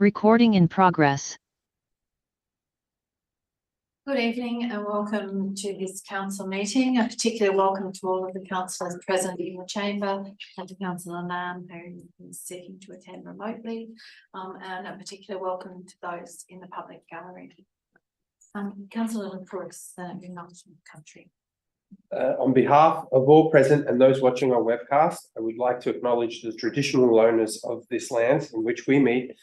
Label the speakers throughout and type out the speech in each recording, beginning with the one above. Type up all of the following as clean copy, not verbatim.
Speaker 1: Recording in progress.
Speaker 2: Good evening and welcome to this council meeting. A particular welcome to all of the councillors present in the chamber and to Councillor Lamb, who is seeking to attend remotely, and a particular welcome to those in the public gallery. Councillor Crooks, the United Country.
Speaker 3: On behalf of all present and those watching our webcast, I would like to acknowledge the traditional owners of this land in which we meet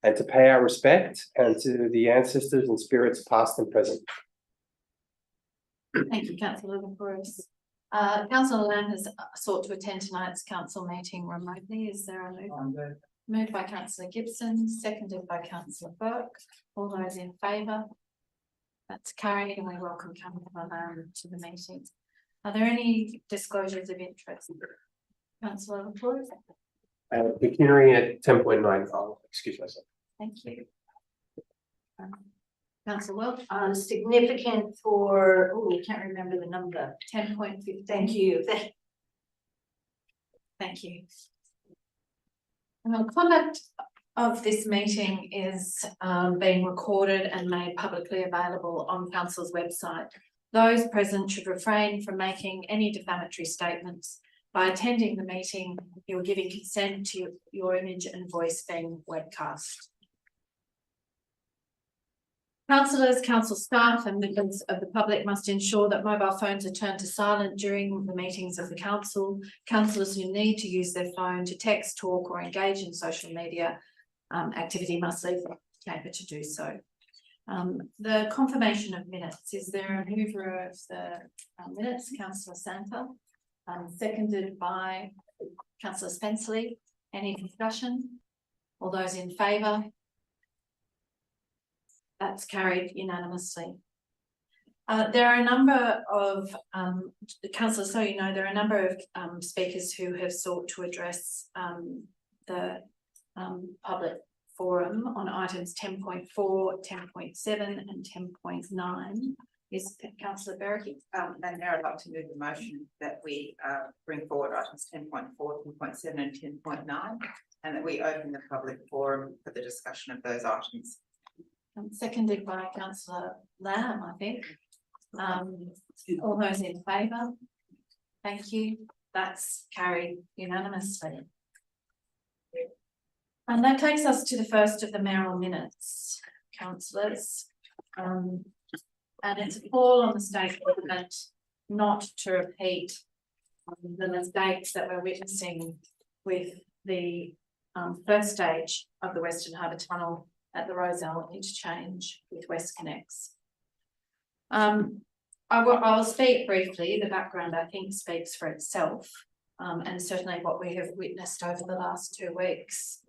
Speaker 3: and to pay our respect and to the ancestors and spirits past and present.
Speaker 2: Thank you, Councillor Crooks. Councillor Lamb has sought to attend tonight's council meeting remotely. Is there a move? Moved by Councillor Gibson, seconded by Councillor Burke. All those in favour? That's carried, and we welcome Councillor Lamb to the meeting. Are there any disclosures of interest? Councillor Crooks.
Speaker 3: Pecuniary at 10.9. I'll excuse myself.
Speaker 2: Thank you. Councillor Welch.
Speaker 4: Significant for, oh, I can't remember the number.
Speaker 2: 10.15.
Speaker 4: Thank you.
Speaker 2: Thank you. The conduct of this meeting is being recorded and made publicly available on Council's website. Those present should refrain from making any defamatory statements. By attending the meeting, you are giving consent to your image and voice being webcast. Councillors, council staff and members of the public must ensure that mobile phones are turned to silent during the meetings of the council. Councillors who need to use their phone to text, talk or engage in social media activity must leave the chamber to do so. The confirmation of minutes. Is there a mover of the minutes? Councillor Santa, seconded by Councillor Spenceley. Any discussion? All those in favour? That's carried unanimously. There are a number of councillors, so you know, there are a number of speakers who have sought to address the public forum on items 10.4, 10.7 and 10.9. Is Councillor Berricky?
Speaker 5: And now I'd like to move the motion that we bring forward items 10.4, 10.7 and 10.9 and that we open the public forum for the discussion of those items.
Speaker 2: Seconded by Councillor Lamb, I think. All those in favour? Thank you. That's carried unanimously. And that takes us to the first of the mayoral minutes, councillors. And it's a call on the state government not to repeat the mistakes that we're witnessing with the first stage of the Western Harbour Tunnel at the Rozelle interchange with WestConnex. I'll speak briefly. The background, I think, speaks for itself. And certainly what we have witnessed over the last 2 weeks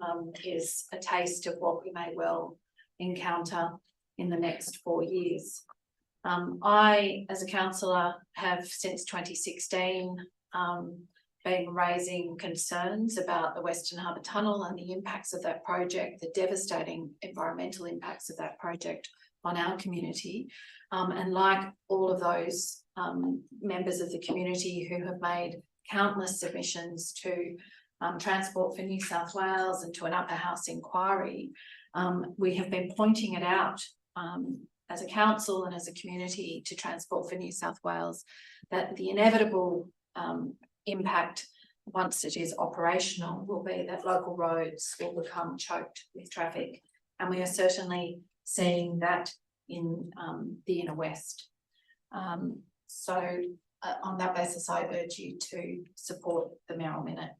Speaker 2: is a taste of what we may well encounter in the next 4 years. I, as a councillor, have since 2016 been raising concerns about the Western Harbour Tunnel and the impacts of that project, the devastating environmental impacts of that project on our community. And like all of those members of the community who have made countless submissions to Transport for New South Wales and to an upper house inquiry, we have been pointing it out as a council and as a community to Transport for New South Wales that the inevitable impact once it is operational will be that local roads will become choked with traffic, and we are certainly seeing that in the inner west. So on that basis, I urge you to support the mayoral minute.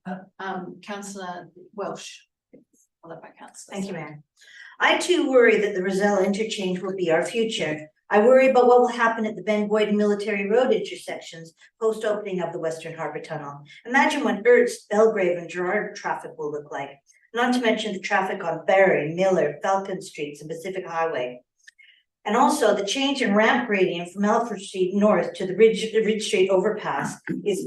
Speaker 2: Councillor Welsh, followed by Councillor.
Speaker 4: Thank you, Mayor. I too worry that the Rozelle interchange will be our future. I worry about what will happen at the Ben Boyd and Military Road intersections post-opening of the Western Harbour Tunnel. Imagine what Ertz, Belgrave and Gerrard traffic will look like, not to mention the traffic on Barry, Miller, Falcon Streets and Pacific Highway. And also the change in ramp gradient from Alfred Street North to the Ridge Street overpass is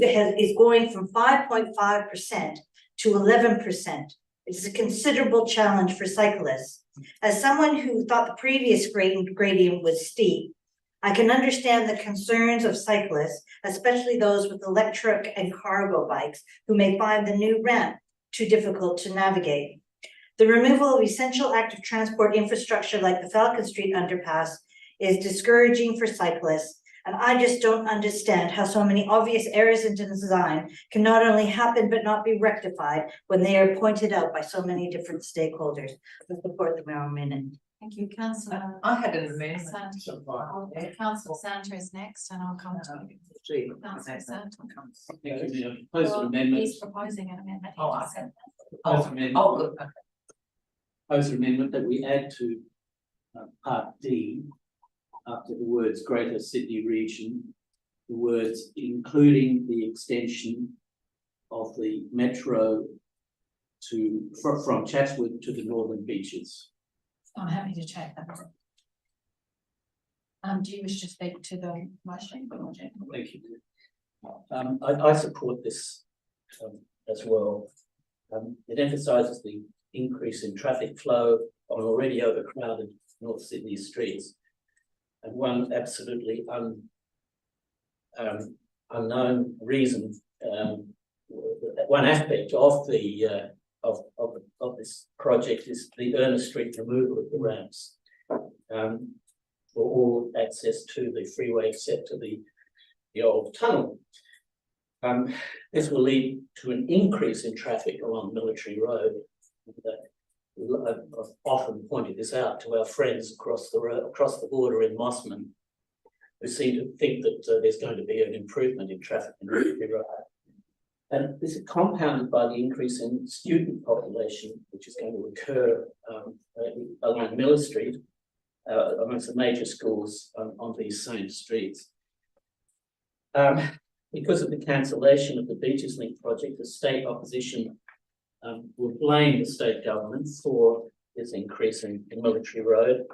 Speaker 4: going from 5.5% to 11%. It is a considerable challenge for cyclists. As someone who thought the previous gradient was steep, I can understand the concerns of cyclists, especially those with electric and cargo bikes who may find the new ramp too difficult to navigate. The removal of essential active transport infrastructure like the Falcon Street underpass is discouraging for cyclists. And I just don't understand how so many obvious errors in design can not only happen, but not be rectified when they are pointed out by so many different stakeholders. I support the Merrill Minute.
Speaker 2: Thank you, councillor.
Speaker 1: I had an amendment.
Speaker 2: Santa. Councillor Santa is next and I'll come to you. Councillor Santa.
Speaker 6: Thank you, Mayor. Proposed
Speaker 2: Well,
Speaker 6: amendment.
Speaker 2: he's proposing an amendment. he
Speaker 1: Oh,
Speaker 2: just said that.
Speaker 6: Proposed amendment.
Speaker 1: Oh, good.
Speaker 6: Proposed amendment that we add to part D, after the words Greater Sydney Region, the words including the extension of the metro from Chatswood to the Northern Beaches.
Speaker 2: I'm happy to check that. Do you wish to speak to the motion?
Speaker 6: Thank you. I support this as well. It emphasises the increase in traffic flow on already overcrowded North Sydney streets. And one absolutely unknown reason, one aspect of the of this project is the Ernest Street removal of the ramps for all access to the freeway except to the old tunnel. This will lead to an increase in traffic along Military Road. I've often pointed this out to our friends across the border in Mossman, who seem to think that there's going to be an improvement in traffic in Military Road. And this is compounded by the increase in student population, which is going to occur along Miller Street, amongst the major schools on these same streets. Because of the cancellation of the Beaches Link project, the state opposition will blame the state government for this increase in Military Road,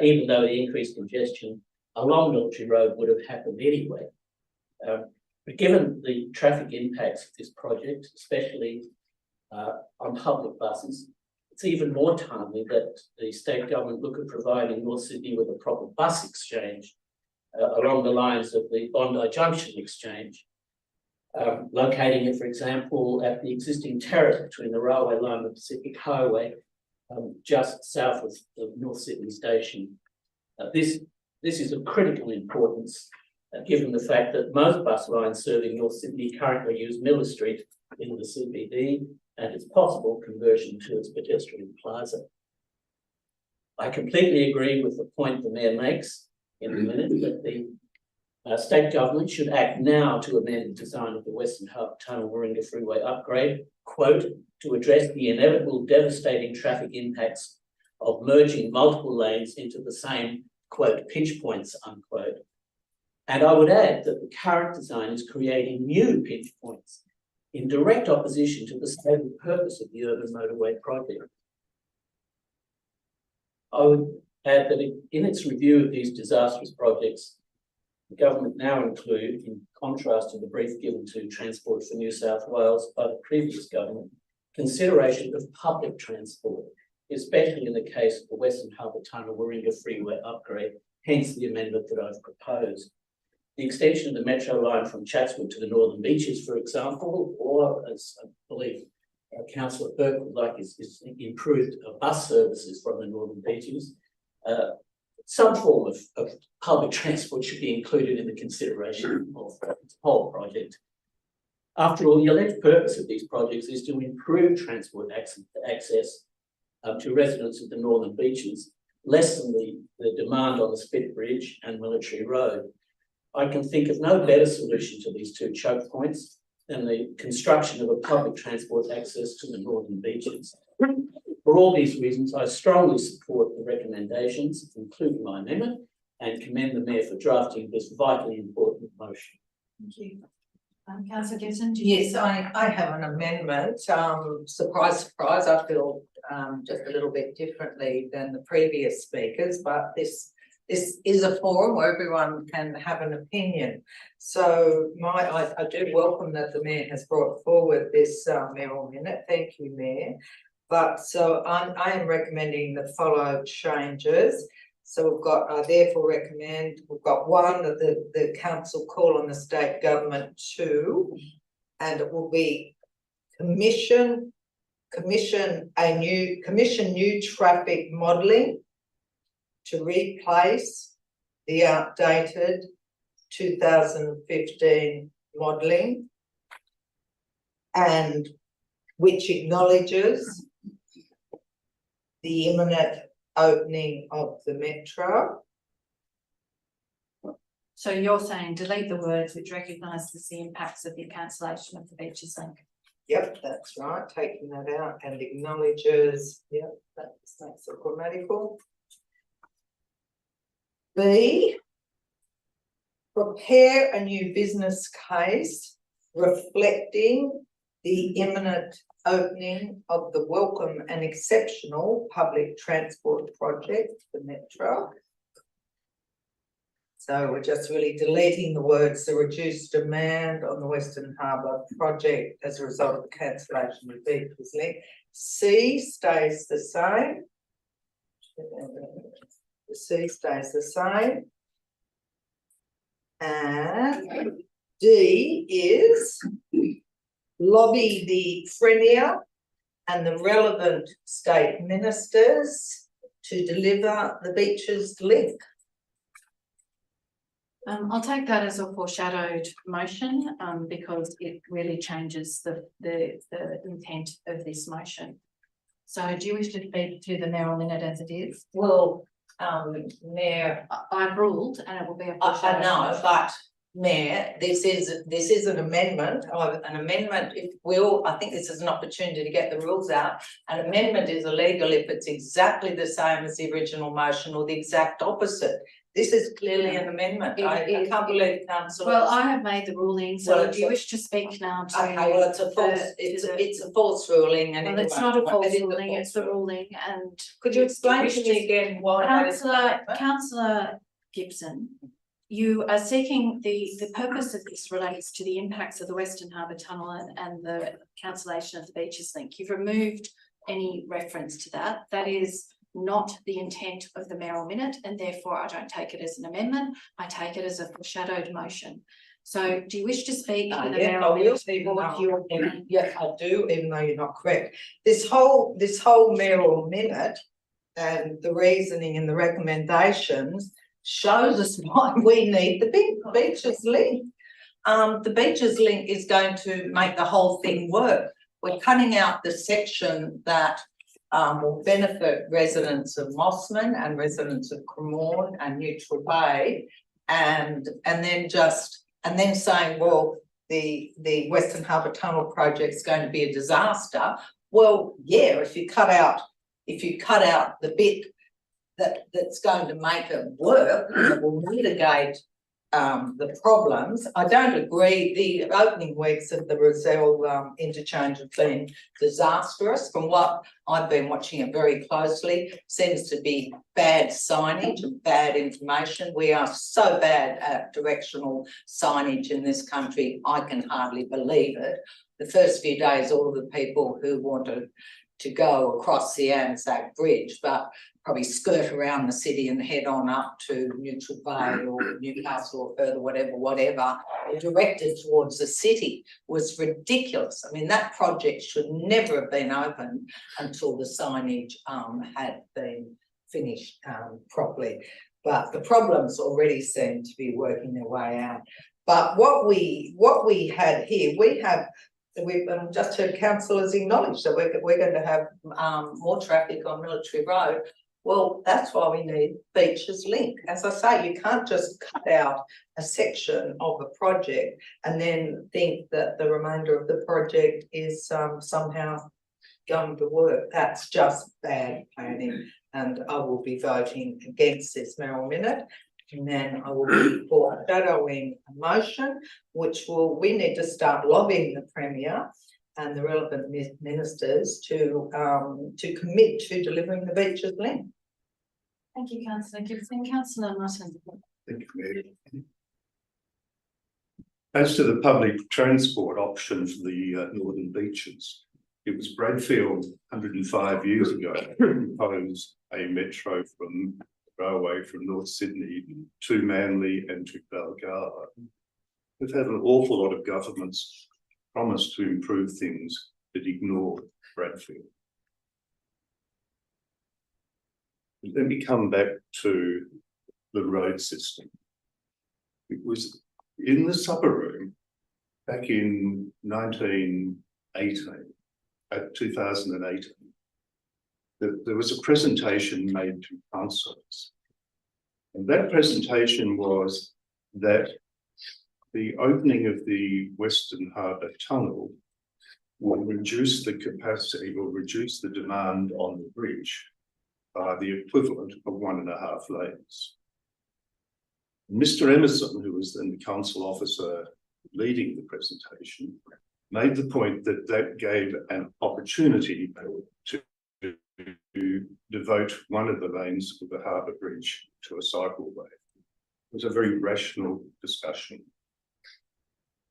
Speaker 6: even though the increased congestion along Military Road would have happened anyway. But given the traffic impacts of this project, especially on public buses, it's even more timely that the state government look at providing North Sydney with a proper bus exchange along the lines of the Bondi Junction exchange. Locating it, for example, at the existing terrace between the railway line and Pacific Highway, just south of the North Sydney station. This is of critical importance, given the fact that most bus lines serving North Sydney currently use Miller Street in the CBD and its possible conversion to its pedestrian plaza. I completely agree with the point the Mayor makes in the minute that the state government should act now to amend the design of the Western Harbour Tunnel Warringah Freeway upgrade, quote, to address the inevitable devastating traffic impacts of merging multiple lanes into the same, quote, pinch points, unquote. And I would add that the current design is creating new pinch points in direct opposition to the stated purpose of the urban motorway project. I would add that in its review of these disastrous projects, the government now include, in contrast to the brief given to Transport for New South Wales by the previous government, consideration of public transport, especially in the case of the Western Harbour Tunnel Warringah Freeway upgrade, hence the amendment that I've proposed. The extension of the metro line from Chatswood to the Northern Beaches, for example, or as I believe Councillor Burke would like, is improved bus services from the Northern Beaches. Some form of public transport should be included in the consideration of the whole project. After all, the alleged purpose of these projects is to improve transport access to residents of the Northern Beaches, lessen the demand on the Spit Bridge and Military Road. I can think of no better solution to these two choke points than the construction of a public transport access to the Northern Beaches. For all these reasons, I strongly support the recommendations, including my amendment, and commend the Mayor for drafting this vitally important motion.
Speaker 2: Thank you. Councillor Gibson, do you?
Speaker 1: Yes, I have an amendment. Surprise, surprise, I feel just a little bit differently than the previous speakers, but this is a forum where everyone can have an opinion. So I do welcome that the Mayor has brought forward this Merrill Minute. Thank you, Mayor. But so I am recommending the following changes. So we've got, I therefore recommend, we've got one, that the council call on the state government to, and it will be commission commission new traffic modelling to replace the outdated 2015 modelling, and which acknowledges the imminent opening of the metro.
Speaker 2: So you're saying delete the words which recognises the impacts of the cancellation of the Beaches Link.
Speaker 1: Yep, that's right, taking that out, and acknowledges, yep, that's a grammatical. B, prepare a new business case reflecting the imminent opening of the welcome and exceptional public transport project, the metro. So we're just really deleting the words, the reduced demand on the Western Harbour project as a result of the cancellation of Beaches Link. C stays the same. The C stays the same. And D is lobby the Premier and the relevant state ministers to deliver the Beaches Link.
Speaker 2: I'll take that as a foreshadowed motion, because it really changes the intent of this motion. So do you wish to speak to the mayoral minute as it is?
Speaker 1: Well, Mayor,
Speaker 2: I've ruled and it will be a
Speaker 1: I
Speaker 2: foreshadowed
Speaker 1: know,
Speaker 2: motion.
Speaker 1: but Mayor, this is an amendment, if will, I think this is an opportunity to get the rules out. An amendment is illegal if it's exactly the same as the original motion or the exact opposite. This is clearly an amendment. I can't believe councillors.
Speaker 2: Well, I have made the ruling, so
Speaker 1: Well,
Speaker 2: do you wish to speak now to?
Speaker 1: Okay, well, it's a false, it's a false ruling and.
Speaker 2: Well,
Speaker 1: it
Speaker 2: it's
Speaker 1: won't-
Speaker 2: not a false
Speaker 1: it is
Speaker 2: ruling,
Speaker 1: false
Speaker 2: it's the
Speaker 1: ruling.
Speaker 2: ruling, and.
Speaker 1: Could you explain
Speaker 2: wish
Speaker 1: to me again why that is?
Speaker 2: Councillor Gibson, you are seeking, the purpose of this relates to the impacts of the Western Harbour Tunnel and the cancellation of the Beaches Link. You've removed any reference to that. That is not the intent of the mayoral minute, and therefore I don't take it as an amendment. I take it as a foreshadowed motion. So do you wish to speak in the
Speaker 1: Yeah, I
Speaker 2: mayoral
Speaker 1: will,
Speaker 2: minute?
Speaker 1: even
Speaker 2: or
Speaker 1: though,
Speaker 2: do you-
Speaker 1: yes, I do, even though you're not correct. This whole mayoral minute and the reasoning and the recommendations shows us why we need the Beaches Link. The Beaches Link is going to make the whole thing work. We're cutting out the section that will benefit residents of Mossman and residents of Cremorne and Neutral Bay, and then saying, well, the Western Harbour Tunnel project is going to be a disaster. Well, yeah, if you cut out the bit that's going to make it work, that will mitigate the problems. I don't agree. The opening weeks of the Rozelle interchange have been disastrous. From what I've been watching it very closely, seems to be bad signage and bad information. We are so bad at directional signage in this country, I can hardly believe it. The first few days, all of the people who wanted to go across the Anzac Bridge, but probably skirt around the city and head on up to Neutral Bay or Newcastle or further, whatever, directed towards the city was ridiculous. I mean, that project should never have been opened until the signage had been finished properly. But the problems already seem to be working their way out. But what we had here, we've just heard councillors acknowledge that we're going to have more traffic on Military Road. Well, that's why we need Beaches Link. As I say, you can't just cut out a section of a project and then think that the remainder of the project is somehow going to work. That's just bad planning, and I will be voting against this mayoral minute. And then I will be foreshadowing a motion, which we need to start lobbying the Premier and the relevant ministers to commit to delivering the Beaches Link.
Speaker 2: Thank you, Councillor Gibson. Councillor Martin.
Speaker 7: Thank you, Mayor. As to the public transport option for the northern beaches, it was Bradfield 105 years ago proposed a metro from railway from North Sydney to Manly and to Balgowlah. We've had an awful lot of governments promise to improve things that ignore Bradfield. Let me come back to the road system. It was in the supper room back in 2018, that there was a presentation made to councillors. And that presentation was that the opening of the Western Harbour Tunnel will reduce the capacity, will reduce the demand on the bridge by the equivalent of 1.5 lanes. Mr. Emerson, who was then the council officer leading the presentation, made the point that that gave an opportunity to devote one of the lanes of the Harbour Bridge to a cycleway. It was a very rational discussion.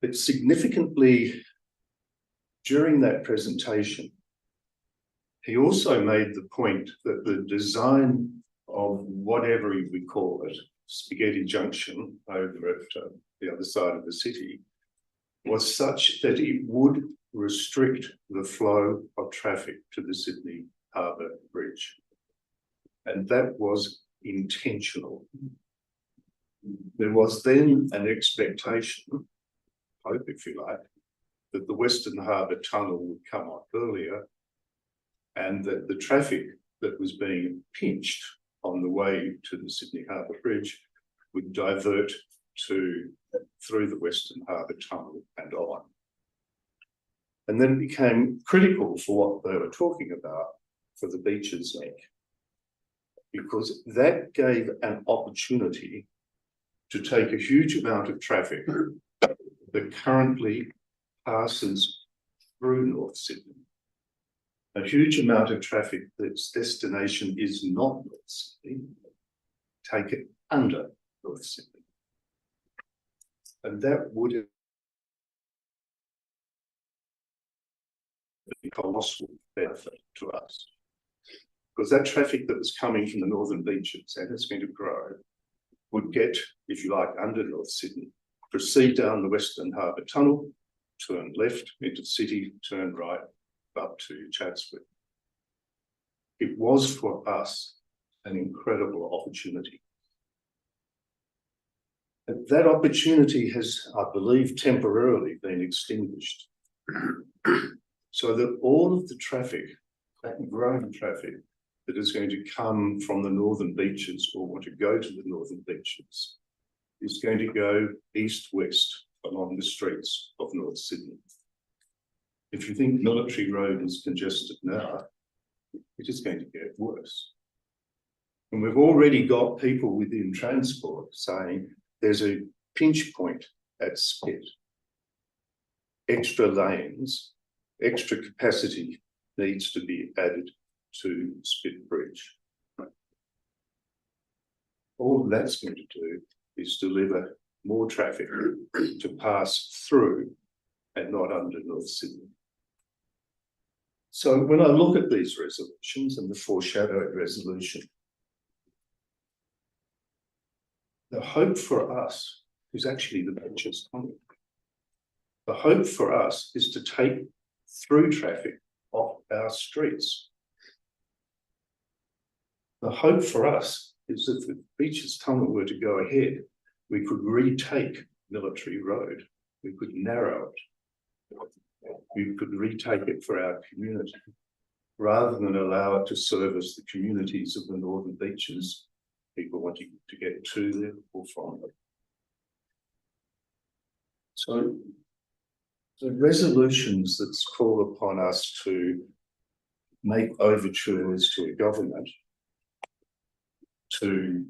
Speaker 7: But significantly, during that presentation, he also made the point that the design of whatever we call it, Spaghetti Junction over at the other side of the city, was such that it would restrict the flow of traffic to the Sydney Harbour Bridge. And that was intentional. There was then an expectation, hope if you like, that the Western Harbour Tunnel would come up earlier and that the traffic that was being pinched on the way to the Sydney Harbour Bridge would divert through the Western Harbour Tunnel and on. And then it became critical for what they were talking about for the Beaches link, because that gave an opportunity to take a huge amount of traffic that currently passes through North Sydney, a huge amount of traffic that's destination is not North Sydney, take it under North Sydney. And that would have been a colossal benefit to us. Because that traffic that was coming from the northern beaches, and it's going to grow, would get, if you like, under North Sydney, proceed down the Western Harbour Tunnel, turn left into the city, turn right up to Chatsworth. It was for us an incredible opportunity. And that opportunity has, I believe, temporarily been extinguished. So that all of the traffic, that growing traffic, that is going to come from the northern beaches or want to go to the northern beaches is going to go east-west along the streets of North Sydney. If you think Military Road is congested now, it is going to get worse. And we've already got people within transport saying there's a pinch point at Spit. Extra lanes, extra capacity needs to be added to Spit Bridge. All that's going to do is deliver more traffic to pass through and not under North Sydney. So when I look at these resolutions and the foreshadowed resolution, the hope for us is actually the Beaches Tunnel. The hope for us is to take through traffic off our streets. The hope for us is that if the Beaches Tunnel were to go ahead, we could retake Military Road. We could narrow it. We could retake it for our community, rather than allow it to service the communities of the northern beaches, people wanting to get to them or from them. So the resolutions that call upon us to make overtures to a government to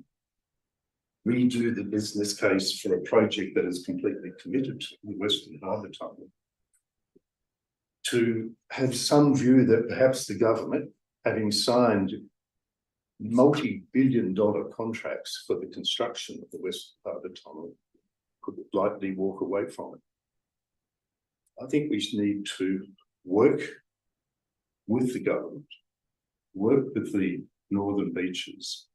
Speaker 7: redo the business case for a project that is completely committed to the Western Harbour Tunnel, to have some view that perhaps the government, having signed multi-billion-dollar contracts for the construction of the Western Harbour Tunnel, could lightly walk away from it. I think we need to work with the government, work with the northern beaches,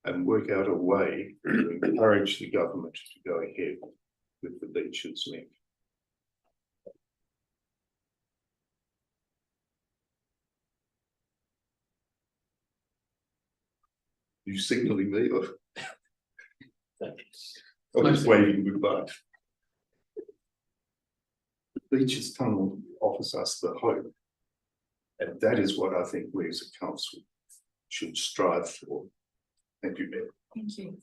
Speaker 7: and work out a way to encourage the government to go ahead with the Beaches link. You signalling me or
Speaker 6: Thanks.
Speaker 7: I'm just waving goodbye? The Beaches Tunnel offers us the hope. And that is what I think we as a council should strive for. Thank you, Mayor.
Speaker 2: Thank you.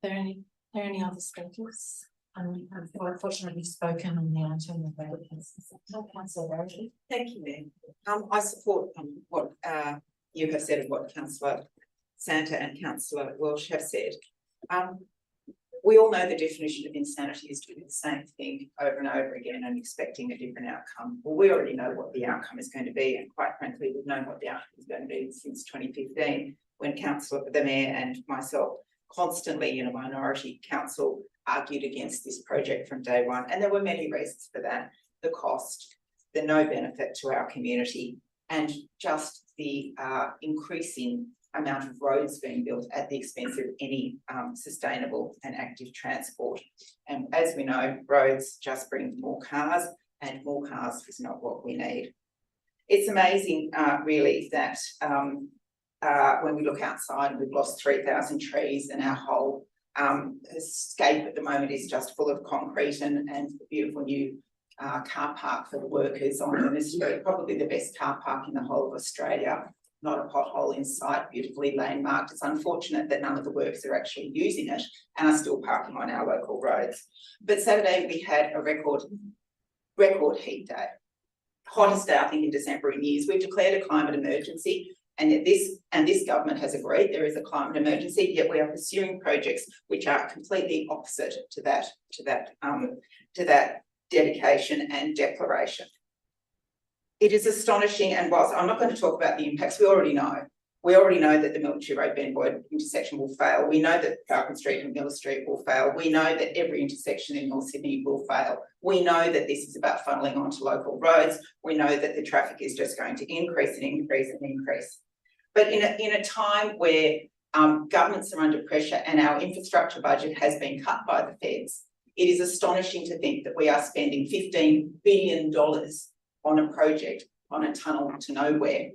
Speaker 2: There any other speakers? Well, unfortunately spoken on the item of Councillor Verity.
Speaker 5: Thank you, Mayor. I support what you have said and what Councillor Santa and Councillor Welsh have said. We all know the definition of insanity is doing the same thing over and over again and expecting a different outcome. Well, we already know what the outcome is going to be, and quite frankly, we've known what the outcome is going to be since 2015, when the Mayor and myself constantly in a minority council argued against this project from day one. And there were many reasons for that: the cost, the no benefit to our community, and just the increasing amount of roads being built at the expense of any sustainable and active transport. And as we know, roads just bring more cars, and more cars is not what we need. It's amazing, really, that when we look outside, we've lost 3,000 trees, and our whole escape at the moment is just full of concrete and the beautiful new car park for the workers on Ernest Street, probably the best car park in the whole of Australia. Not a pothole in sight, beautifully lane marked. It's unfortunate that none of the workers are actually using it and are still parking on our local roads. But Saturday we had a record heat day. Hottest day, I think, in December in years. We've declared a climate emergency, and this government has agreed there is a climate emergency, yet we are pursuing projects which are completely opposite to that dedication and declaration. It is astonishing, and whilst I'm not going to talk about the impacts, we already know that the Military Road Ben Boyd intersection will fail. We know that Falcon Street and Miller Street will fail. We know that every intersection in North Sydney will fail. We know that this is about funneling onto local roads. We know that the traffic is just going to increase and increase and increase. But in a time where governments are under pressure and our infrastructure budget has been cut by the feds, it is astonishing to think that we are spending $15 billion on a project, on a tunnel to nowhere.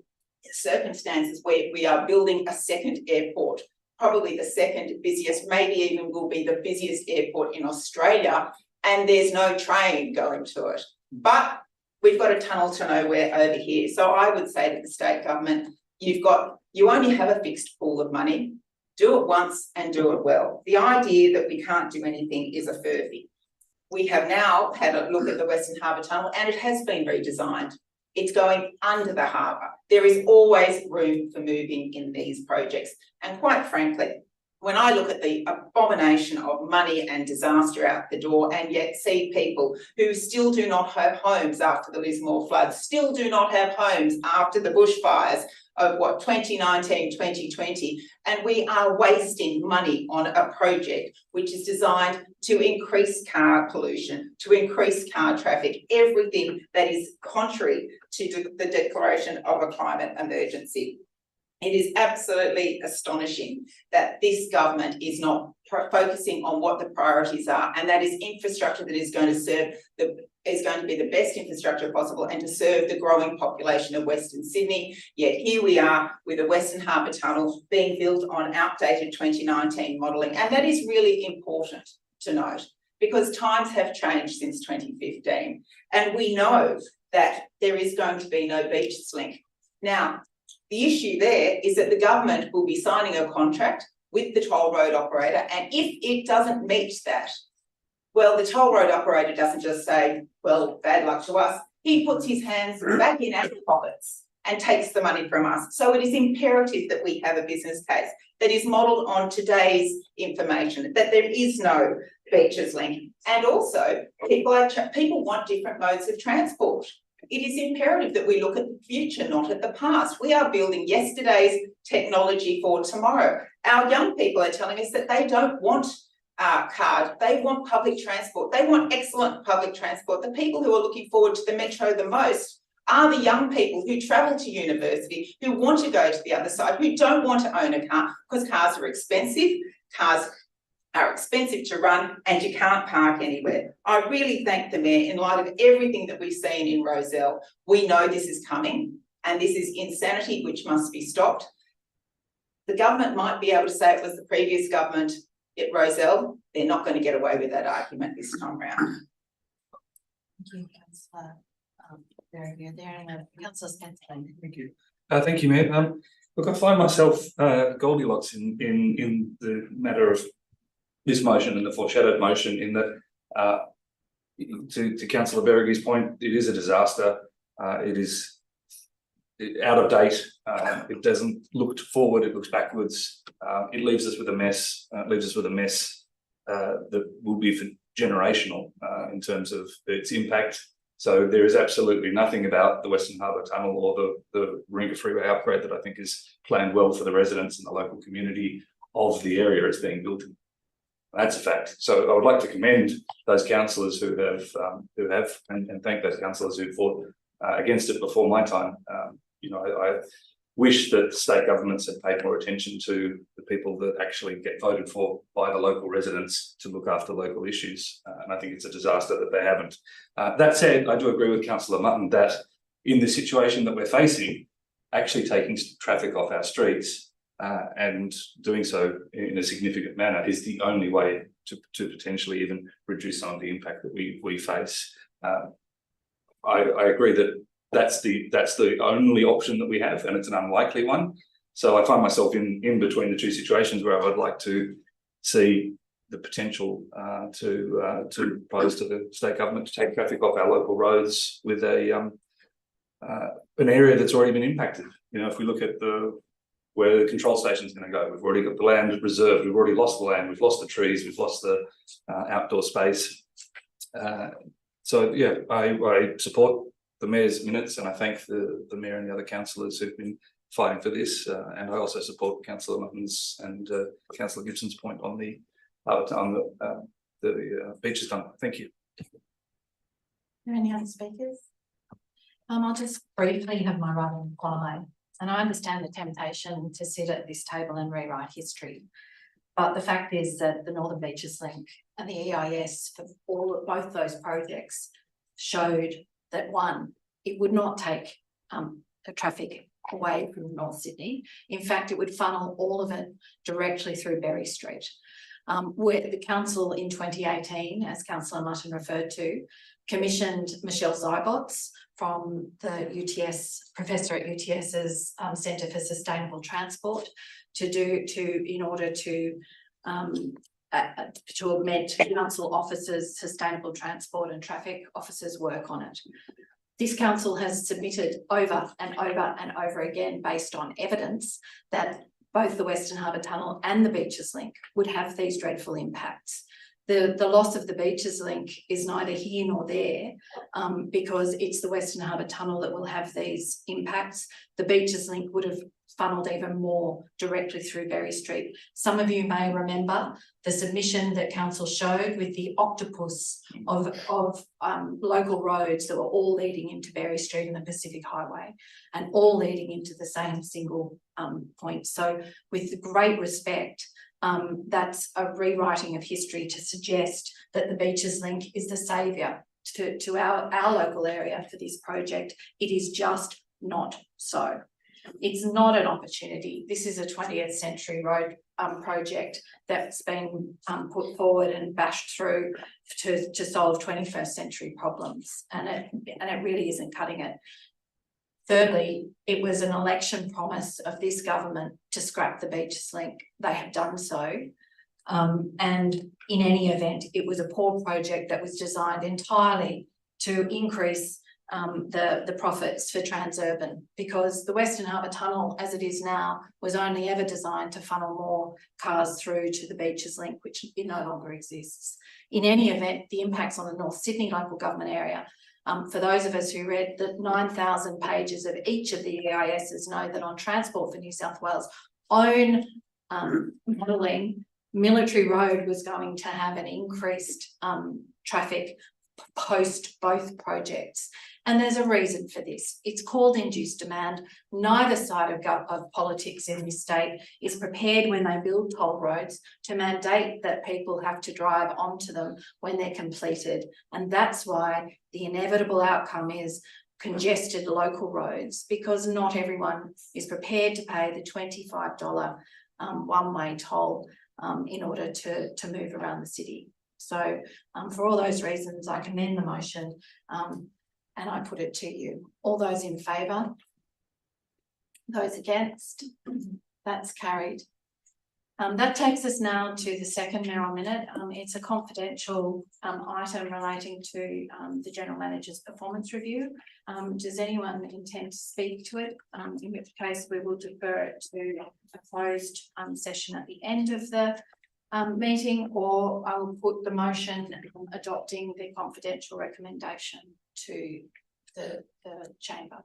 Speaker 5: Circumstances where we are building a second airport, probably the second busiest, maybe even will be the busiest airport in Australia, and there's no train going to it. But we've got a tunnel to nowhere over here. So I would say to the state government, you only have a fixed pool of money. Do it once and do it well. The idea that we can't do anything is a furphy. We have now had a look at the Western Harbour Tunnel, and it has been redesigned. It's going under the harbour. There is always room for moving in these projects. And quite frankly, when I look at the abomination of money and disaster out the door, and yet see people who still do not have homes after the Lismore floods, still do not have homes after the bushfires of 2019, 2020, and we are wasting money on a project which is designed to increase car pollution, to increase car traffic, everything that is contrary to the declaration of a climate emergency. It is absolutely astonishing that this government is not focusing on what the priorities are, and that is infrastructure that is going to be the best infrastructure possible and to serve the growing population of Western Sydney. Yet here we are with the Western Harbour Tunnel being built on outdated 2019 modelling, and that is really important to note because times have changed since 2015, and we know that there is going to be no Beaches Link. Now, the issue there is that the government will be signing a contract with the toll road operator, and if it doesn't meet that, well, the toll road operator doesn't just say, well, bad luck to us. He puts his hands back in our pockets and takes the money from us. So it is imperative that we have a business case that is modelled on today's information, that there is no Beaches Link. And also, people want different modes of transport. It is imperative that we look at the future, not at the past. We are building yesterday's technology for tomorrow. Our young people are telling us that they don't want cars, they want public transport. They want excellent public transport. The people who are looking forward to the metro the most are the young people who travel to university, who want to go to the other side, who don't want to own a car because cars are expensive. Cars are expensive to run and you can't park anywhere. I really thank the Mayor. In light of everything that we've seen in Rozelle, we know this is coming and this is insanity which must be stopped. The government might be able to say it was the previous government at Rozelle. They're not going to get away with that argument this time round.
Speaker 2: Thank you, councillor. Very good. There and councillor Spencer.
Speaker 8: Thank you, Mayor. Look, I find myself Goldilocks in the matter of this motion and the foreshadowed motion in that to councillor Berrigan's point, it is a disaster. It is out of date. It doesn't look forward, it looks backwards. It leaves us with a mess, that will be for generational in terms of its impact. So there is absolutely nothing about the Western Harbour Tunnel or the Warringah Freeway upgrade that I think is planned well for the residents and the local community of the area it's being built in. That's a fact. So I would like to commend those councillors who have and thank those councillors who fought against it before my time. I wish that state governments had paid more attention to the people that actually get voted for by the local residents to look after local issues. And I think it's a disaster that they haven't. That said, I do agree with Councillor Mutton that in the situation that we're facing, actually taking traffic off our streets and doing so in a significant manner is the only way to potentially even reduce some of the impact that we face. I agree that that's the only option that we have, and it's an unlikely one. So I find myself in between the two situations where I would like to see the potential to propose to the state government to take traffic off our local roads with an area that's already been impacted. If we look at where the control station is going to go, we've already got the land reserved, we've already lost the land, we've lost the trees, we've lost the outdoor space. So yeah, I support the mayor's minutes, and I thank the mayor and the other councillors who've been fighting for this, and I also support Councillor Mutton's and Councillor Gibson's point on the beaches tunnel. Thank you.
Speaker 2: Are there any other speakers? I'll just briefly have my right on reply, and I understand the temptation to sit at this table and rewrite history. But the fact is that the Northern Beaches Link and the EIS for both those projects showed that one, it would not take the traffic away from North Sydney. In fact, it would funnel all of it directly through Berry Street. Where the council in 2018, as Councillor Mutton referred to, commissioned Michelle Zybots from the UTS, professor at UTS's Centre for Sustainable Transport in order to augment council officers, sustainable transport and traffic officers' work on it. This council has submitted over and over and over again, based on evidence, that both the Western Harbour Tunnel and the Beaches Link would have these dreadful impacts. The loss of the Beaches Link is neither here nor there, because it's the Western Harbour Tunnel that will have these impacts. The Beaches Link would have funneled even more directly through Berry Street. Some of you may remember the submission that council showed with the octopus of local roads that were all leading into Berry Street and the Pacific Highway, and all leading into the same single point. So with great respect, that's a rewriting of history to suggest that the Beaches Link is the saviour to our local area for this project. It is just not so. It's not an opportunity. This is a 20th century road project that's been put forward and bashed through to solve 21st century problems, and it really isn't cutting it. Thirdly, it was an election promise of this government to scrap the Beaches Link. They have done so. And in any event, it was a poor project that was designed entirely to increase the profits for Transurban, because the Western Harbour Tunnel, as it is now, was only ever designed to funnel more cars through to the Beaches Link, which it no longer exists. In any event, the impacts on the North Sydney local government area, for those of us who read the 9,000 pages of each of the EISs, know that on Transport for New South Wales' own modelling, Military Road was going to have an increased traffic post both projects. And there's a reason for this. It's called induced demand. Neither side of politics in this state is prepared when they build toll roads to mandate that people have to drive onto them when they're completed. And that's why the inevitable outcome is congested local roads, because not everyone is prepared to pay the $25 one-way toll in order to move around the city. So for all those reasons, I commend the motion and I put it to you. All those in favour? Those against? That's carried. That takes us now to the second mayoral minute. It's a confidential item relating to the General Manager's performance review. Does anyone intend to speak to it? In which case we will defer it to a closed session at the end of the meeting, or I will put the motion adopting the confidential recommendation to the chamber.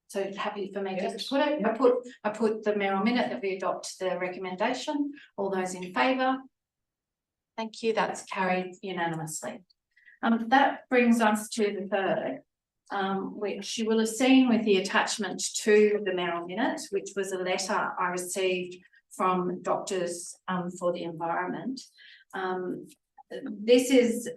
Speaker 2: So happy for me just to put it. I put the mayoral minute that we adopt the recommendation. All those in favour? Thank you. That's carried unanimously. That brings us to the third, which you will have seen with the attachment to the mayoral minute, which was a letter I received from Doctors for the Environment. This is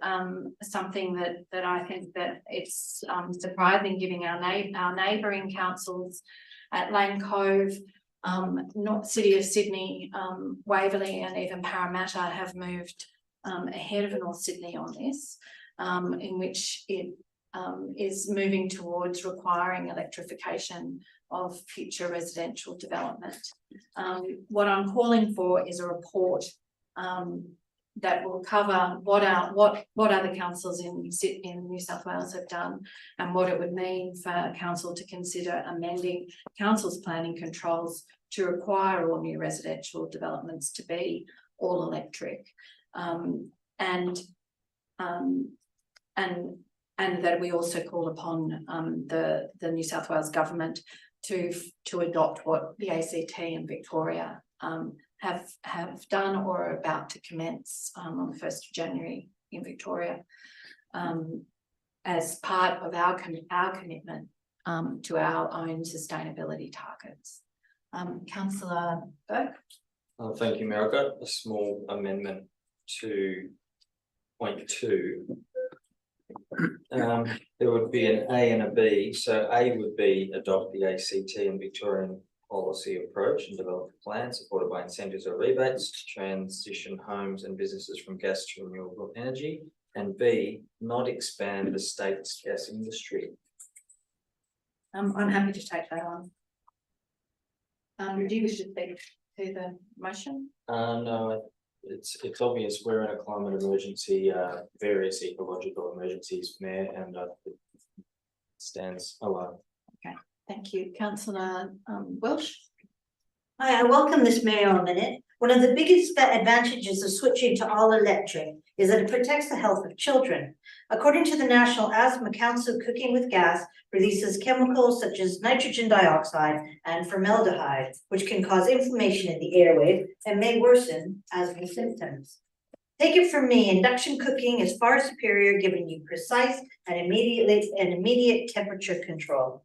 Speaker 2: something that I think that it's surprising, given our neighbouring councils at Lane Cove, City of Sydney, Waverley and even Parramatta have moved ahead of North Sydney on this, in which it is moving towards requiring electrification of future residential development. What I'm calling for is a report that will cover what other councils in New South Wales have done and what it would mean for council to consider amending council's planning controls to require all new residential developments to be all electric, and that we also call upon the New South Wales government to adopt what the ACT and Victoria have done or are about to commence on the 1st of January in Victoria, as part of our commitment to our own sustainability targets. Councillor Burke.
Speaker 9: Thank you, Mayor. I've got a small amendment to point 2. There would be an A and a B. So A would be adopt the ACT and Victorian policy approach and develop a plan supported by incentives or rebates to transition homes and businesses from gas to renewable energy. And B, not expand the state's gas industry.
Speaker 2: I'm happy to take that on. Do you wish to speak to the motion?
Speaker 9: No, it's obvious we're in a climate emergency, various ecological emergencies, Mayor, and it stands alone.
Speaker 2: Okay, thank you. Councillor Welsh.
Speaker 4: Hi, I welcome this mayoral minute. One of the biggest advantages of switching to all electric is that it protects the health of children. According to the National Asthma Council, cooking with gas releases chemicals such as nitrogen dioxide and formaldehyde, which can cause inflammation in the airways and may worsen asthma symptoms. Take it from me, induction cooking is far superior, giving you precise and immediate temperature control.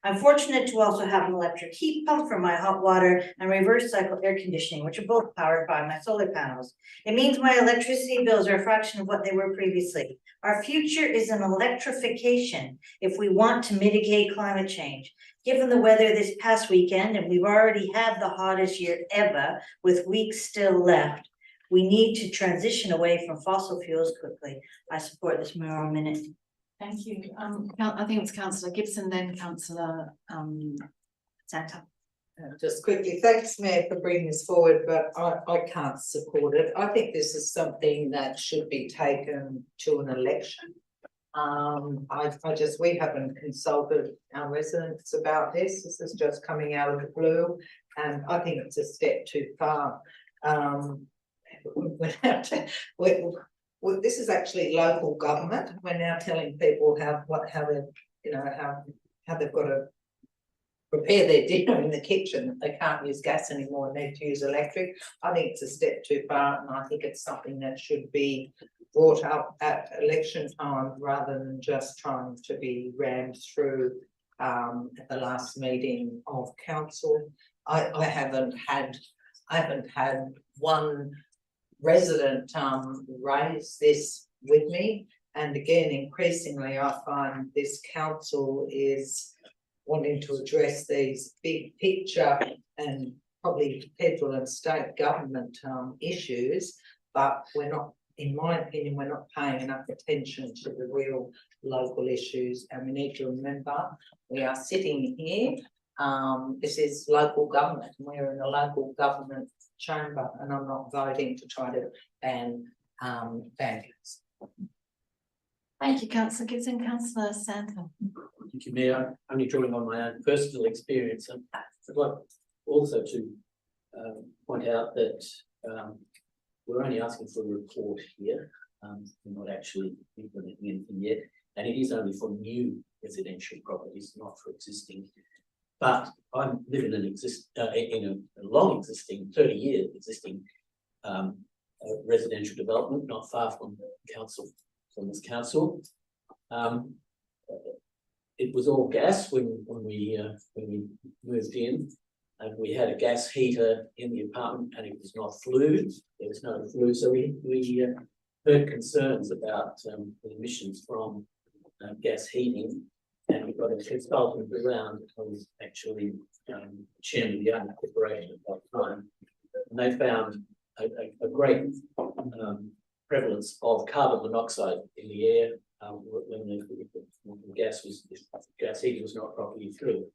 Speaker 4: I'm fortunate to also have an electric heat pump for my hot water and reverse cycle air conditioning, which are both powered by my solar panels. It means my electricity bills are a fraction of what they were previously. Our future is an electrification if we want to mitigate climate change. Given the weather this past weekend, and we've already had the hottest year ever with weeks still left, we need to transition away from fossil fuels quickly. I support this mayoral minute.
Speaker 2: Thank you. I think it's Councillor Gibson, then Councillor Santa.
Speaker 1: Just quickly, thanks, Mayor, for bringing this forward, but I can't support it. I think this is something that should be taken to an election. We haven't consulted our residents about this. This is just coming out of the blue, and I think it's a step too far. This is actually local government. We're now telling people how they've got to prepare their dinner in the kitchen. They can't use gas anymore, need to use electric. I think it's a step too far, and I think it's something that should be brought up at election time rather than just trying to be rammed through at the last meeting of council. I haven't had one resident raise this with me, And again, increasingly, I find this council is wanting to address these big picture and probably federal and state government issues, but we're not, in my opinion, we're not paying enough attention to the real local issues. And we need to remember, we are sitting here, this is local government, and we're in a local government chamber, and I'm not voting to try to ban gas.
Speaker 2: Thank you, councillor Gibson. Councillor Sandler.
Speaker 6: Thank you, Mayor. Only drawing on my own personal experience, and I'd like also to point out that we're only asking for a report here. We're not actually implementing anything yet, and it is only for new residential properties, not for existing. But I'm living in a long existing, 30-year existing residential development, not far from the council. From this council, it was all gas when we moved in, and we had a gas heater in the apartment, and it was not flue. There was no flue, so we heard concerns about the emissions from gas heating, and we got a consultant around who was actually chairman of the owner corporation at that time, and they found a great prevalence of carbon monoxide in the air when the gas heater was not properly through.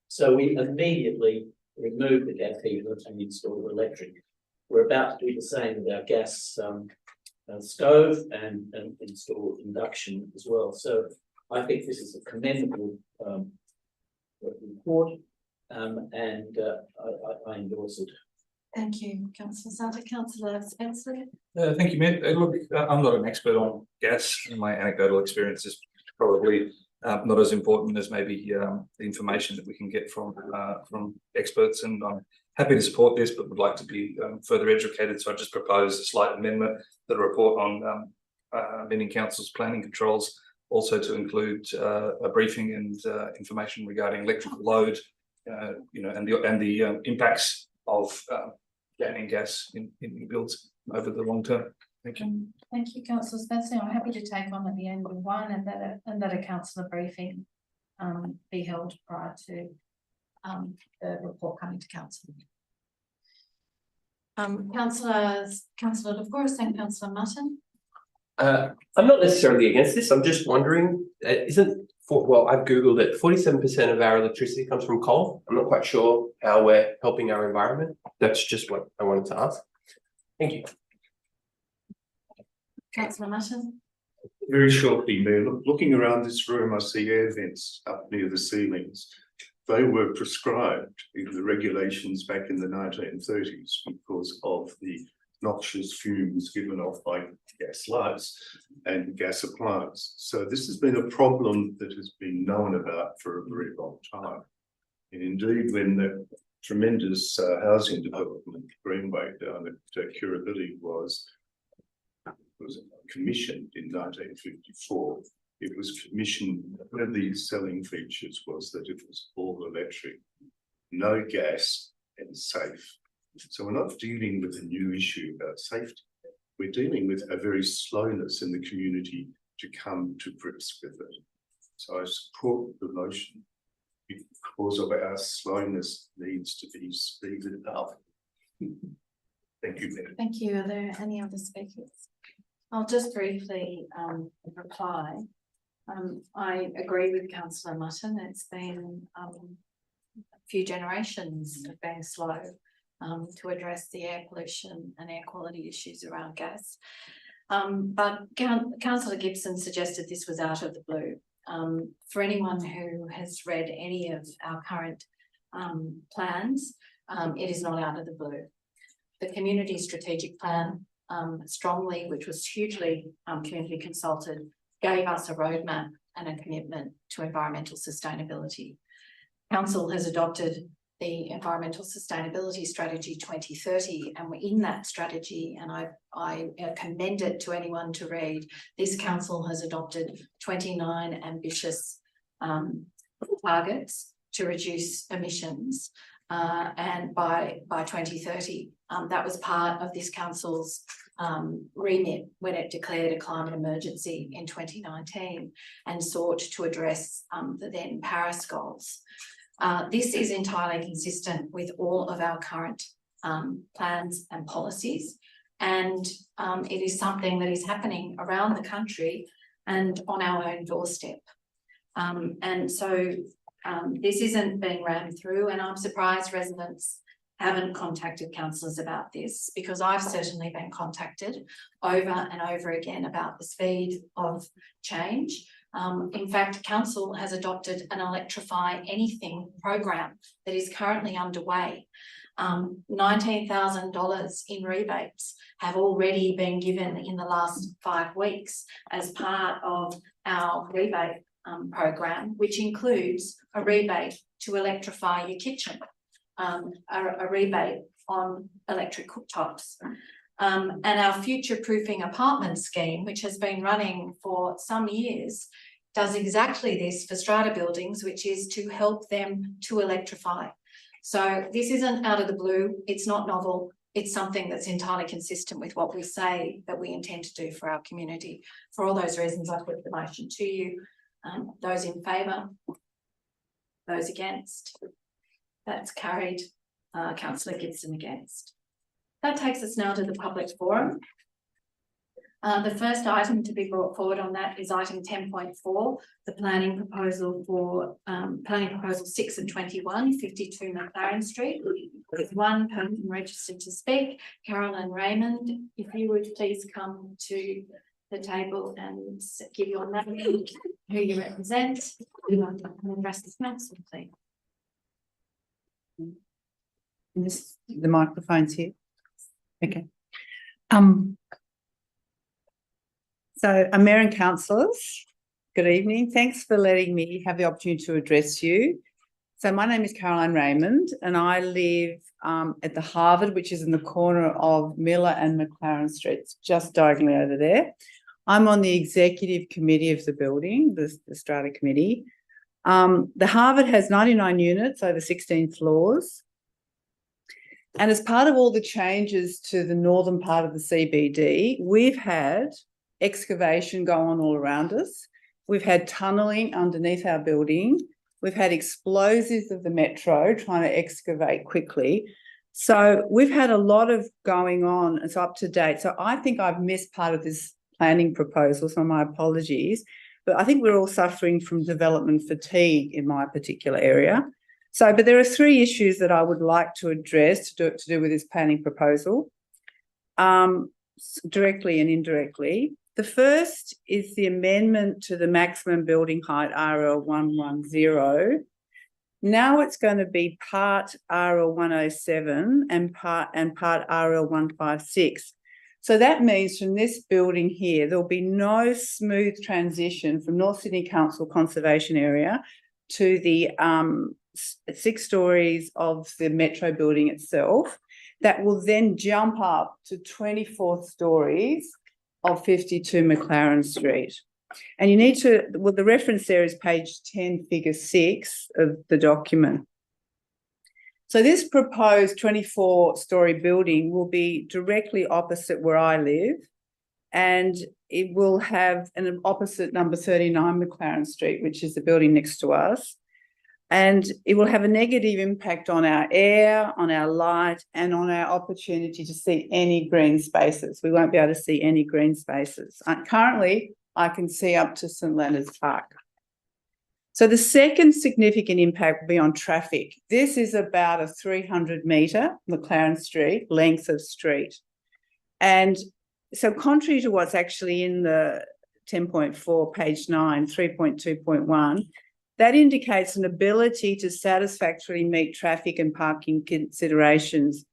Speaker 6: So we immediately removed the gas heater and installed electric. We're about to do the same with our gas stove and install induction as well. So I think this is a commendable report, and I endorse it.
Speaker 2: Thank you, councillor Sandler. Councillor Spencer.
Speaker 8: Thank you, Matt. Look, I'm not an expert on gas, and my anecdotal experience is probably not as important as maybe the information that we can get from experts. And I'm happy to support this, but would like to be further educated. So I just propose a slight amendment to the report on amending council's planning controls, also to include a briefing and information regarding electrical load, and the impacts of banning gas in builds over the long term. Thank you.
Speaker 2: Thank you, councillor Spencer. I'm happy to take on at the end of one, and that a councillor briefing be held prior to the report coming to council. Councillor DeForest and Councillor Mutton.
Speaker 3: I'm not necessarily against this. I'm just wondering, well, I've Googled it. 47% of our electricity comes from coal. I'm not quite sure how we're helping our environment. That's just what I wanted to ask. Thank you.
Speaker 2: Councillor Mutton.
Speaker 7: Very shortly, Mayor, looking around this room, I see air vents up near the ceilings. They were prescribed in the regulations back in the 1930s because of the noxious fumes given off by gas lights and gas appliance. So this has been a problem that has been known about for a very long time. And indeed, when the tremendous housing development, Greenway down at Kirribilli was commissioned in 1954, it was commissioned, one of the selling features was that it was all electric, no gas, and safe. So we're not dealing with a new issue about safety. We're dealing with a very slowness in the community to come to grips with it. So I support the motion because of our slowness needs to be speeded up. Thank you, Mayor.
Speaker 2: Thank you. Are there any other speakers? I'll just briefly reply. I agree with Councillor Mutton. It's been a few generations of being slow to address the air pollution and air quality issues around gas. But Councillor Gibson suggested this was out of the blue. For anyone who has read any of our current plans, it is not out of the blue. The Community Strategic Plan strongly, which was hugely community consulted, gave us a roadmap and a commitment to environmental sustainability. Council has adopted the Environmental Sustainability Strategy 2030, and we're in that strategy, and I commend it to anyone to read. This council has adopted 29 ambitious targets to reduce emissions and by 2030. That was part of this council's remit when it declared a climate emergency in 2019 and sought to address the then Paris goals. This is entirely consistent with all of our current plans and policies, and it is something that is happening around the country and on our own doorstep. And so this isn't being rammed through, and I'm surprised residents haven't contacted councillors about this, because I've certainly been contacted over and over again about the speed of change. In fact, council has adopted an Electrify Anything program that is currently underway. $19,000 in rebates have already been given in the last 5 weeks as part of our rebate program, which includes a rebate to electrify your kitchen, a rebate on electric cooktops. And our future-proofing apartment scheme, which has been running for some years, does exactly this for strata buildings, which is to help them to electrify. So this isn't out of the blue, it's not novel, it's something that's entirely consistent with what we say that we intend to do for our community. For all those reasons, I put the motion to you. Those in favour? Those against? That's carried. Councillor Gibson against. That takes us now to the public forum. The first item to be brought forward on that is item 10.4, the planning proposal for planning proposal 6 and 21, 52 McLaren Street. There's one person registered to speak, Carolyn Raymond. If you would please come to the table and give your name, who you represent, and address the council, please.
Speaker 10: The microphone's here. Okay. So, Mayor and councillors, good evening. Thanks for letting me have the opportunity to address you. So, my name is Caroline Raymond, and I live at the Harvard, which is in the corner of Miller and McLaren Streets, just diagonally over there. I'm on the executive committee of the building, the strata committee. The Harvard has 99 units over 16 floors. And as part of all the changes to the northern part of the CBD, we've had excavation go on all around us. We've had tunnelling underneath our building. We've had explosives of the metro trying to excavate quickly. So we've had a lot of going on. It's up to date. So I think I've missed part of this planning proposal, so my apologies. But I think we're all suffering from development fatigue in my particular area. So, but there are 3 issues that I would like to address to do with this planning proposal, directly and indirectly. The first is the amendment to the maximum building height RL 110. Now it's going to be part RL 107 and part RL 156. So that means from this building here, there'll be no smooth transition from North Sydney Council Conservation Area to the 6 stories of the metro building itself. That will then jump up to 24 stories of 52 McLaren Street. And you need to, well, the reference there is page 10, figure 6 of the document. So this proposed 24-storey building will be directly opposite where I live, and it will have an opposite number 39 McLaren Street, which is the building next to us. And it will have a negative impact on our air, on our light, and on our opportunity to see any green spaces. We won't be able to see any green spaces. Currently, I can see up to St Leonard's Park. So the second significant impact will be on traffic. This is about a 300-metre McLaren Street, length of street. And so contrary to what's actually in the 10.4, page 9, 3.2.1, that indicates an ability to satisfactorily meet traffic and parking considerations.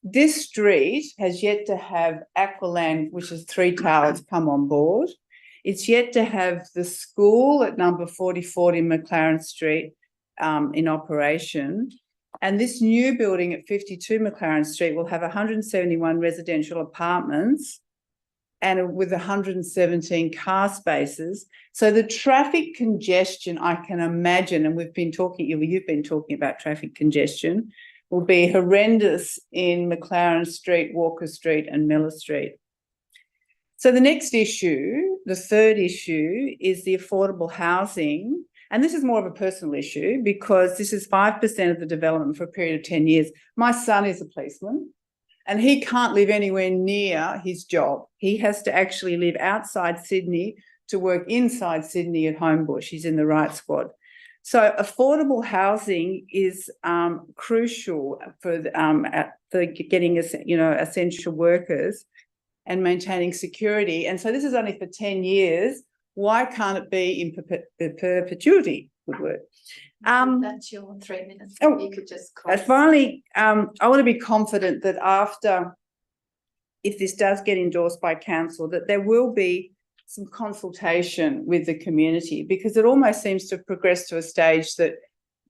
Speaker 10: This street has yet to have Aqualand, which is 3 towers, come on board. It's yet to have the school at number 4040 McLaren Street in operation. And this new building at 52 McLaren Street will have 171 residential apartments and with 117 car spaces. So the traffic congestion, I can imagine, and you've been talking about traffic congestion, will be horrendous in McLaren Street, Walker Street and Miller Street. So the next issue, the third issue, is the affordable housing. And this is more of a personal issue because this is 5% of the development for a period of 10 years. My son is a policeman and he can't live anywhere near his job. He has to actually live outside Sydney to work inside Sydney at Homebush. He's in the right squad. So affordable housing is crucial for getting essential workers and maintaining security. And so this is only for 10 years. Why can't it be in perpetuity? Good word.
Speaker 2: That's your 3 minutes.
Speaker 10: Oh,
Speaker 2: You could just close.
Speaker 10: Finally, I want to be confident that if this does get endorsed by council, that there will be some consultation with the community, because it almost seems to progress to a stage that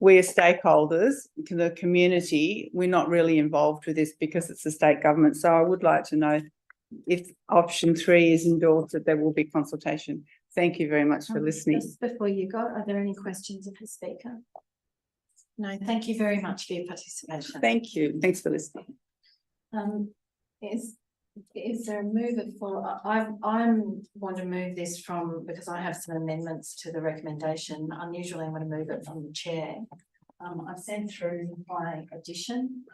Speaker 10: we as stakeholders, the community, we're not really involved with this because it's the state government. So I would like to know if option 3 is endorsed, that there will be consultation. Thank you very much for listening.
Speaker 2: Just before you go, are there any questions of the speaker? No, thank you very much for your participation.
Speaker 10: Thank you. Thanks for listening.
Speaker 2: Is there a mover for, I want to move this from, because I have some amendments to the recommendation. Unusually, I'm going to move it from the chair. I've sent through my addition.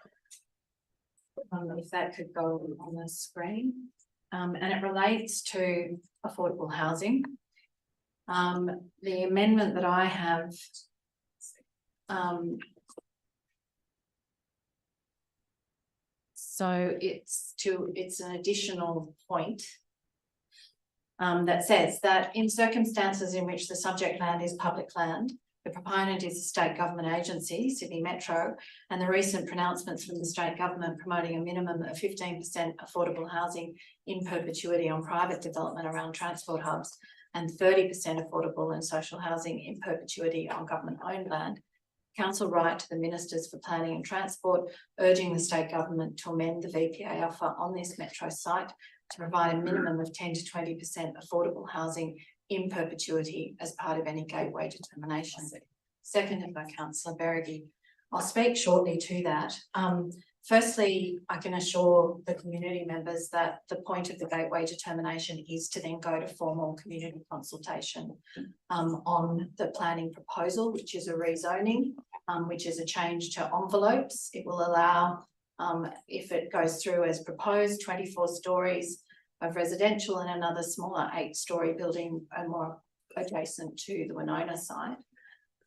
Speaker 2: If that could go on the screen. And it relates to affordable housing. The amendment that I have so it's an additional point that says that in circumstances in which the subject land is public land, the proponent is a state government agency, Sydney Metro, and the recent pronouncements from the state government promoting a minimum of 15% affordable housing in perpetuity on private development around transport hubs and 30% affordable and social housing in perpetuity on government-owned land. Council write to the Ministers for Planning and Transport, urging the state government to amend the VPA offer on this metro site to provide a minimum of 10 to 20% affordable housing in perpetuity as part of any gateway determination. Seconded by Councillor Berrigan. I'll speak shortly to that. Firstly, I can assure the community members that the point of the gateway determination is to then go to formal community consultation on the planning proposal, which is a rezoning, which is a change to envelopes. It will allow, if it goes through as proposed, 24 stories of residential and another smaller 8-story building and more adjacent to the Winona site.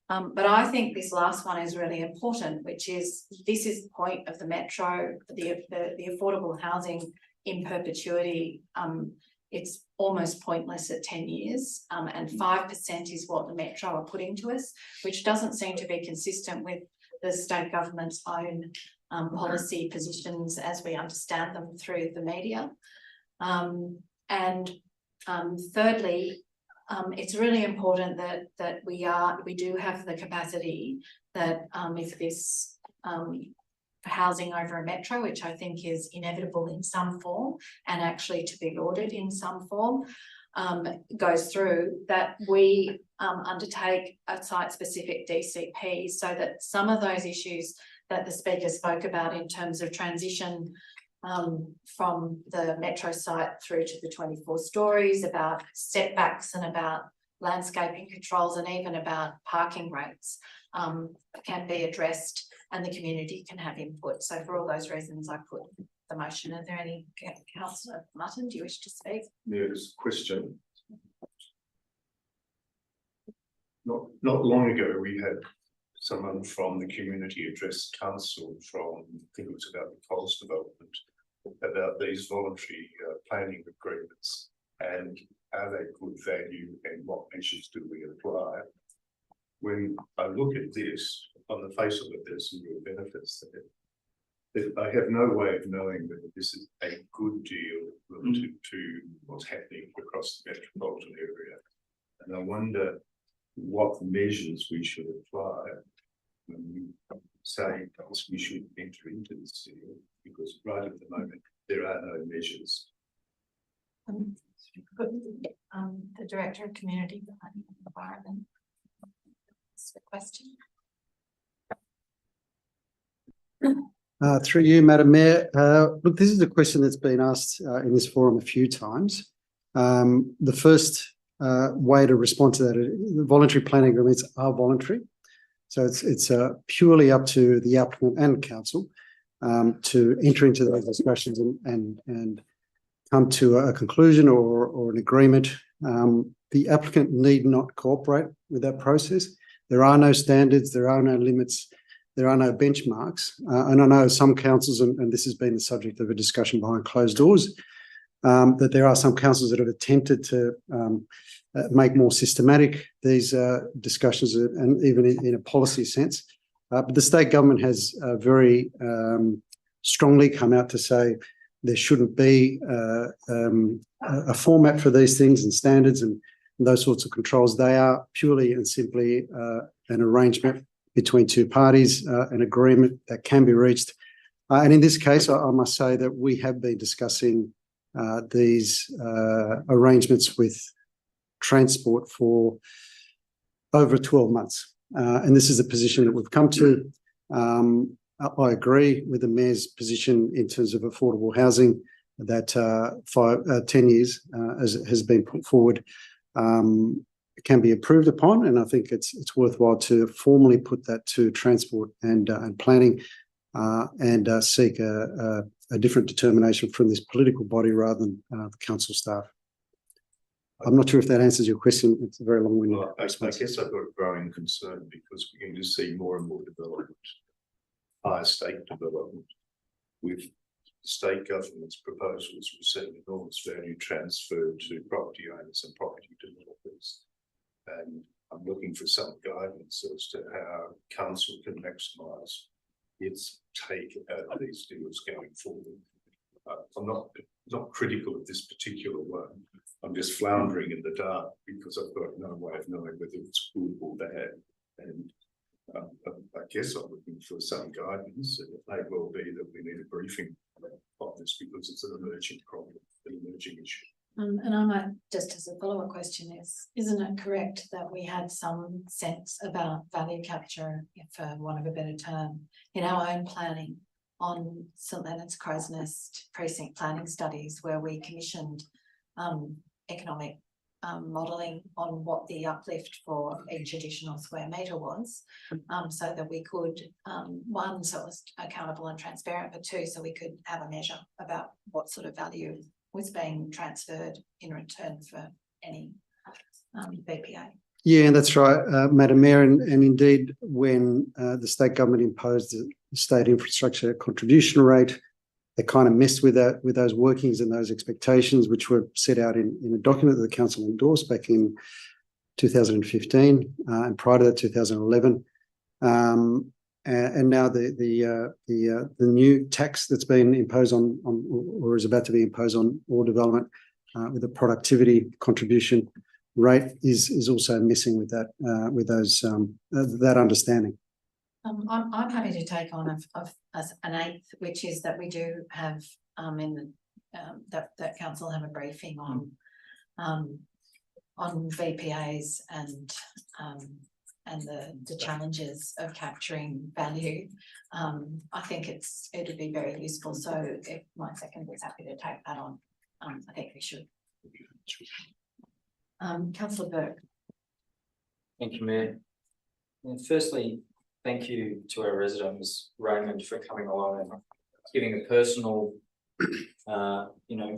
Speaker 2: But I think this last one is really important, which is this is the point of the metro, the affordable housing in perpetuity. It's almost pointless at 10 years, and 5% is what the metro are putting to us, which doesn't seem to be consistent with the state government's own policy positions as we understand them through the media. Thirdly, it's really important that we do have the capacity that if this housing over a metro, which I think is inevitable in some form and actually to be ordered in some form, goes through, that we undertake a site-specific DCP so that some of those issues that the speaker spoke about in terms of transition from the metro site through to the 24 stories, about setbacks and about landscaping controls and even about parking rates can be addressed and the community can have input. So for all those reasons, I put the motion. Are there any, Councillor Mutton, do you wish to speak?
Speaker 7: There's a question. Not long ago, we had someone from the Community Address Council from, I think it was about the Coles development, about these voluntary planning agreements and are they good value and what measures do we apply? When I look at this, on the face of it, there's some real benefits there. I have no way of knowing whether this is a good deal relative to what's happening across the metropolitan area. And I wonder what measures we should apply when we say we should enter into this deal, because right at the moment there are no measures.
Speaker 2: The Director of Community Planning and Environment. That's the question.
Speaker 11: Through you, Madam Mayor. Look, this is a question that's been asked in this forum a few times. The first way to respond to that, the voluntary planning agreements are voluntary. So it's purely up to the applicant and council to enter into those discussions and come to a conclusion or an agreement. The applicant need not cooperate with that process. There are no standards, there are no limits, there are no benchmarks. And I know some councils, and this has been the subject of a discussion behind closed doors, that there are some councils that have attempted to make more systematic these discussions, and even in a policy sense. But the state government has very strongly come out to say there shouldn't be a format for these things and standards and those sorts of controls. They are purely and simply an arrangement between two parties, an agreement that can be reached. And in this case, I must say that we have been discussing these arrangements with Transport for over 12 months. And this is the position that we've come to. I agree with the Mayor's position in terms of affordable housing that 10 years has been put forward can be improved upon, and I think it's worthwhile to formally put that to Transport and planning and seek a different determination from this political body rather than the council staff. I'm not sure if that answers your question. It's a very long-winded response.
Speaker 7: I guess I've got a growing concern because we're going to see more and more development, higher stake development, with state government's proposals for setting enormous value transferred to property owners and property developers. And I'm looking for some guidance as to how council can maximise its take at these deals going forward. I'm not critical of this particular one. I'm just floundering in the dark because I've got no way of knowing whether it's good or bad. And I guess I'm looking for some guidance. It may well be that we need a briefing on this because it's an emerging problem, an emerging issue.
Speaker 2: And I might, just as a follow-up question isn't it correct that we had some sense about value capture, for want of a better term, in our own planning on St Leonard's Crow's Nest precinct planning studies, where we commissioned economic modelling on what the uplift for each additional square metre was, so that we could, one, so it was accountable and transparent, but two, so we could have a measure about what sort of value was being transferred in return for any BPA.
Speaker 11: Yeah, that's right, Madam Mayor. And indeed, when the state government imposed the state infrastructure contribution rate, they kind of messed with that, with those workings and those expectations, which were set out in a document that the council endorsed back in 2015 and prior to that 2011. And now the new tax that's been imposed on or is about to be imposed on all development with a productivity contribution rate is also missing with that with those that understanding.
Speaker 2: I'm happy to take on an eighth, which is that we do have that council have a briefing on VPAs and the challenges of capturing value. I think it'd be very useful. So if my second is happy to take that on, I think we should. Councillor Burke.
Speaker 9: Thank you, Mayor. And firstly, thank you to our residents, Raymond, for coming along and giving a personal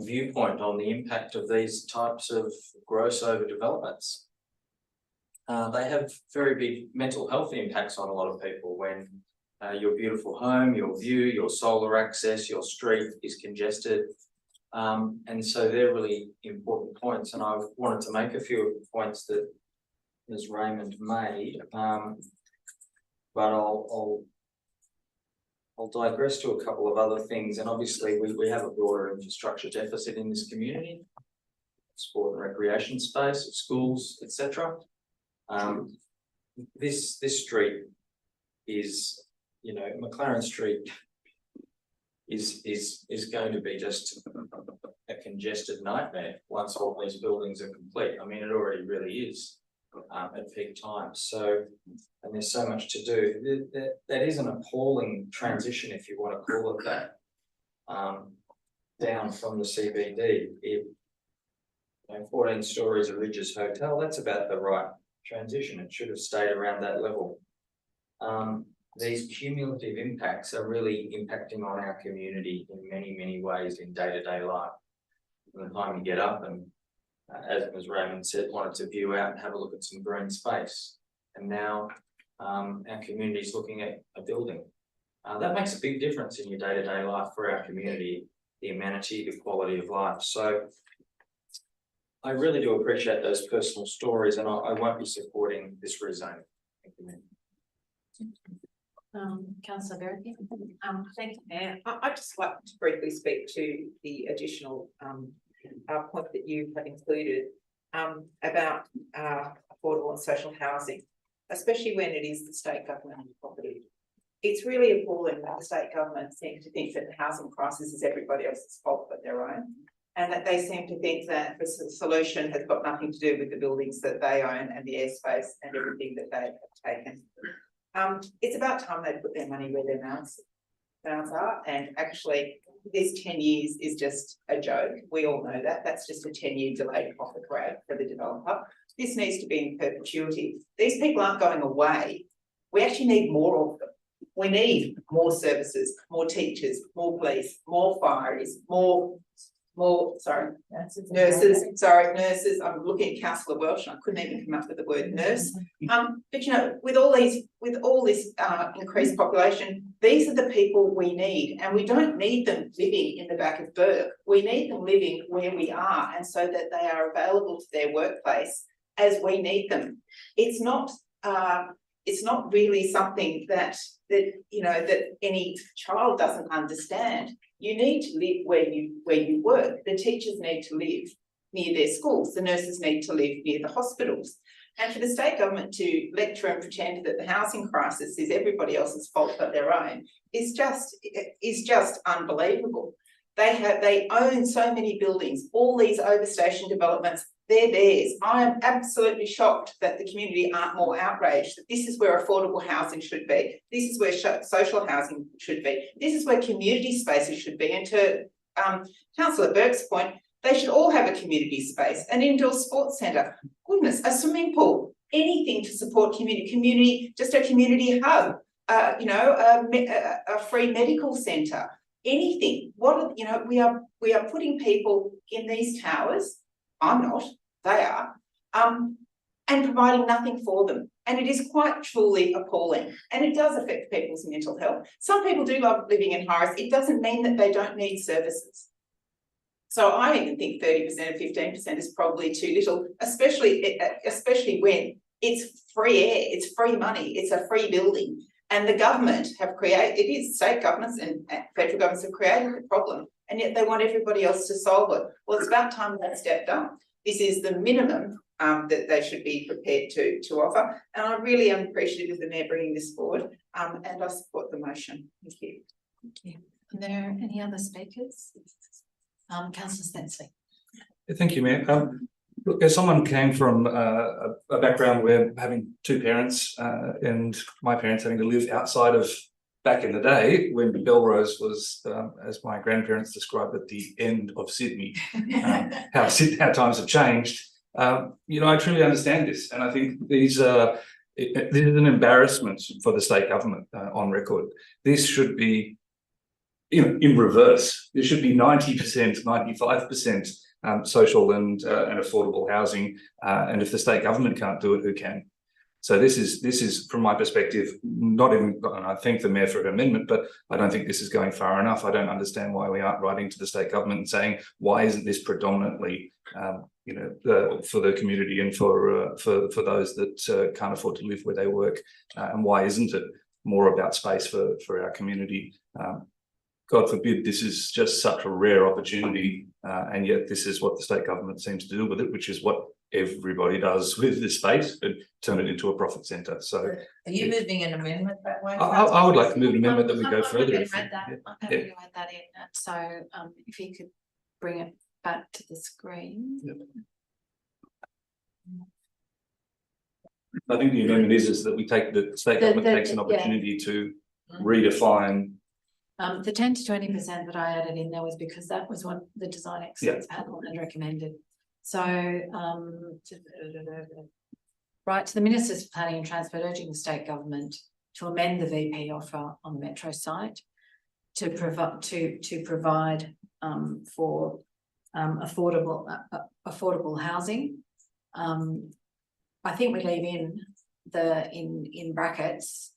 Speaker 9: viewpoint on the impact of these types of gross overdevelopments. They have very big mental health impacts on a lot of people when your beautiful home, your view, your solar access, your street is congested. And so they're really important points. And I've wanted to make a few points that Ms. Raymond made, but I'll digress to a couple of other things. And obviously we have a broader infrastructure deficit in this community, sport and recreation space, schools, etc. This street is, McLaren Street is going to be just a congested nightmare once all these buildings are complete. I mean, it already really is at peak times. So, and there's so much to do. That is an appalling transition, if you want to call it that, down from the CBD. 14 stories of Ridges Hotel, that's about the right transition. It should have stayed around that level. These cumulative impacts are really impacting on our community in many, many ways in day-to-day life. From the time you get up and, as Raymond said, wanted to view out and have a look at some green space. And now our community is looking at a building. That makes a big difference in your day-to-day life for our community, the amenity, the quality of life. So I really do appreciate those personal stories, and I won't be supporting this rezoning. Thank you, ma'am.
Speaker 2: Councillor Berry.
Speaker 5: Thank you, Mayor. I'd just like to briefly speak to the additional point that you have included about affordable and social housing, especially when it is the state government property. It's really appalling that the state government seem to think that the housing crisis is everybody else's fault but their own, and that they seem to think that the solution has got nothing to do with the buildings that they own and the airspace and everything that they have taken. It's about time they put their money where their mouths are, and actually this 10 years is just a joke. We all know that. That's just a 10-year delayed profit grab for the developer. This needs to be in perpetuity. These people aren't going away. We actually need more of them. We need more services, more teachers, more police, more fireys, more nurses. I'm looking at Councillor Welsh and I couldn't even come up with the word nurse. But you know, with all this increased population, these are the people we need, and we don't need them living in the back of Burke. We need them living where we are, and so that they are available to their workplace as we need them. It's not really something that any child doesn't understand. You need to live where you work. The teachers need to live near their schools. The nurses need to live near the hospitals. And for the state government to lecture and pretend that the housing crisis is everybody else's fault but their own is just unbelievable. They own so many buildings, all these overstation developments. They're theirs. I am absolutely shocked that the community aren't more outraged that this is where affordable housing should be. This is where social housing should be. This is where community spaces should be. And to Councillor Burke's point, they should all have a community space, an indoor sports centre, goodness, a swimming pool, anything to support community, just a community hub, a free medical centre, anything. We are putting people in these towers. I'm not, they are, and providing nothing for them. And it is quite truly appalling. And it does affect people's mental health. Some people do love living in high-rise. It doesn't mean that they don't need services. So I even think 30% or 15% is probably too little, especially when it's free air, it's free money, it's a free building. And the government state governments and federal governments have created the problem, and yet they want everybody else to solve it. Well, it's about time they stepped up. This is the minimum that they should be prepared to offer. And I really am appreciative of the Mayor bringing this forward, and I support the motion. Thank you.
Speaker 2: Thank you. Are there any other speakers? Councillor Spenceley.
Speaker 8: Thank you, Mayor. Look, as someone came from a background where having two parents and my parents having to live outside of back in the day when Belrose was, as my grandparents described it, the end of Sydney, how times have changed. I truly understand this, and I think this is an embarrassment for the state government on record. This should be, in reverse. There should be 90%, 95%. Social and affordable housing, and if the state government can't do it, who can? So this is from my perspective, not even, and I thank the Mayor for her amendment, but I don't think this is going far enough. I don't understand why we aren't writing to the state government and saying, why isn't this predominantly, for the community and for those that can't afford to live where they work, and why isn't it more about space for our community? God forbid, this is just such a rare opportunity, and yet this is what the state government seems to do with it, which is what everybody does with the space, but turn it into a profit centre. So
Speaker 1: Are you moving an amendment that way?
Speaker 8: I would like to move an amendment that we
Speaker 2: I'm
Speaker 8: go further.
Speaker 2: happy
Speaker 8: if
Speaker 2: to
Speaker 8: we-
Speaker 2: add that,
Speaker 8: yeah,
Speaker 2: I'm happy
Speaker 8: yeah.
Speaker 2: to add that in, and so, if you could bring it back to the screen.
Speaker 8: I think the amendment is that we take, the state government takes an opportunity to redefine.
Speaker 2: The 10 to 20% that I added in there was because that was what the design excellence panel had recommended. So, right to the Ministers for Planning and Transport urging the state government to amend the VP offer on the metro site to provide for affordable housing. I think we leave in in brackets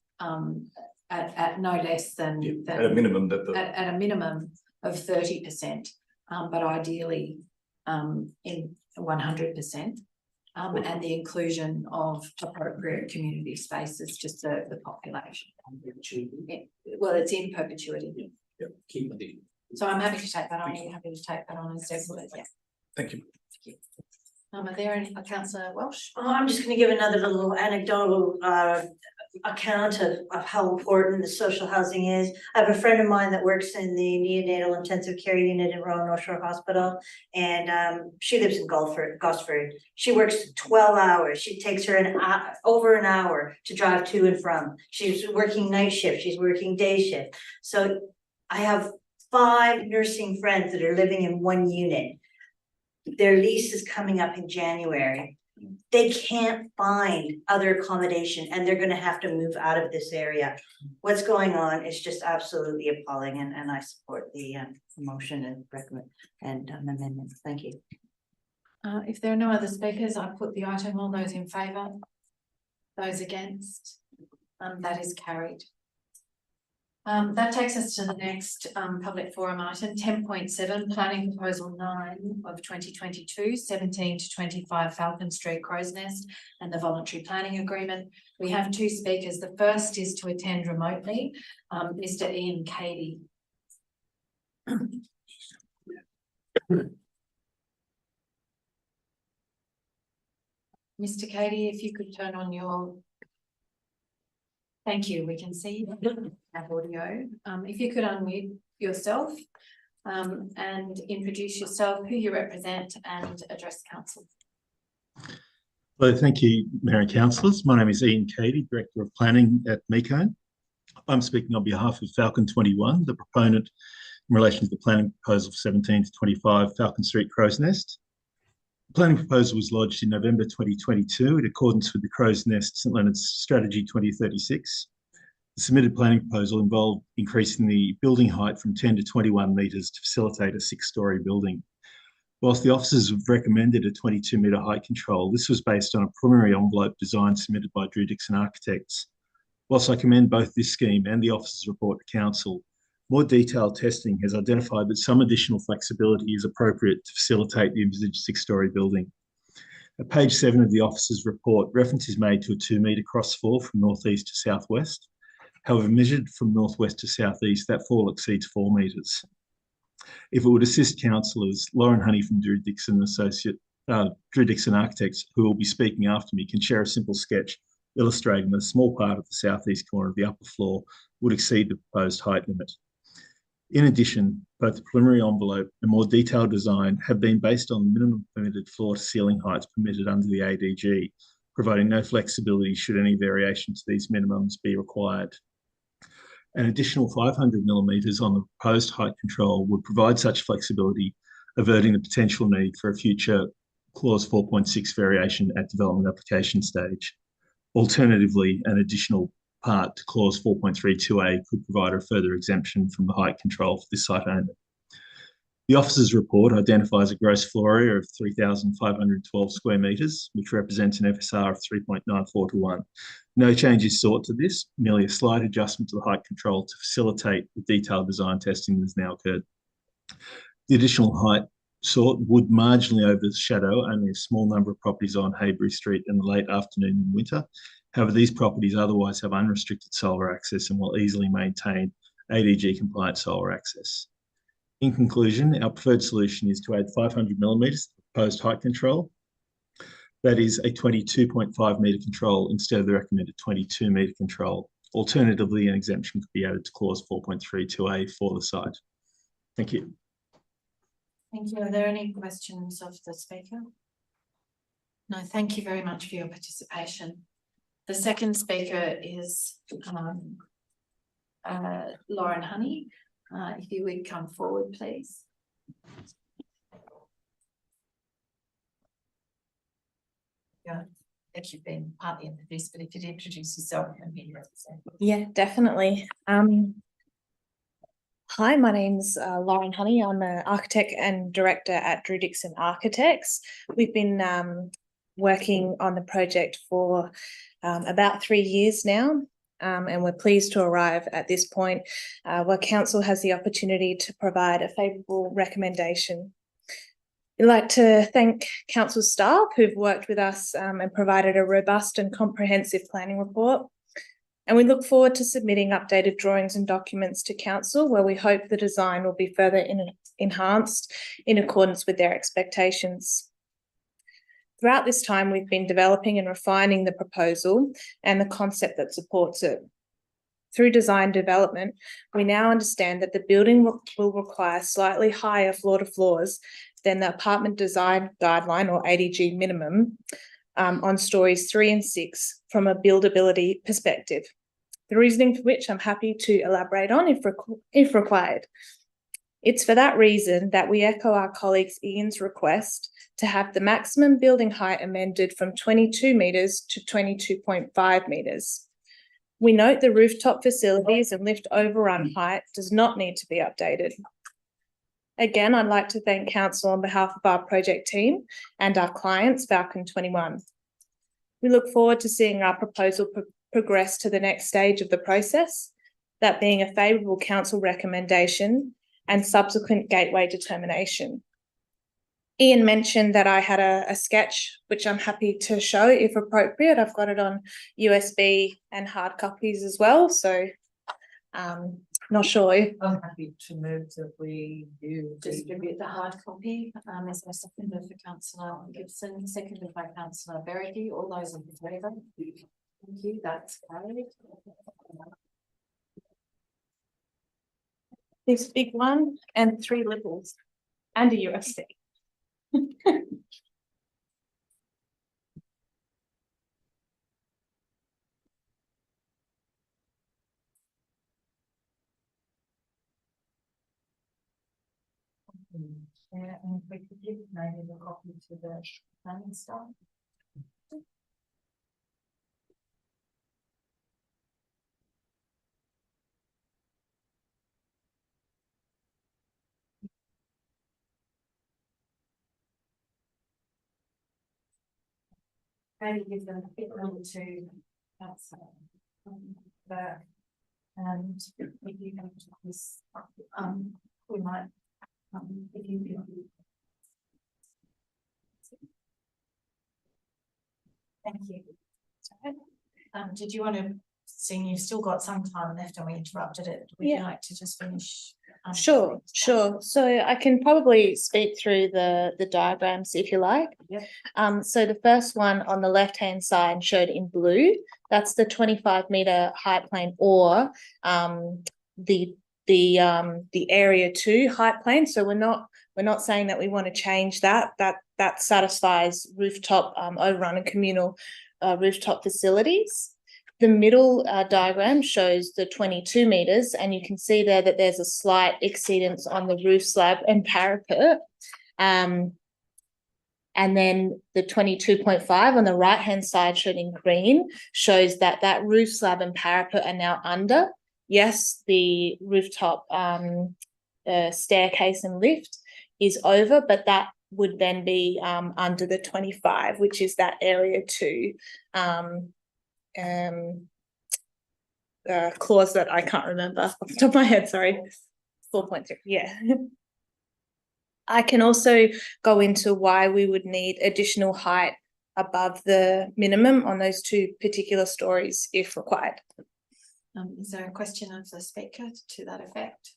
Speaker 2: at no less than
Speaker 8: At a minimum that the.
Speaker 2: at a minimum of 30%, but ideally in 100%. And the inclusion of appropriate community spaces to serve the population. Yeah, well, it's in perpetuity.
Speaker 6: Keep with it.
Speaker 2: So I'm happy to take that on. Are you happy to take that on as Deborah? Yeah.
Speaker 8: Thank you.
Speaker 2: Are there any, Councillor Welsh?
Speaker 4: Oh, I'm just gonna give another little anecdotal account of how important the social housing is. I have a friend of mine that works in the neonatal intensive care unit in Royal North Shore Hospital, and she lives in Gosford. She works 12 hours. She takes her over an hour to drive to and from. She's working night shift, she's working day shift. So I have 5 nursing friends that are living in one unit. Their lease is coming up in January. They can't find other accommodation and they're gonna have to move out of this area. What's going on is just absolutely appalling, and I support the motion and recommend and amendment. Thank you.
Speaker 2: If there are no other speakers, I put the item. All those in favour? Those against? That is carried. That takes us to the next public forum item, 10.7, planning proposal 9 of 2022, 17 to 25 Falcon Street, Crow's Nest, and the voluntary planning agreement. We have 2 speakers. The first is to attend remotely, Mr. Ian Cady. Mr. Cady, if you could turn on your. Thank you, we can see have audio. If you could unmute yourself and introduce yourself, who you represent, and address council.
Speaker 12: Hello, thank you, Mayor and Councillors. My name is Ian Cady, Director of Planning at MECO. I'm speaking on behalf of Falcon 21, the proponent in relation to the planning proposal 17 to 25 Falcon Street, Crow's Nest. The planning proposal was lodged in November 2022 in accordance with the Crow's Nest St Leonard's Strategy 2036. The submitted planning proposal involved increasing the building height from 10 to 21 metres to facilitate a 6-storey building. Whilst the officers have recommended a 22-metre height control, this was based on a preliminary envelope design submitted by Drew Dixon Architects. Whilst I commend both this scheme and the officers' report to Council, more detailed testing has identified that some additional flexibility is appropriate to facilitate the envisaged 6-storey building. At page 7 of the officers' report, reference is made to a 2-metre cross fall from northeast to southwest. However, measured from northwest to southeast, that fall exceeds 4 metres. If it would assist councillors, Lauren Honey from Drew Dixon Architects, who will be speaking after me, can share a simple sketch illustrating that a small part of the southeast corner of the upper floor would exceed the proposed height limit. In addition, both the preliminary envelope and more detailed design have been based on the minimum permitted floor to ceiling heights permitted under the ADG, providing no flexibility should any variation to these minimums be required. An additional 500 millimetres on the proposed height control would provide such flexibility, averting the potential need for a future clause 4.6 variation at development application stage. Alternatively, an additional part to clause 4.32a could provide a further exemption from the height control for this site owner. The officers' report identifies a gross floor area of 3,512 square metres, which represents an FSR of 3.94 to 1. No change is sought to this, merely a slight adjustment to the height control to facilitate the detailed design testing that has now occurred. The additional height sought would marginally overshadow only a small number of properties on Haybury Street in the late afternoon in winter. However, these properties otherwise have unrestricted solar access and will easily maintain ADG compliant solar access. In conclusion, our preferred solution is to add 500 millimetres to the proposed height control. That is a 22.5 metre control instead of the recommended 22 metre control. Alternatively, an exemption could be added to clause 4.32A for the site. Thank you.
Speaker 2: Thank you. Are there any questions of the speaker? No, thank you very much for your participation. The second speaker is Lauren Honey. If you would come forward, please. Yeah, if you've been partly introduced, but if you'd introduce yourself and be represented.
Speaker 13: Yeah, definitely. Hi, my name's Lauren Honey. I'm an architect and director at Drew Dixon Architects. We've been working on the project for about 3 years now, and we're pleased to arrive at this point where council has the opportunity to provide a favourable recommendation. We'd like to thank council staff who've worked with us and provided a robust and comprehensive planning report. And we look forward to submitting updated drawings and documents to council, where we hope the design will be further enhanced in accordance with their expectations. Throughout this time, we've been developing and refining the proposal and the concept that supports it. Through design development, we now understand that the building will require slightly higher floor-to-floors than the apartment design guideline, or ADG minimum, on stories 3 and 6 from a buildability perspective. The reasoning for which I'm happy to elaborate on if required. It's for that reason that we echo our colleague Ian's request to have the maximum building height amended from 22 metres to 22.5 metres. We note the rooftop facilities and lift overrun height does not need to be updated. Again, I'd like to thank council on behalf of our project team and our clients, Falcon 21. We look forward to seeing our proposal progress to the next stage of the process, that being a favourable council recommendation and subsequent gateway determination. Ian mentioned that I had a sketch, which I'm happy to show if appropriate. I've got it on USB and hard copies as well, so not sure.
Speaker 1: I'm happy to move that we do
Speaker 2: Distribute the hard copy. Is there a seconder for Councillor Gibson, seconded by Councillor Berricky? All those in favour? Thank you, that's carried.
Speaker 13: This big one and 3 Liberals and a UFC.
Speaker 2: Yeah, and if we could give maybe the copy to the planning staff. Maybe give them a bit more to that's back. And if you can to this, we might if you can. Thank you. Did you want to, seeing you've still got some time left and we interrupted it, would you like to just finish?
Speaker 13: Sure. So I can probably speak through the diagrams if you like.
Speaker 2: Yep.
Speaker 13: So the first one on the left-hand side showed in blue, that's the 25 metre height plane, or the area 2 height plane. So we're not saying that we want to change that satisfies rooftop overrun and communal rooftop facilities. The middle diagram shows the 22 metres, and you can see there that there's a slight exceedance on the roof slab and parapet. And then the 22.5 on the right-hand side shown in green shows that that roof slab and parapet are now under. Yes, the rooftop staircase and lift is over, but that would then be under the 25, which is that area 2 clause that I can't remember off the top of my head, sorry. 4.3, yeah. I can also go into why we would need additional height above the minimum on those 2 particular stories if required.
Speaker 2: Is there a question of the speaker to that effect?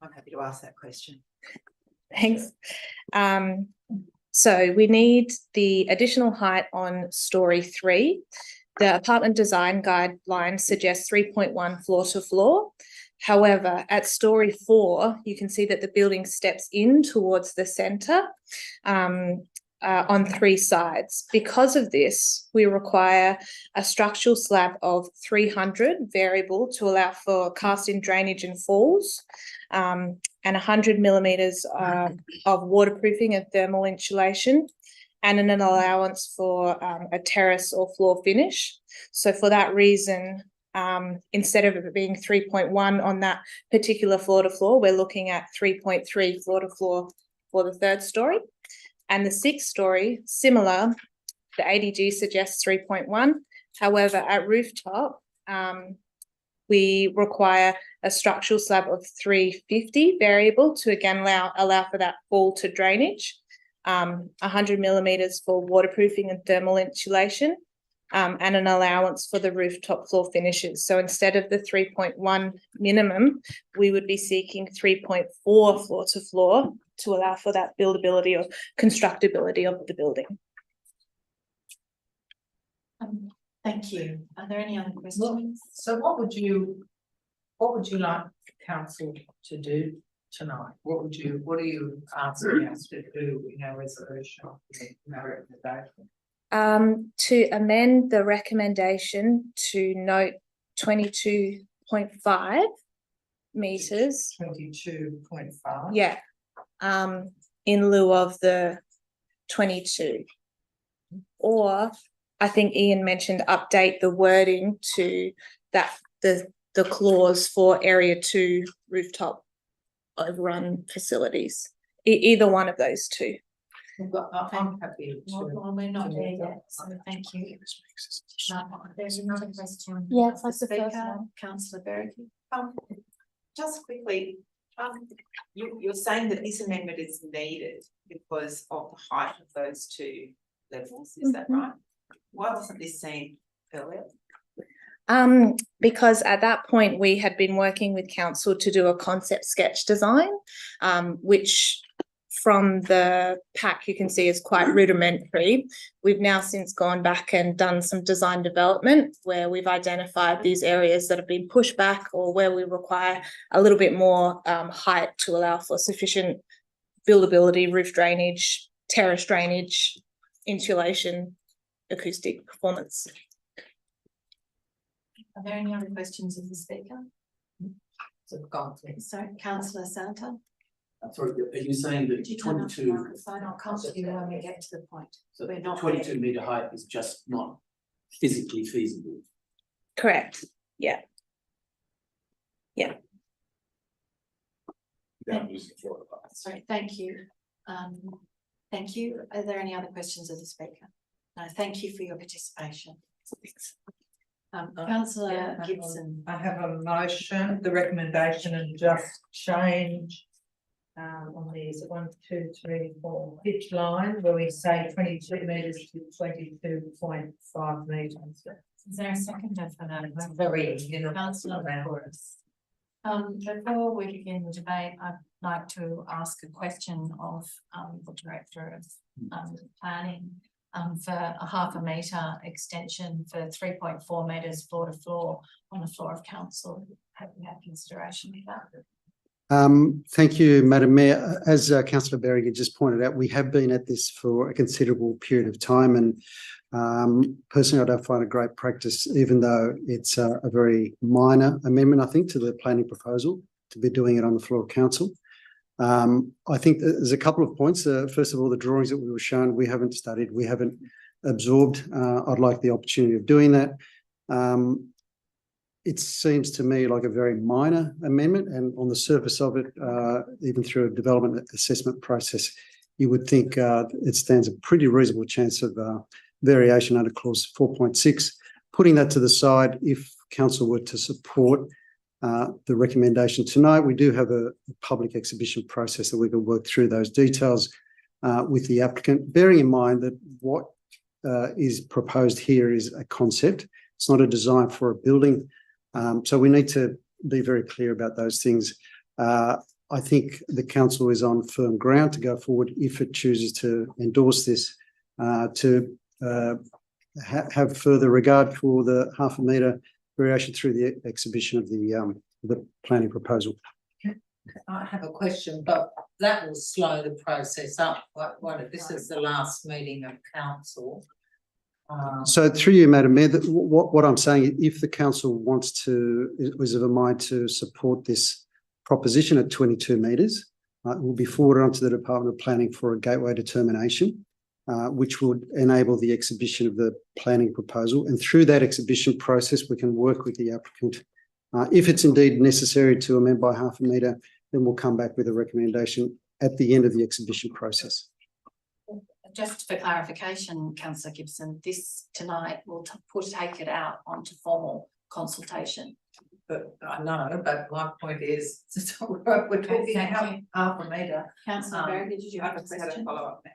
Speaker 1: I'm happy to ask that question.
Speaker 13: Thanks. So we need the additional height on story 3. The apartment design guideline suggests 3.1 floor to floor. However, at story 4, you can see that the building steps in towards the centre on 3 sides. Because of this, we require a structural slab of 300 variable to allow for cast-in drainage and falls, and 100 millimetres of waterproofing and thermal insulation, and an allowance for a terrace or floor finish. So for that reason, instead of it being 3.1 on that particular floor to floor, we're looking at 3.3 floor to floor for the 3rd story. And the 6th story, similar, the ADG suggests 3.1. However, at rooftop, we require a structural slab of 350 variable to again allow for that fall to drainage, 100 millimetres for waterproofing and thermal insulation, and an allowance for the rooftop floor finishes. So instead of the 3.1 minimum, we would be seeking 3.4 floor to floor to allow for that buildability or constructability of the building.
Speaker 2: Thank you. Are there any other questions?
Speaker 1: So what would you like council to do tonight? What are you asking us to do in our resolution, in our recommendation?
Speaker 13: To amend the recommendation to note 22.5 metres.
Speaker 1: 22.5.
Speaker 13: Yeah, in lieu of the 22. Or I think Ian mentioned update the wording to that the clause for area 2 rooftop overrun facilities. Either one of those two.
Speaker 1: I'm happy to.
Speaker 2: Well, we're not there yet, so thank you. There's another question.
Speaker 13: Yes, that's the
Speaker 2: Speaker,
Speaker 13: first one.
Speaker 2: Councillor Berrigan.
Speaker 5: Just quickly, you're saying that this amendment is needed because of the height of those 2 levels, is that right? Why wasn't this seen earlier?
Speaker 13: Because at that point we had been working with council to do a concept sketch design, which from the pack you can see is quite rudimentary. We've now since gone back and done some design development where we've identified these areas that have been pushed back or where we require a little bit more height to allow for sufficient buildability, roof drainage, terrace drainage, insulation, acoustic performance.
Speaker 2: Are there any other questions of the speaker?
Speaker 1: So gone, please.
Speaker 2: So Councillor Santa.
Speaker 6: Sorry, are you saying that
Speaker 2: Could you turn up the
Speaker 6: 22,
Speaker 2: microphone? I'll come to you when we get to the point.
Speaker 6: so
Speaker 2: We're not
Speaker 6: 22 metre height is just not physically feasible?
Speaker 13: Correct. Yeah.
Speaker 2: Sorry, thank you. Thank you. Are there any other questions of the speaker? No, thank you for your participation. Councillor Gibson.
Speaker 1: I have a motion, the recommendation and just change on these 1, 2, 3, 4 pitch line where we say 22 metres to 22.5 metres.
Speaker 2: Is there a second for that?
Speaker 1: Very,
Speaker 2: Councillor Porras. Before we begin the debate, I'd like to ask a question of the Director of Planning for a 0.5 metre extension for 3.4 metres floor to floor on the floor of council. Have you had consideration of that?
Speaker 11: Thank you, Madam Mayor. As Councillor Berrigan just pointed out, we have been at this for a considerable period of time, and personally, I don't find it great practice, even though it's a very minor amendment, I think, to the planning proposal to be doing it on the floor of council. I think there's a couple of points. First of all, the drawings that we were shown, we haven't studied, we haven't absorbed. I'd like the opportunity of doing that. It seems to me like a very minor amendment, and on the surface of it, even through a development assessment process, you would think it stands a pretty reasonable chance of variation under clause 4.6. Putting that to the side, if council were to support the recommendation tonight, we do have a public exhibition process that we can work through those details with the applicant, bearing in mind that what is proposed here is a concept. It's not a design for a building. So we need to be very clear about those things. I think the council is on firm ground to go forward if it chooses to endorse this, to have further regard for the half a metre variation through the exhibition of the planning proposal.
Speaker 1: I have a question, but that will slow the process up. What if this is the last meeting of council?
Speaker 11: So through you, Madam Mayor, what I'm saying, if the council wants to, is of a mind to support this proposition at 22 metres, it will be forwarded onto the Department of Planning for a gateway determination, which would enable the exhibition of the planning proposal. And through that exhibition process, we can work with the applicant. If it's indeed necessary to amend by half a metre, then we'll come back with a recommendation at the end of the exhibition process.
Speaker 2: Just for clarification, councillor Gibson, this tonight will take it out onto formal consultation.
Speaker 1: But I know, but my point is, we're talking about half a metre.
Speaker 2: Councillor Berry, did you
Speaker 5: I
Speaker 2: have a
Speaker 5: just had a
Speaker 2: question?
Speaker 5: follow-up.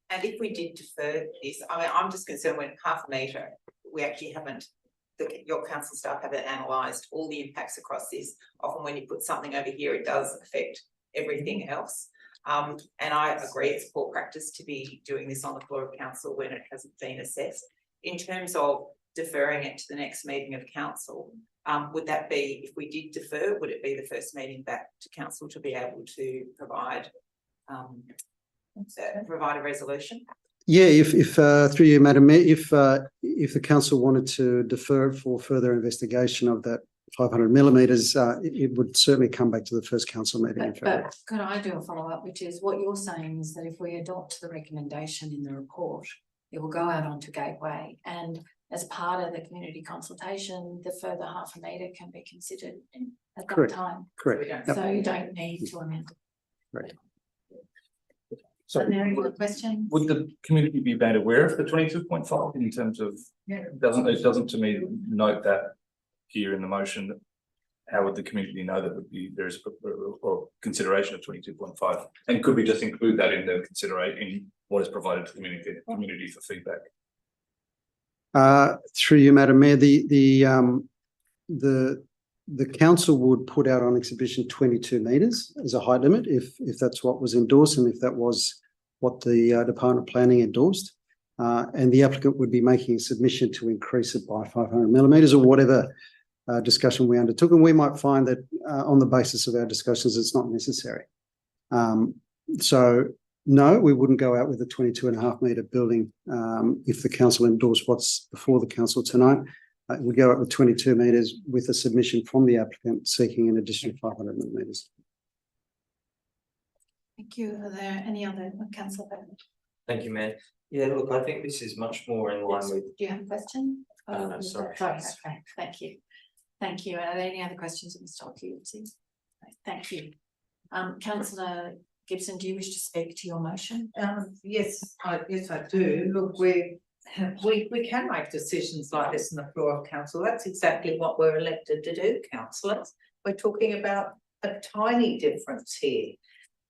Speaker 5: And if we did defer this, I mean, I'm just concerned when half a metre, we actually haven't, your council staff haven't analysed all the impacts across this. Often when you put something over here, it does affect everything else. And I agree it's poor practice to be doing this on the floor of council when it hasn't been assessed. In terms of deferring it to the next meeting of council, would that be, if we did defer, would it be the first meeting back to council to be able to provide a resolution?
Speaker 11: Yeah, if through you, Madam Mayor, if the council wanted to defer for further investigation of that 500 millimetres, it would certainly come back to the first council meeting in February.
Speaker 2: But could I do a follow-up, which is what you're saying is that if we adopt the recommendation in the report, it will go out onto Gateway, and as part of the community consultation, the further half a metre can be considered at that
Speaker 11: Correct.
Speaker 2: time.
Speaker 11: Correct. Yep.
Speaker 2: So you don't need to amend.
Speaker 11: Right.
Speaker 2: So Mary, your question?
Speaker 8: Would the community be made aware of the 22.5 in terms of, it doesn't to me note that here in the motion, how would the community know that there's a consideration of 22.5? And could we just include that in the in what is provided to the community for feedback?
Speaker 11: Through you, Madam Mayor, the council would put out on exhibition 22 metres as a height limit if that's what was endorsed and if that was what the Department of Planning endorsed. And the applicant would be making a submission to increase it by 500 millimetres or whatever discussion we undertook. And we might find that on the basis of our discussions, it's not necessary. So no, we wouldn't go out with a 22.5 metre building if the council endorsed what's before the council tonight. We go out with 22 metres with a submission from the applicant seeking an additional 500 millimetres.
Speaker 2: Thank you. Are there any other, councillor?
Speaker 9: Thank you, Mayor. Yeah, look, I think this is much more in line with.
Speaker 2: Do you have a question?
Speaker 9: No, sorry.
Speaker 2: Okay, thank you. Thank you. Are there any other questions of Mr. Occhionsi? Thank you. Councillor Gibson, do you wish to speak to your motion?
Speaker 1: Yes, I do. Look, we can make decisions like this on the floor of council. That's exactly what we're elected to do, councillors. We're talking about a tiny difference here.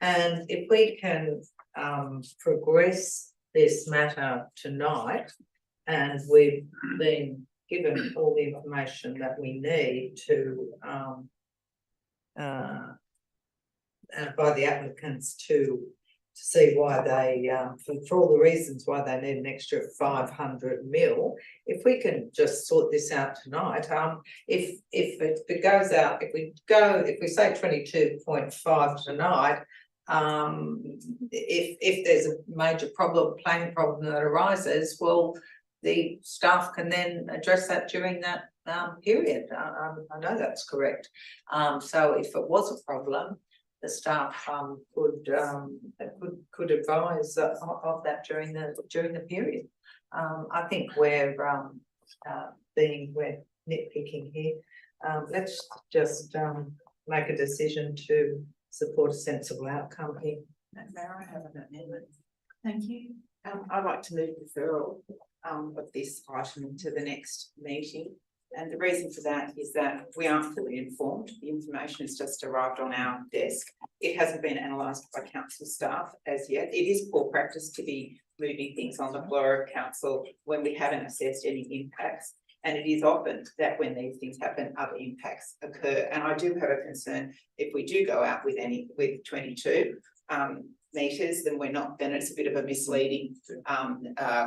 Speaker 1: And if we can progress this matter tonight, and we've been given all the information that we need to by the applicants to see why they for all the reasons why they need an extra 500 mil. If we can just sort this out tonight, if it goes out, if we say 22.5 tonight, if there's a major planning problem that arises, well, the staff can then address that during that period. I know that's correct. So if it was a problem, the staff could advise of that during the period. I think we're nitpicking here. Let's just make a decision to support a sensible outcome here.
Speaker 5: May I have an amendment?
Speaker 2: Thank you.
Speaker 5: I'd like to move deferral of this item to the next meeting. And the reason for that is that we aren't fully informed. The information has just arrived on our desk. It hasn't been analysed by council staff as yet. It is poor practice to be moving things on the floor of council when we haven't assessed any impacts. And it is often that when these things happen, other impacts occur. And I do have a concern if we do go out with 22 meters, then it's a bit of a misleading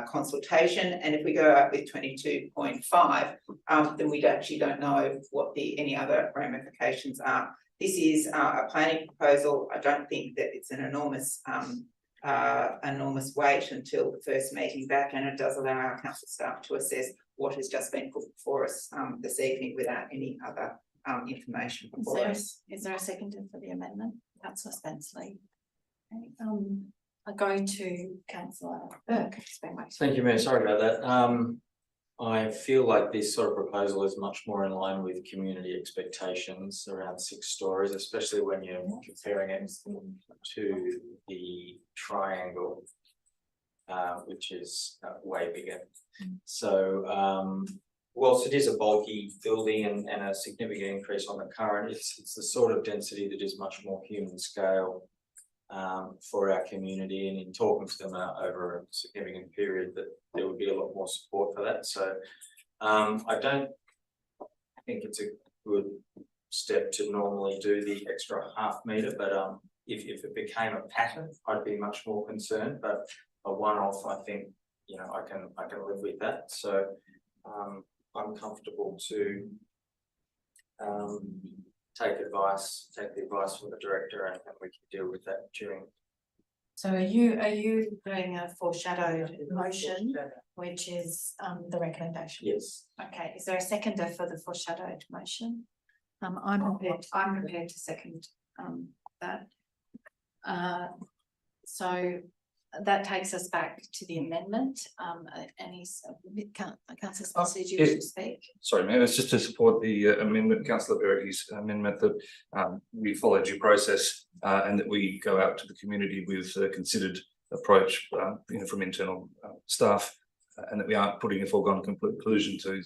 Speaker 5: consultation. And if we go out with 22.5, then we actually don't know what any other ramifications are. This is a planning proposal. I don't think that it's an enormous weight until the first meeting back, and it does allow our council staff to assess what has just been put before us this evening without any other information before us.
Speaker 2: Is there a seconder for the amendment? Councillor Spenceley. Okay, I'll go to Councillor Burke.
Speaker 9: Thank you, Mayor. Sorry about that. I feel like this sort of proposal is much more in line with community expectations around 6 stories, especially when you're comparing it to the triangle, which is way bigger. So, whilst it is a bulky building and a significant increase on the current, it's the sort of density that is much more human scale for our community, and in talking to them over a significant period, that there would be a lot more support for that. So I don't think it's a good step to normally do the extra half metre, but if it became a pattern, I'd be much more concerned. But a one-off, I think, you know, I can live with that. So I'm comfortable to take the advice from the director, and we can deal with that during.
Speaker 2: So are you doing a foreshadowed motion, which is the recommendation?
Speaker 9: Yes.
Speaker 2: Okay, is there a seconder for the foreshadowed motion? I'm prepared to second that. So that takes us back to the amendment, and Councillor Spencer, did you wish to speak?
Speaker 8: Sorry, Mayor, it's just to support the amendment, Councillor Berkey's amendment, that we follow due process and that we go out to the community with a considered approach, you know, from internal staff, and that we aren't putting a foregone conclusion to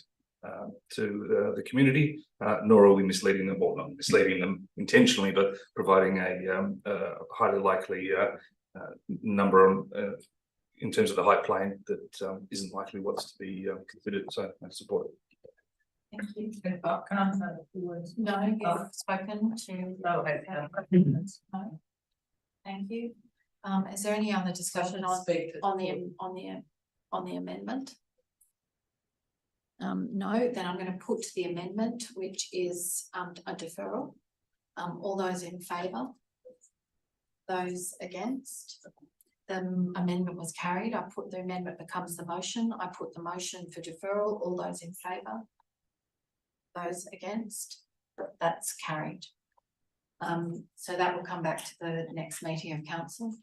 Speaker 8: the community, nor are we misleading them, or not misleading them intentionally, but providing a highly likely number in terms of the height plane that isn't likely what's to be considered. So I support it.
Speaker 2: Thank you.
Speaker 1: Councillor,
Speaker 2: No, you've spoken to.
Speaker 1: No.
Speaker 2: No. Thank you. Is there any other discussion on the amendment? No, then I'm going to put the amendment, which is a deferral. All those in favour? Those against? The amendment was carried. I put the amendment becomes the motion. I put the motion for deferral. All those in favour? Those against? That's carried. So that will come back to the next meeting of council.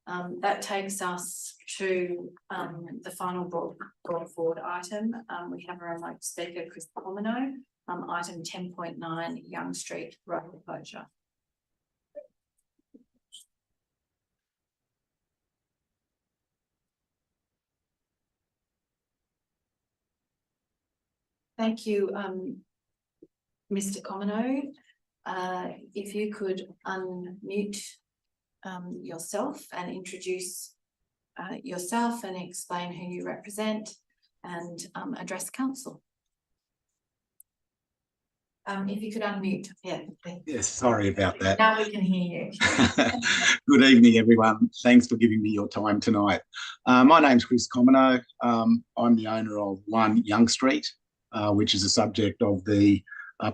Speaker 2: That takes us to the final brought forward item. We have a remote speaker, Chris Pomino, item 10.9 Young Street road closure. Thank you, Mr. Comino. If you could unmute yourself and introduce yourself and explain who you represent and address council. If you could unmute, yeah.
Speaker 14: Yes, sorry about that.
Speaker 2: Now we can hear you.
Speaker 14: Good evening, everyone. Thanks for giving me your time tonight. My name's Chris Comino. I'm the owner of 1 Young Street, which is a subject of the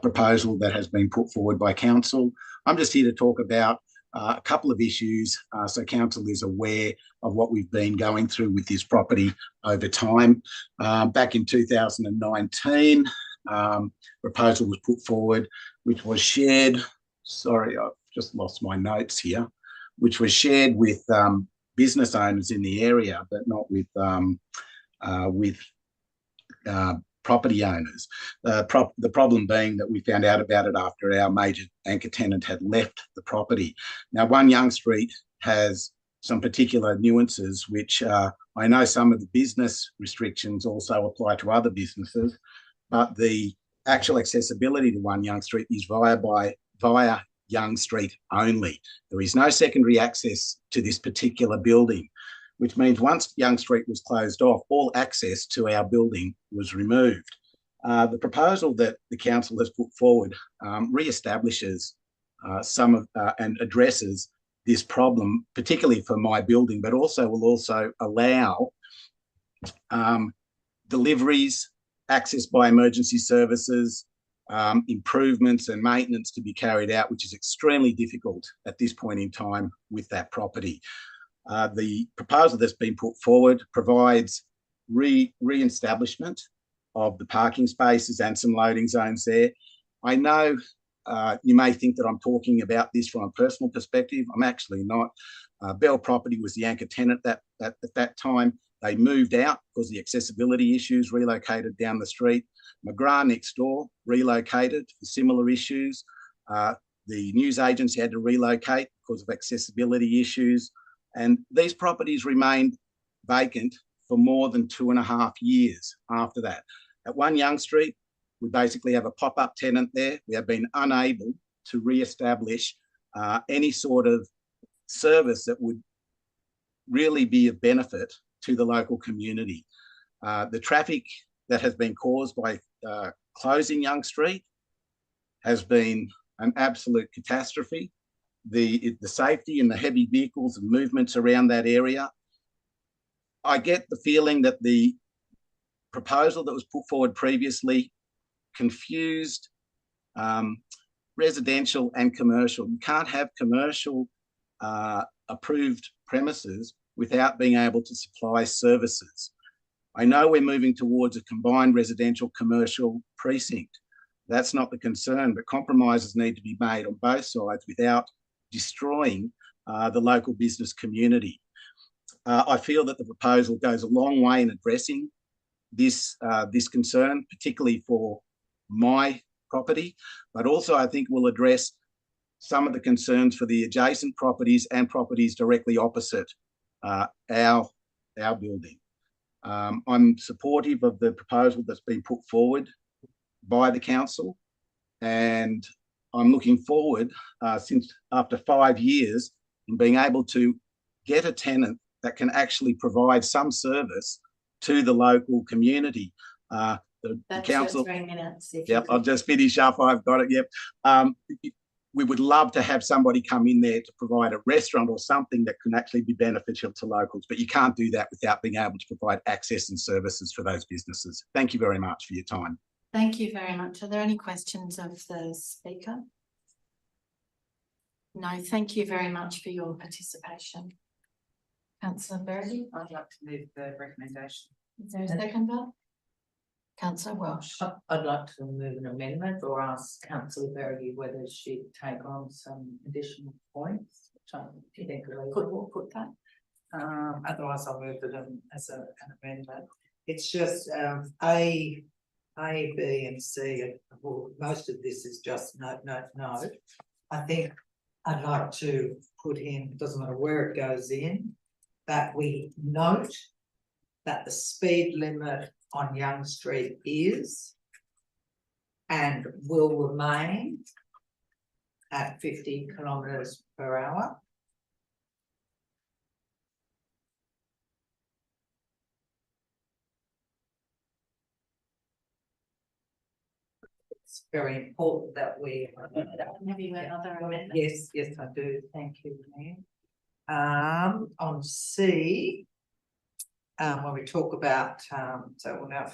Speaker 14: proposal that has been put forward by council. I'm just here to talk about a couple of issues, so council is aware of what we've been going through with this property over time. Back in 2019, proposal was put forward, which was shared, sorry, I've just lost my notes here, which was shared with business owners in the area, but not with property owners. The problem being that we found out about it after our major anchor tenant had left the property. Now, 1 Young Street has some particular nuances, which I know some of the business restrictions also apply to other businesses, but the actual accessibility to 1 Young Street is via Young Street only. There is no secondary access to this particular building, which means once Young Street was closed off, all access to our building was removed. The proposal that the council has put forward re-establishes some of and addresses this problem, particularly for my building, but will also allow deliveries, access by emergency services, improvements and maintenance to be carried out, which is extremely difficult at this point in time with that property. The proposal that's been put forward provides re-establishment of the parking spaces and some loading zones there. I know you may think that I'm talking about this from a personal perspective. I'm actually not. Bell Property was the anchor tenant at that time. They moved out because of the accessibility issues, relocated down the street. McGrath next door relocated for similar issues. The news agency had to relocate because of accessibility issues. And these properties remained vacant for more than 2.5 years after that. At 1 Young Street, we basically have a pop-up tenant there. We have been unable to re-establish any sort of service that would really be of benefit to the local community. The traffic that has been caused by closing Young Street has been an absolute catastrophe. The safety and the heavy vehicles and movements around that area. I get the feeling that the proposal that was put forward previously confused residential and commercial. You can't have commercial approved premises without being able to supply services. I know we're moving towards a combined residential commercial precinct. That's not the concern, but compromises need to be made on both sides without destroying the local business community. I feel that the proposal goes a long way in addressing this concern, particularly for my property, but also I think will address some of the concerns for the adjacent properties and properties directly opposite our building. I'm supportive of the proposal that's been put forward by the council, and I'm looking forward, since after 5 years, in being able to get a tenant that can actually provide some service to the local community. The council.
Speaker 2: 3 minutes.
Speaker 14: Yep, I'll just finish up. I've got it. Yep. We would love to have somebody come in there to provide a restaurant or something that can actually be beneficial to locals, but you can't do that without being able to provide access and services for those businesses. Thank you very much for your time.
Speaker 2: Thank you very much. Are there any questions of the speaker? No, thank you very much for your participation. Councillor Berry,
Speaker 1: I'd like to move the recommendation.
Speaker 2: is there a seconder? Councillor Welsh.
Speaker 1: I'd like to move an amendment or ask Councillor Berry whether she'd take on some additional points, which I think
Speaker 2: We'll put that.
Speaker 1: otherwise I'll move it as an amendment. It's just A, B and C, well, most of this is just note. I think I'd like to put in, doesn't matter where it goes in, that we note that the speed limit on Young Street is and will remain at 50 kilometres per hour. It's very important that we.
Speaker 2: Have you got other amendments?
Speaker 1: Yes, I do. Thank you, Mayor. On C, when we talk about, so we'll now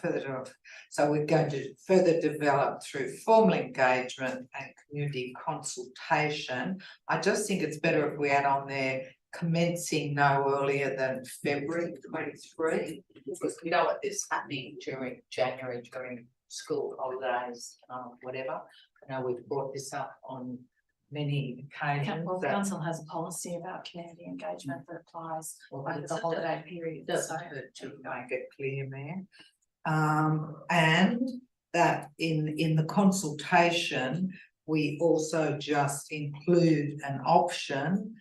Speaker 1: so we're going to further develop through formal engagement and community consultation. I just think it's better if we add on there commencing no earlier than February 23, because we don't want this happening during January, during school holidays, whatever. I know we've brought this up on many occasions.
Speaker 2: Well, council has a policy about community engagement that applies over the holiday period.
Speaker 1: Doesn't hurt to make it clear, man. And that in the consultation, we also just include an option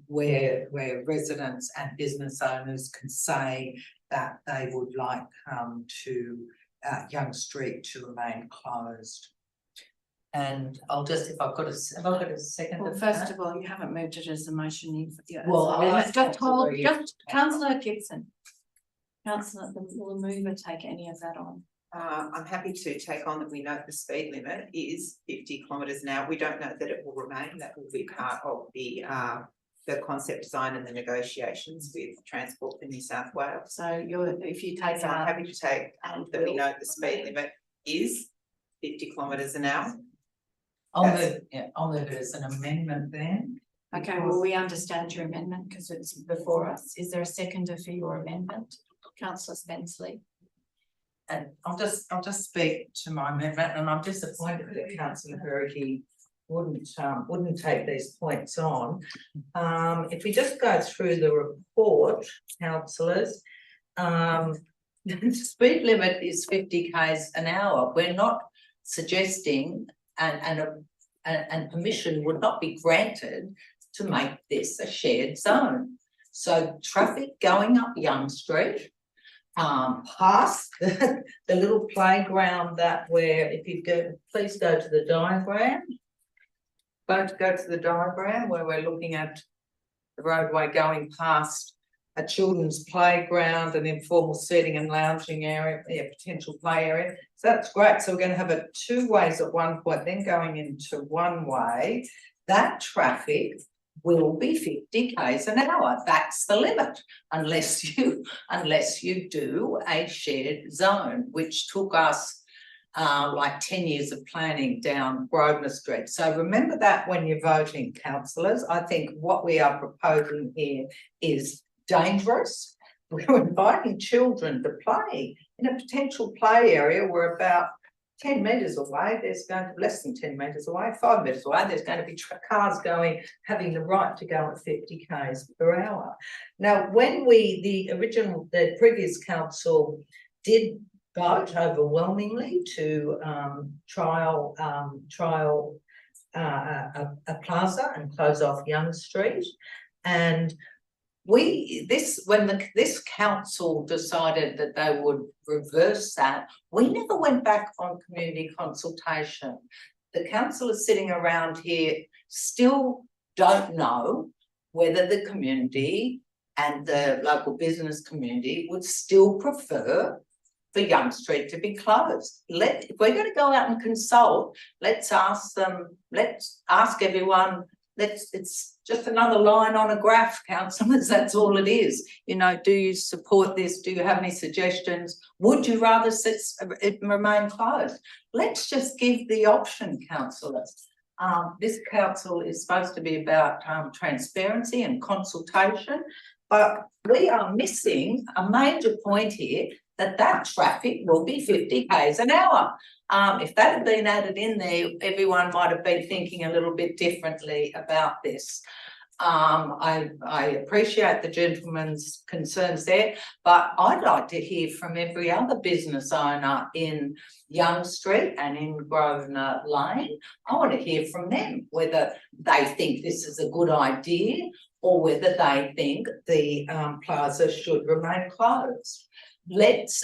Speaker 1: where residents and business owners can say that they would like to Young Street to remain closed. And I'll just, have I got a second?
Speaker 2: Well, first of all, you haven't moved it as a motion.
Speaker 1: Well,
Speaker 2: Councillor Gibson. Councillor, will the mover take any of that on?
Speaker 5: I'm happy to take on that we know the speed limit is 50 kilometres an hour. We don't know that it will remain. That will be part of the concept design and the negotiations with Transport for New South Wales.
Speaker 2: So if you take
Speaker 5: So I'm happy to take that we know the speed limit is 50 kilometres an hour.
Speaker 1: I'll move it as an amendment then.
Speaker 2: Okay, well, we understand your amendment because it's before us. Is there a seconder for your amendment? Councillor Spenceley.
Speaker 1: And I'll just speak to my amendment, and I'm disappointed that Councillor Hurricane wouldn't take these points on. If we just go through the report, councillors, the speed limit is 50 k's an hour. We're not suggesting and permission would not be granted to make this a shared zone. So traffic going up Young Street, past the little playground if you go, please go to the diagram. Go to the diagram where we're looking at the roadway going past a children's playground, an informal seating and lounging area, potential play area. So that's great. So we're going to have 2 ways at one point, then going into 1 way. That traffic will be 50 k's an hour. That's the limit, unless you do a shared zone, which took us like 10 years of planning down Grosvenor Street. So remember that when you're voting, councillors. I think what we are proposing here is dangerous. We're inviting children to play in a potential play area. We're about 10 metres away. There's going to be less than 10 metres away, 5 metres away. There's going to be cars having the right to go at 50 k's per hour. Now, when the previous council did vote overwhelmingly to trial a plaza and close off Young Street, and when this council decided that they would reverse that, we never went back on community consultation. The councillors sitting around here still don't know whether the community and the local business community would still prefer for Young Street to be closed. If we're going to go out and consult, let's ask them, let's ask everyone. It's just another line on a graph, councillors. That's all it is. You know, do you support this? Do you have any suggestions? Would you rather it remain closed? Let's just give the option, councillors. This council is supposed to be about transparency and consultation, but we are missing a major point here, that traffic will be 50 k's an hour. If that had been added in there, everyone might have been thinking a little bit differently about this. I appreciate the gentleman's concerns there, but I'd like to hear from every other business owner in Young Street and in Grosvenor Lane. I want to hear from them whether they think this is a good idea or whether they think the plaza should remain closed. Let's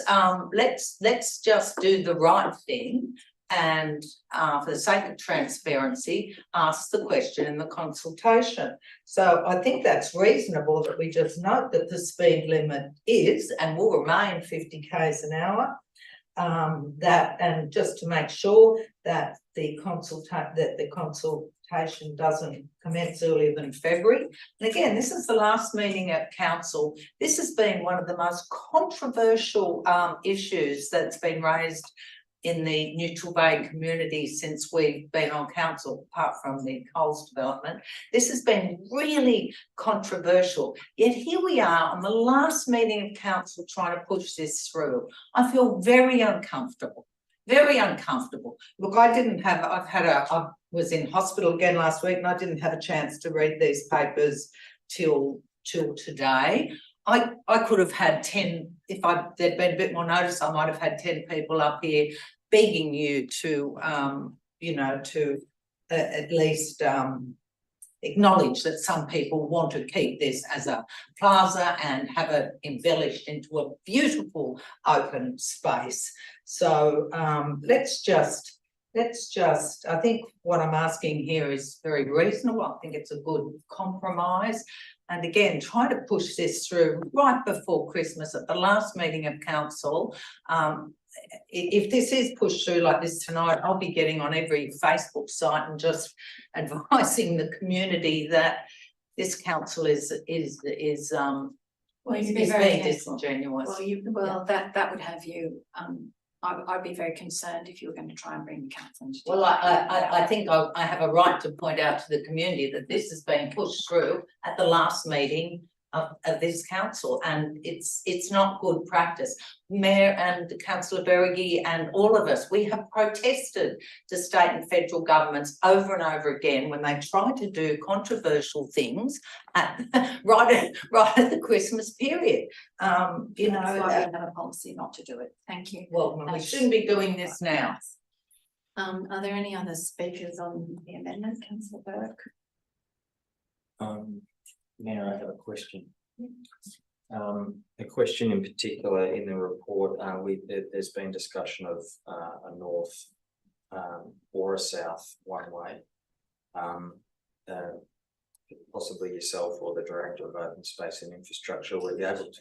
Speaker 1: just do the right thing and for the sake of transparency, ask the question in the consultation. So I think that's reasonable that we just note that the speed limit is and will remain 50 k's an hour. And just to make sure that the consultation doesn't commence earlier than February. And again, this is the last meeting at council. This has been one of the most controversial issues that's been raised in the Neutral Bay community since we've been on council, apart from the Coles development. This has been really controversial. Yet here we are on the last meeting of council trying to push this through. I feel very uncomfortable. Very uncomfortable. Look, I was in hospital again last week and I didn't have a chance to read these papers till today. I could have had 10, if there'd been a bit more notice, I might have had 10 people up here begging you to, at least acknowledge that some people want to keep this as a plaza and have it embellished into a beautiful open space. So let's just, I think what I'm asking here is very reasonable. I think it's a good compromise. And again, try to push this through right before Christmas at the last meeting of council. if this is pushed through like this tonight, I'll be getting on every Facebook site and just advising the community that this council is
Speaker 2: Well, you'd be
Speaker 1: is
Speaker 2: very
Speaker 1: being
Speaker 2: careful.
Speaker 1: disingenuous.
Speaker 2: Well, that would have you, I'd be very concerned if you were going to try and bring the council into.
Speaker 1: Well, I think I have a right to point out to the community that this has been pushed through at the last meeting of this council, and it's not good practice. Mayor and Councillor Berrigy and all of us, we have protested to state and federal governments over and over again when they try to do controversial things at right at the Christmas period. You know,
Speaker 2: That's why we have a policy not to do it. Thank you.
Speaker 1: well, we shouldn't be doing this now.
Speaker 2: Are there any other speakers on the amendment, Councillor Burke?
Speaker 9: Mayor, I have a question. A question in particular in the report, there's been discussion of a north or a south one way. Possibly yourself or the Director of Open Space and Infrastructure were able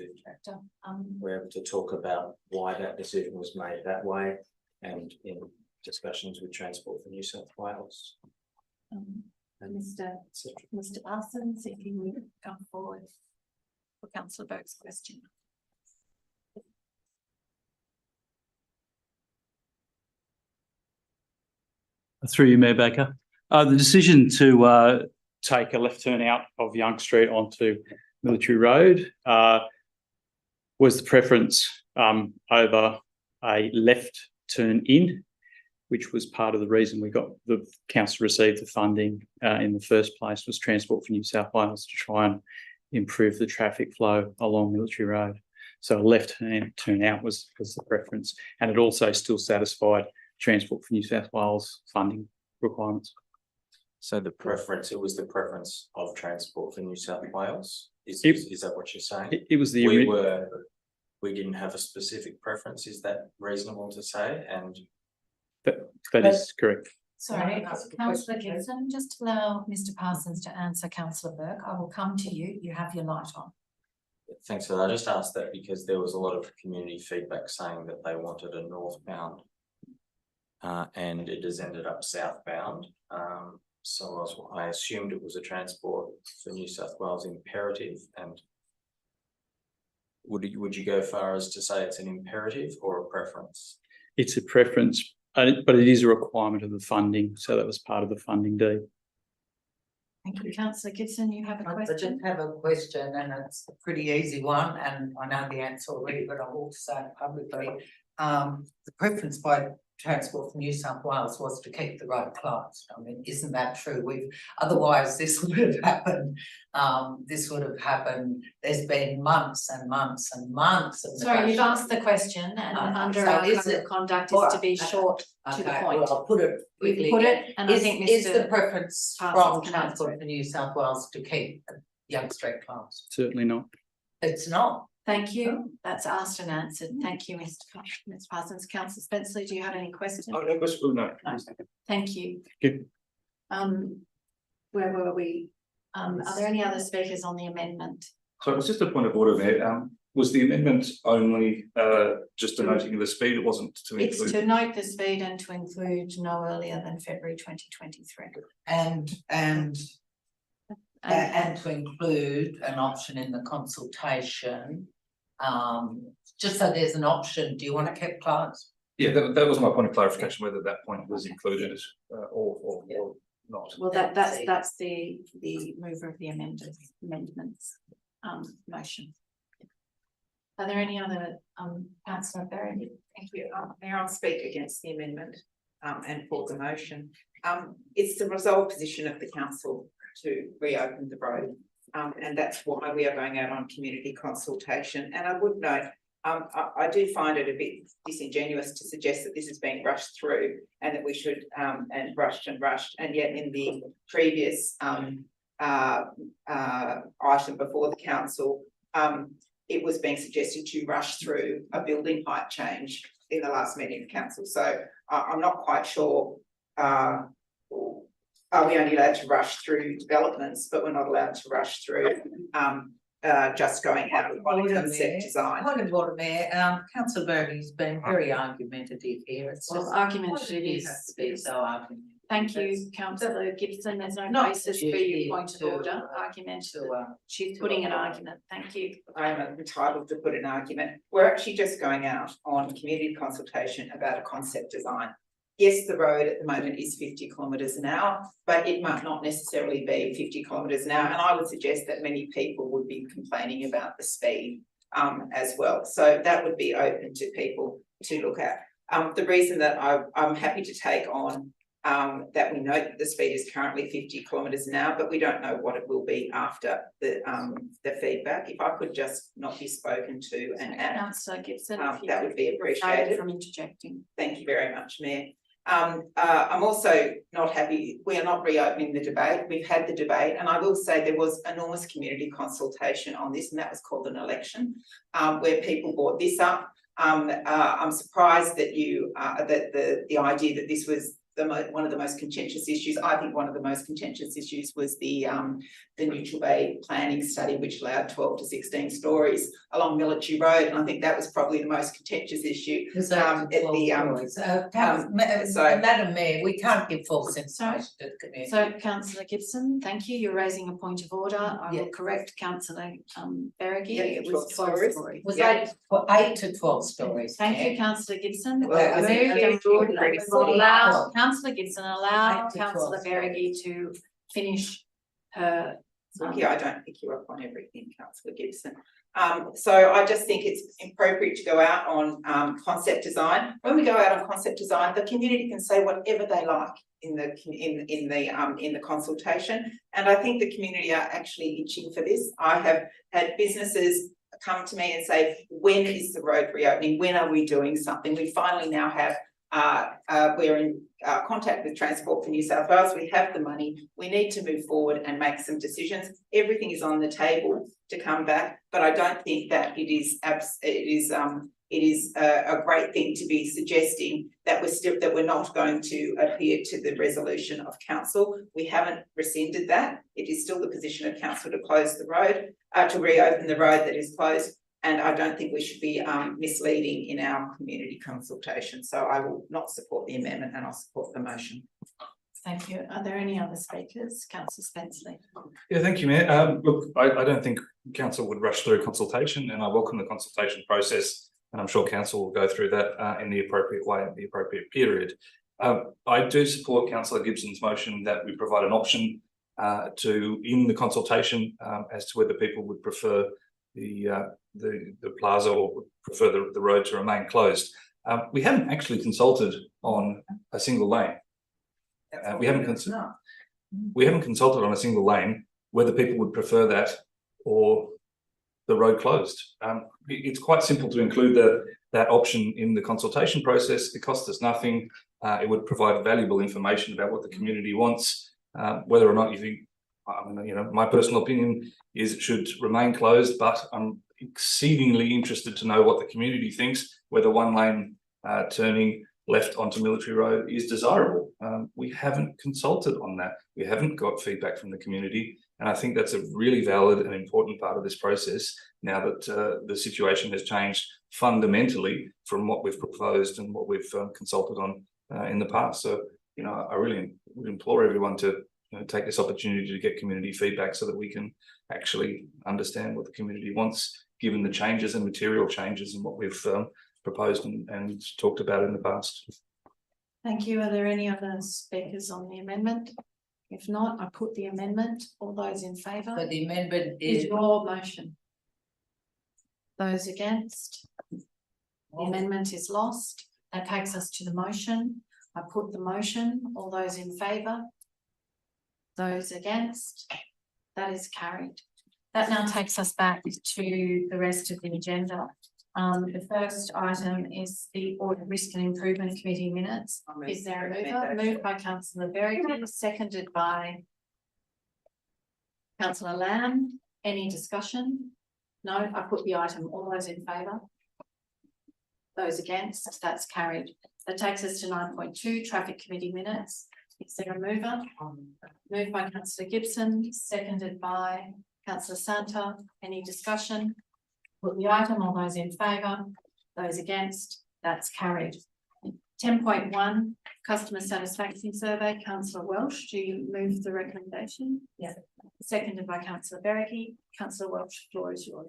Speaker 9: to talk about why that decision was made that way, and in discussions with Transport for New South Wales.
Speaker 2: Mr. Parsons, if you would come forward for Councillor Burke's question.
Speaker 15: Through you, Mayor Baker. The decision to take a left turn out of Young Street onto Military Road was the preference over a left turn in, which was part of the reason we got the council received the funding in the first place, was Transport for New South Wales to try and improve the traffic flow along Military Road. So a left turn out was the preference, and it also still satisfied Transport for New South Wales funding requirements.
Speaker 9: So it was the preference of Transport for New South Wales? Is that what you're saying?
Speaker 15: It was the
Speaker 9: we didn't have a specific preference, is that reasonable to say? And
Speaker 15: that is correct.
Speaker 2: Sorry, Councillor Gibson, just allow Mr. Parsons to answer Councillor Burke. I will come to you. You have your light on.
Speaker 9: Thanks for that. I just asked that because there was a lot of community feedback saying that they wanted a northbound and it has ended up southbound. So I assumed it was a Transport for New South Wales imperative, and would you go far as to say it's an imperative or a preference?
Speaker 15: It's a preference, but it is a requirement of the funding, so that was part of the funding deed.
Speaker 2: Thank you, Councillor Gibson. You have a question?
Speaker 1: I just have a question, and it's a pretty easy one, and I know the answer already, but I will say it publicly. The preference by Transport for New South Wales was to keep the road closed. I mean, isn't that true? Otherwise this would have happened. There's been months and months and months of.
Speaker 2: Sorry, you've asked the question, and under our code of conduct is to be short to the point.
Speaker 1: Well, I'll put it quickly.
Speaker 2: Put it, and I think
Speaker 1: Is the
Speaker 2: Mr.
Speaker 1: preference
Speaker 2: Parsons
Speaker 1: from
Speaker 2: can
Speaker 1: Transport
Speaker 2: answer
Speaker 1: for New South Wales to keep Young Street closed?
Speaker 15: Certainly not.
Speaker 1: It's not.
Speaker 2: Thank you. That's asked and answered. Thank you, Mr. Parsons. Councillor Spenceley, do you have any questions?
Speaker 8: Oh, no question. No.
Speaker 2: Thank you.
Speaker 15: Good.
Speaker 2: Where were we? Are there any other speakers on the amendment?
Speaker 8: So it was just a point of order, Mayor. Was the amendment only just denoting the speed? It wasn't to include.
Speaker 2: It's to note the speed and to include no earlier than February 2023.
Speaker 1: And to include an option in the consultation, just so there's an option. Do you want to keep closed?
Speaker 8: Yeah, that was my point of clarification, whether that point was included or not.
Speaker 2: Well, that's the mover of the amendments motion. Are there any other Councillor Berry?
Speaker 5: Thank you. Mayor, I'll speak against the amendment and for the motion. It's the resolved position of the council to reopen the road. And that's why we are going out on community consultation. And I would note, I do find it a bit disingenuous to suggest that this is being rushed through and that we should, and rushed, and yet in the previous item before the council, it was being suggested to rush through a building height change in the last meeting of council. So I'm not quite sure, are we only allowed to rush through developments, but we're not allowed to rush through just going out on a concept design.
Speaker 1: Point of order, Mayor, councillor Bernie's been very argumentative here. It's
Speaker 2: Well,
Speaker 1: just.
Speaker 2: argumentative
Speaker 1: why does it have to be
Speaker 2: is-
Speaker 1: so argumentative?
Speaker 2: Thank you,
Speaker 1: That's-
Speaker 2: councillor Gibson. There's no
Speaker 1: Not
Speaker 2: basis for
Speaker 1: you
Speaker 2: your
Speaker 1: here
Speaker 2: point of
Speaker 1: to,
Speaker 2: order, argumentative.
Speaker 1: to,
Speaker 2: She's
Speaker 1: to,
Speaker 2: putting an argument. Thank you.
Speaker 5: I'm entitled to put an argument. We're actually just going out on community consultation about a concept design. Yes, the road at the moment is 50 kilometres an hour, but it might not necessarily be 50 kilometres an hour. And I would suggest that many people would be complaining about the speed as well. So that would be open to people to look at. The reason that I'm happy to take on that we know that the speed is currently 50 kilometres an hour, but we don't know what it will be after the feedback. If I could just not be spoken to and add,
Speaker 2: Councillor Gibson,
Speaker 5: that would be
Speaker 2: refrain
Speaker 5: appreciated.
Speaker 2: from interjecting.
Speaker 5: Thank you very much, Mayor. I'm also not happy, we are not reopening the debate. We've had the debate, and I will say there was enormous community consultation on this, and that was called an election, where people brought this up. I'm surprised that the idea that this was one of the most contentious issues. I think one of the most contentious issues was the Neutral Bay planning study, which allowed 12 to 16 stories along Military Road, and I think that was probably the most contentious issue.
Speaker 1: Madam Mayor, we can't give false information to the community.
Speaker 2: So, councillor Gibson, thank you. You're raising a point of order. I will
Speaker 1: Yeah.
Speaker 2: correct councillor Beregi.
Speaker 5: Yeah,
Speaker 2: It was 12
Speaker 5: stories.
Speaker 2: stories.
Speaker 1: Was
Speaker 5: Yeah.
Speaker 1: 8 to 12 stories.
Speaker 2: Thank
Speaker 1: Chair.
Speaker 2: you, councillor Gibson.
Speaker 5: Well, I think
Speaker 2: Moved and
Speaker 5: you're
Speaker 2: moved.
Speaker 5: pretty
Speaker 2: We'll allow
Speaker 1: solid.
Speaker 2: councillor Gibson, allow
Speaker 1: 8 to
Speaker 2: councillor
Speaker 1: 12
Speaker 2: Beregi to finish her.
Speaker 5: Look, yeah, I don't pick you up on everything, councillor Gibson. So I just think it's appropriate to go out on concept design. When we go out on concept design, the community can say whatever they like in the consultation. And I think the community are actually itching for this. I have had businesses come to me and say, when is the road reopening? When are we doing something? We finally now have we're in contact with Transport for New South Wales. We have the money. We need to move forward and make some decisions. Everything is on the table to come back, but I don't think that it is a great thing to be suggesting that we're not going to adhere to the resolution of council. We haven't rescinded that. It is still the position of council to close the road, to reopen the road that is closed. And I don't think we should be misleading in our community consultation. So I will not support the amendment and I'll support the motion.
Speaker 2: Thank you. Are there any other speakers? Councillor Spenceley.
Speaker 8: Yeah, thank you, Mayor. Look, I don't think council would rush through consultation, and I welcome the consultation process, and I'm sure council will go through that in the appropriate way at the appropriate period. I do support councillor Gibson's motion that we provide an option in the consultation as to whether people would prefer the plaza or prefer the road to remain closed. We haven't actually consulted on a single lane. We haven't consulted on a single lane whether people would prefer that or the road closed. It's quite simple to include that option in the consultation process. It costs us nothing. It would provide valuable information about what the community wants, whether or not you think, my personal opinion is it should remain closed, but I'm exceedingly interested to know what the community thinks, whether one lane turning left onto Military Road is desirable. We haven't consulted on that. We haven't got feedback from the community. And I think that's a really valid and important part of this process now that the situation has changed fundamentally from what we've proposed and what we've consulted on in the past. So, I really would implore everyone to take this opportunity to get community feedback so that we can actually understand what the community wants, given the changes and material changes in what we've proposed and talked about in the past.
Speaker 2: Thank you. Are there any other speakers on the amendment? If not, I put the amendment. All those in favour?
Speaker 1: But the amendment
Speaker 2: Is
Speaker 1: is.
Speaker 2: your motion? Those against? The amendment is lost. That takes us to the motion. I put the motion. All those in favour? Those against? That is carried. That now takes us back to the rest of the agenda. The first item is the Audit Risk and Improvement Committee minutes. Is there a mover? Moved by councillor Beregi, seconded by councillor Lamb. Any discussion? No, I put the item. All those in favour? Those against? That's carried. That takes us to 9.2, Traffic Committee minutes. Is there a mover? Moved by councillor Gibson, seconded by Councillor Santa, any discussion? Put the item, all those in favour, those against, that's carried. 10.1, customer satisfaction survey, councillor Welsh, do you move the recommendation?
Speaker 4: Yeah.
Speaker 2: Seconded by councillor Berricky. Councillor Welsh, floor is yours.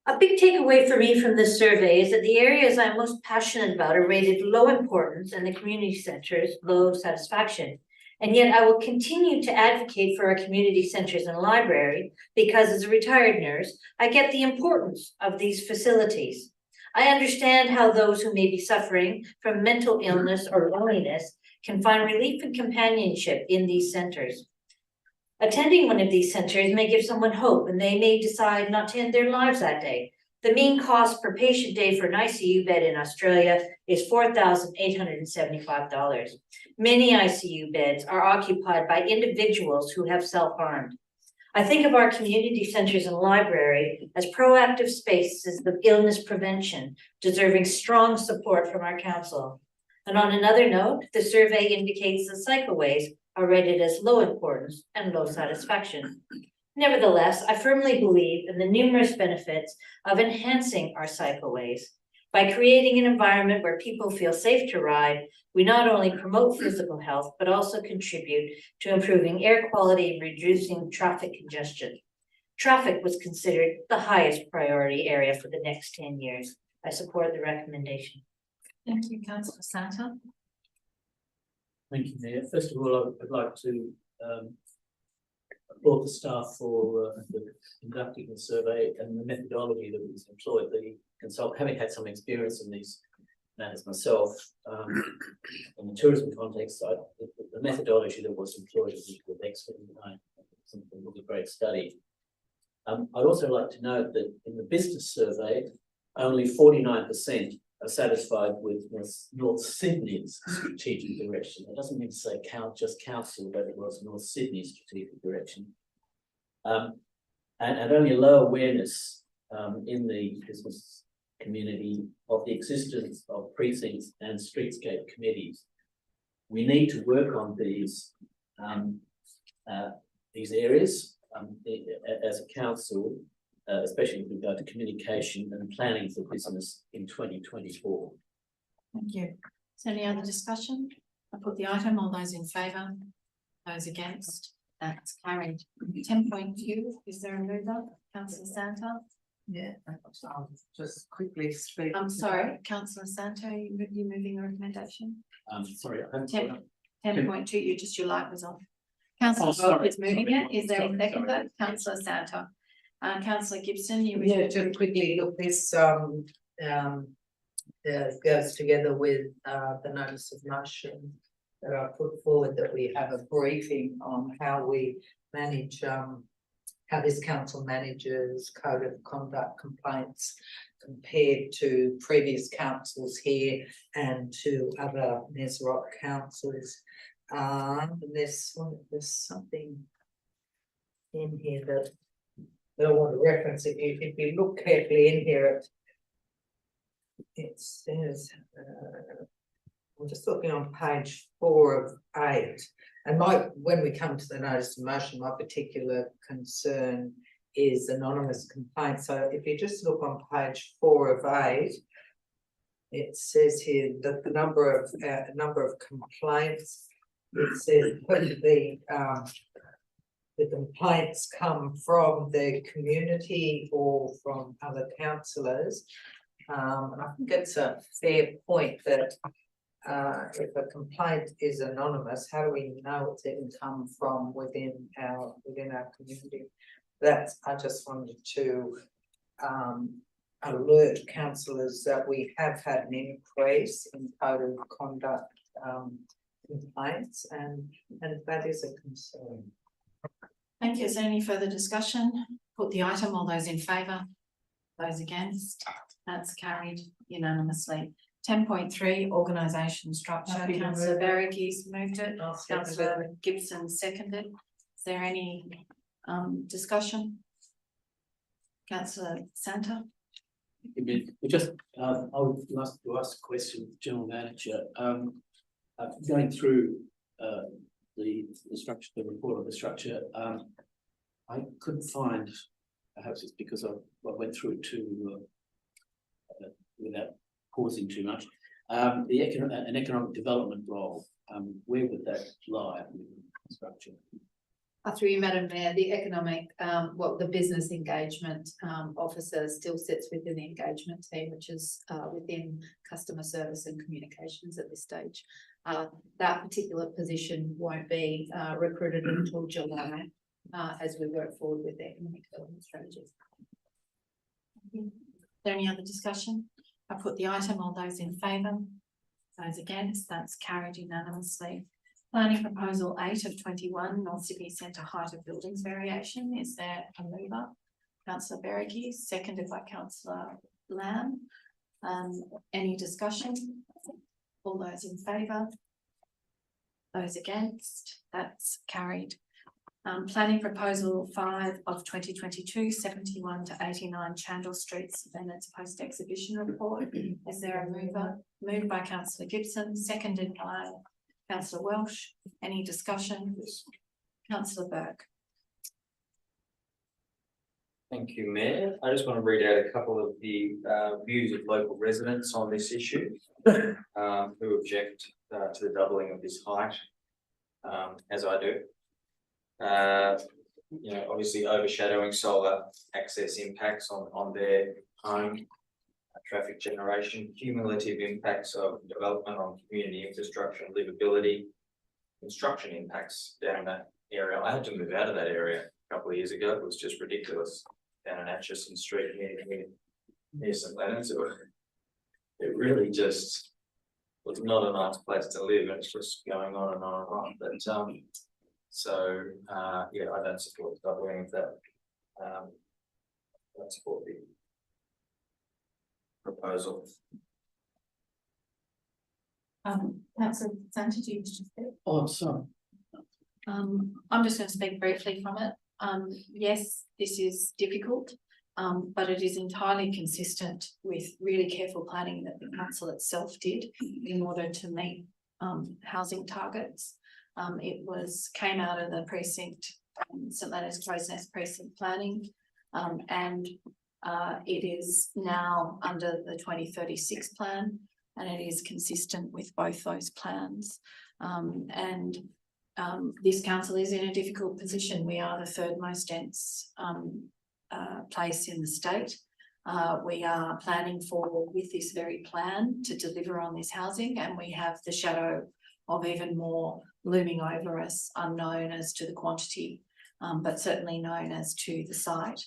Speaker 4: A big takeaway for me from this survey is that the areas I'm most passionate about are rated low importance and the community centres low satisfaction. And yet I will continue to advocate for our community centres and library because as a retired nurse, I get the importance of these facilities. I understand how those who may be suffering from mental illness or loneliness can find relief and companionship in these centres. Attending one of these centres may give someone hope and they may decide not to end their lives that day. The mean cost per patient day for an ICU bed in Australia is $4,875. Many ICU beds are occupied by individuals who have self-harmed. I think of our community centres and library as proactive spaces of illness prevention, deserving strong support from our council. And on another note, the survey indicates that cycleways are rated as low importance and low satisfaction. Nevertheless, I firmly believe in the numerous benefits of enhancing our cycleways. By creating an environment where people feel safe to ride, we not only promote physical health, but also contribute to improving air quality and reducing traffic congestion. Traffic was considered the highest priority area for the next 10 years. I support the recommendation.
Speaker 2: Thank you, councillor Santa.
Speaker 6: Thank you, Mayor. First of all, I'd like to applaud the staff for conducting the survey and the methodology that was employed. The consult, having had some experience in these matters myself, in the tourism context, the methodology that was employed was excellent. Something was a great study. I'd also like to note that in the business survey, only 49% are satisfied with North Sydney's strategic direction. It doesn't mean to say just council, but it was North Sydney's strategic direction. And only a low awareness in the business community of the existence of precincts and streetscape committees. We need to work on these areas as a council, especially with regard to communication and planning for business in 2024.
Speaker 2: Thank you. Is there any other discussion? I put the item, all those in favour, those against, that's carried. 10.2, is there a mover? Councillor Santa?
Speaker 1: Yeah, I'll just quickly speak.
Speaker 2: I'm sorry, councillor Santa, you moving the recommendation?
Speaker 6: Sorry, I haven't.
Speaker 2: 10.2, your light was on. Councillor Bolt is moving it. Is there a seconder? Councillor Santa. Councillor Gibson, you wish
Speaker 1: Yeah, just quickly, look, this goes together with the notice of motion that I put forward, that we have a briefing on how we manage how this council manages code of conduct complaints compared to previous councils here and to other NESROC councils. There's something in here that I want to reference. If you look carefully in here, it says, I'm just looking on page 4 of 8. And when we come to the notice of motion, my particular concern is anonymous complaints. So if you just look on page 4 of 8, it says here that the number of complaints. It says the complaints come from the community or from other councillors. And I think it's a fair point that if a complaint is anonymous, how do we know it's even come from within our community? I just wanted to alert councillors that we have had an increase in code of conduct complaints, and that is a concern.
Speaker 2: Thank you. Is there any further discussion? Put the item, all those in favour, those against, that's carried unanimously. 10.3, organisation structure. Councillor Berrick's moved it. Councillor Gibson seconded. Is there any discussion? Councillor Santa?
Speaker 6: We just, I would like to ask a question, General Manager. Going through the structure, the report of the structure, I couldn't find, perhaps it's because I went through it too, without pausing too much. An economic development role, where would that lie in the structure?
Speaker 2: Through you, Madam Mayor, the economic, the business engagement officer still sits within the engagement team, which is within customer service and communications at this stage. That particular position won't be recruited until July as we work forward with the economic development strategies. Is there any other discussion? I put the item. All those in favour? Those against? That's carried unanimously. Planning proposal 8 of 21, North Sydney Centre height of buildings variation. Is there a mover? Councillor Berricky, seconded by Councillor Lamb. Any discussion? All those in favour? Those against? That's carried. Planning proposal 5 of 2022, 71 to 89 Chandler Street, Surveillance Post Exhibition Report. Is there a mover? Moved by Councillor Gibson, seconded by Councillor Welsh. Any discussion? Councillor Burke.
Speaker 9: Thank you, Mayor. I just want to read out a couple of the views of local residents on this issue who object to the doubling of this height, as I do. You know, obviously overshadowing solar access impacts on their home, traffic generation, cumulative impacts of development on community infrastructure and livability, construction impacts down that area. I had to move out of that area a couple of years ago. It was just ridiculous down in Atchison Street near St Leonard's. It really just was not a nice place to live. It's just going on and on and on. But yeah, I don't support the doubling of that. I don't support the proposal.
Speaker 2: Councillor Santa, do you wish to speak?
Speaker 6: Oh, sorry.
Speaker 2: I'm just going to speak briefly from it. Yes, this is difficult, but it is entirely consistent with really careful planning that the council itself did in order to meet housing targets. It came out of the precinct, St Leonard's Crow's Nest precinct planning, and it is now under the 2036 plan, and it is consistent with both those plans. This council is in a difficult position. We are the third most dense place in the state. We are planning with this very plan to deliver on this housing, and we have the shadow of even more looming over us, unknown as to the quantity, but certainly known as to the site,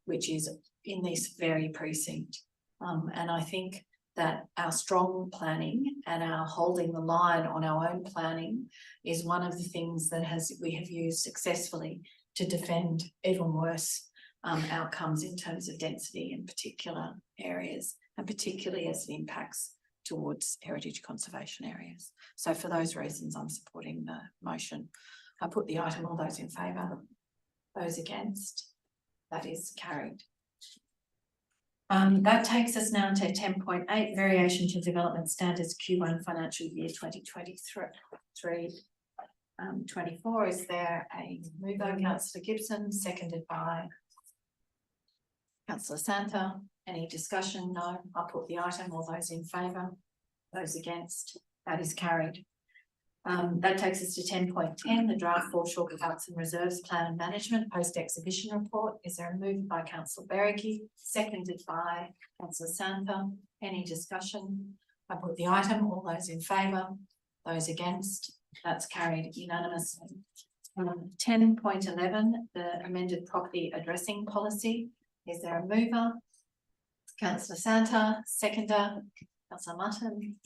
Speaker 2: which is in this very precinct. And I think that our strong planning and our holding the line on our own planning is one of the things that we have used successfully to defend even worse outcomes in terms of density in particular areas, and particularly as it impacts towards heritage conservation areas. So for those reasons, I'm supporting the motion. I put the item. All those in favour? Those against? That is carried. That takes us now to 10.8, variation to development standards Q1 financial year 2023-24. Is there a mover? Councillor Gibson, seconded by Councillor Santa. Any discussion? No. I'll put the item. All those in favour? Those against? That is carried. That takes us to 10.10, the draft foreshore parks and reserves plan and management post-exhibition report. Is there a move by Councillor Berricky, seconded by Councillor Santa? Any discussion? I put the item. All those in favour? Those against? That's carried unanimously. 10.11, the amended property addressing policy. Is there a mover? Councillor Santa, seconder, Councillor Mutton.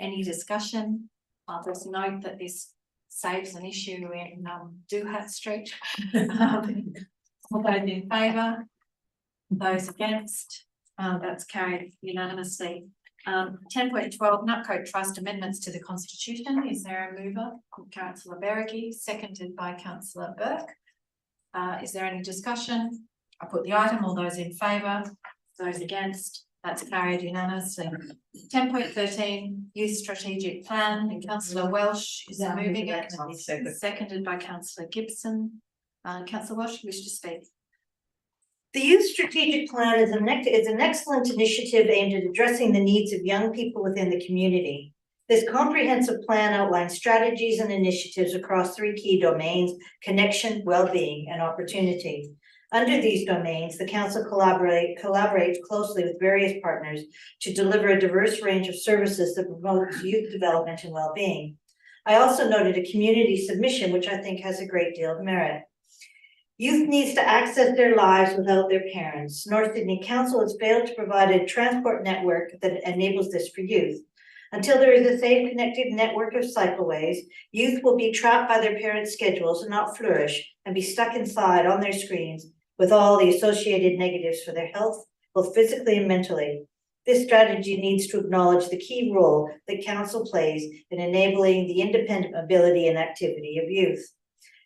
Speaker 2: Any discussion? I'll just note that this saves an issue in Doohat Street. All those in favour? Those against? That's carried unanimously. 10.12, Nutcote Trust amendments to the Constitution. Is there a mover? Councillor Berricky, seconded by Councillor Burke. Is there any discussion? I put the item. All those in favour? Those against? That's carried unanimously. 10.13, Youth Strategic Plan, and Councillor Welsh is moving it, seconded by Councillor Gibson. Councillor Welsh, you wish to speak?
Speaker 4: The Youth Strategic Plan is an excellent initiative aimed at addressing the needs of young people within the community. This comprehensive plan outlines strategies and initiatives across 3 key domains: connection, well-being, and opportunity. Under these domains, the council collaborates closely with various partners to deliver a diverse range of services that promotes youth development and well-being. I also noted a community submission, which I think has a great deal of merit. Youth needs to access their lives without their parents. North Sydney Council has failed to provide a transport network that enables this for youth. Until there is a safe, connected network of cycleways, youth will be trapped by their parents' schedules and not flourish, and be stuck inside on their screens with all the associated negatives for their health, both physically and mentally. This strategy needs to acknowledge the key role that council plays in enabling the independent mobility and activity of youth.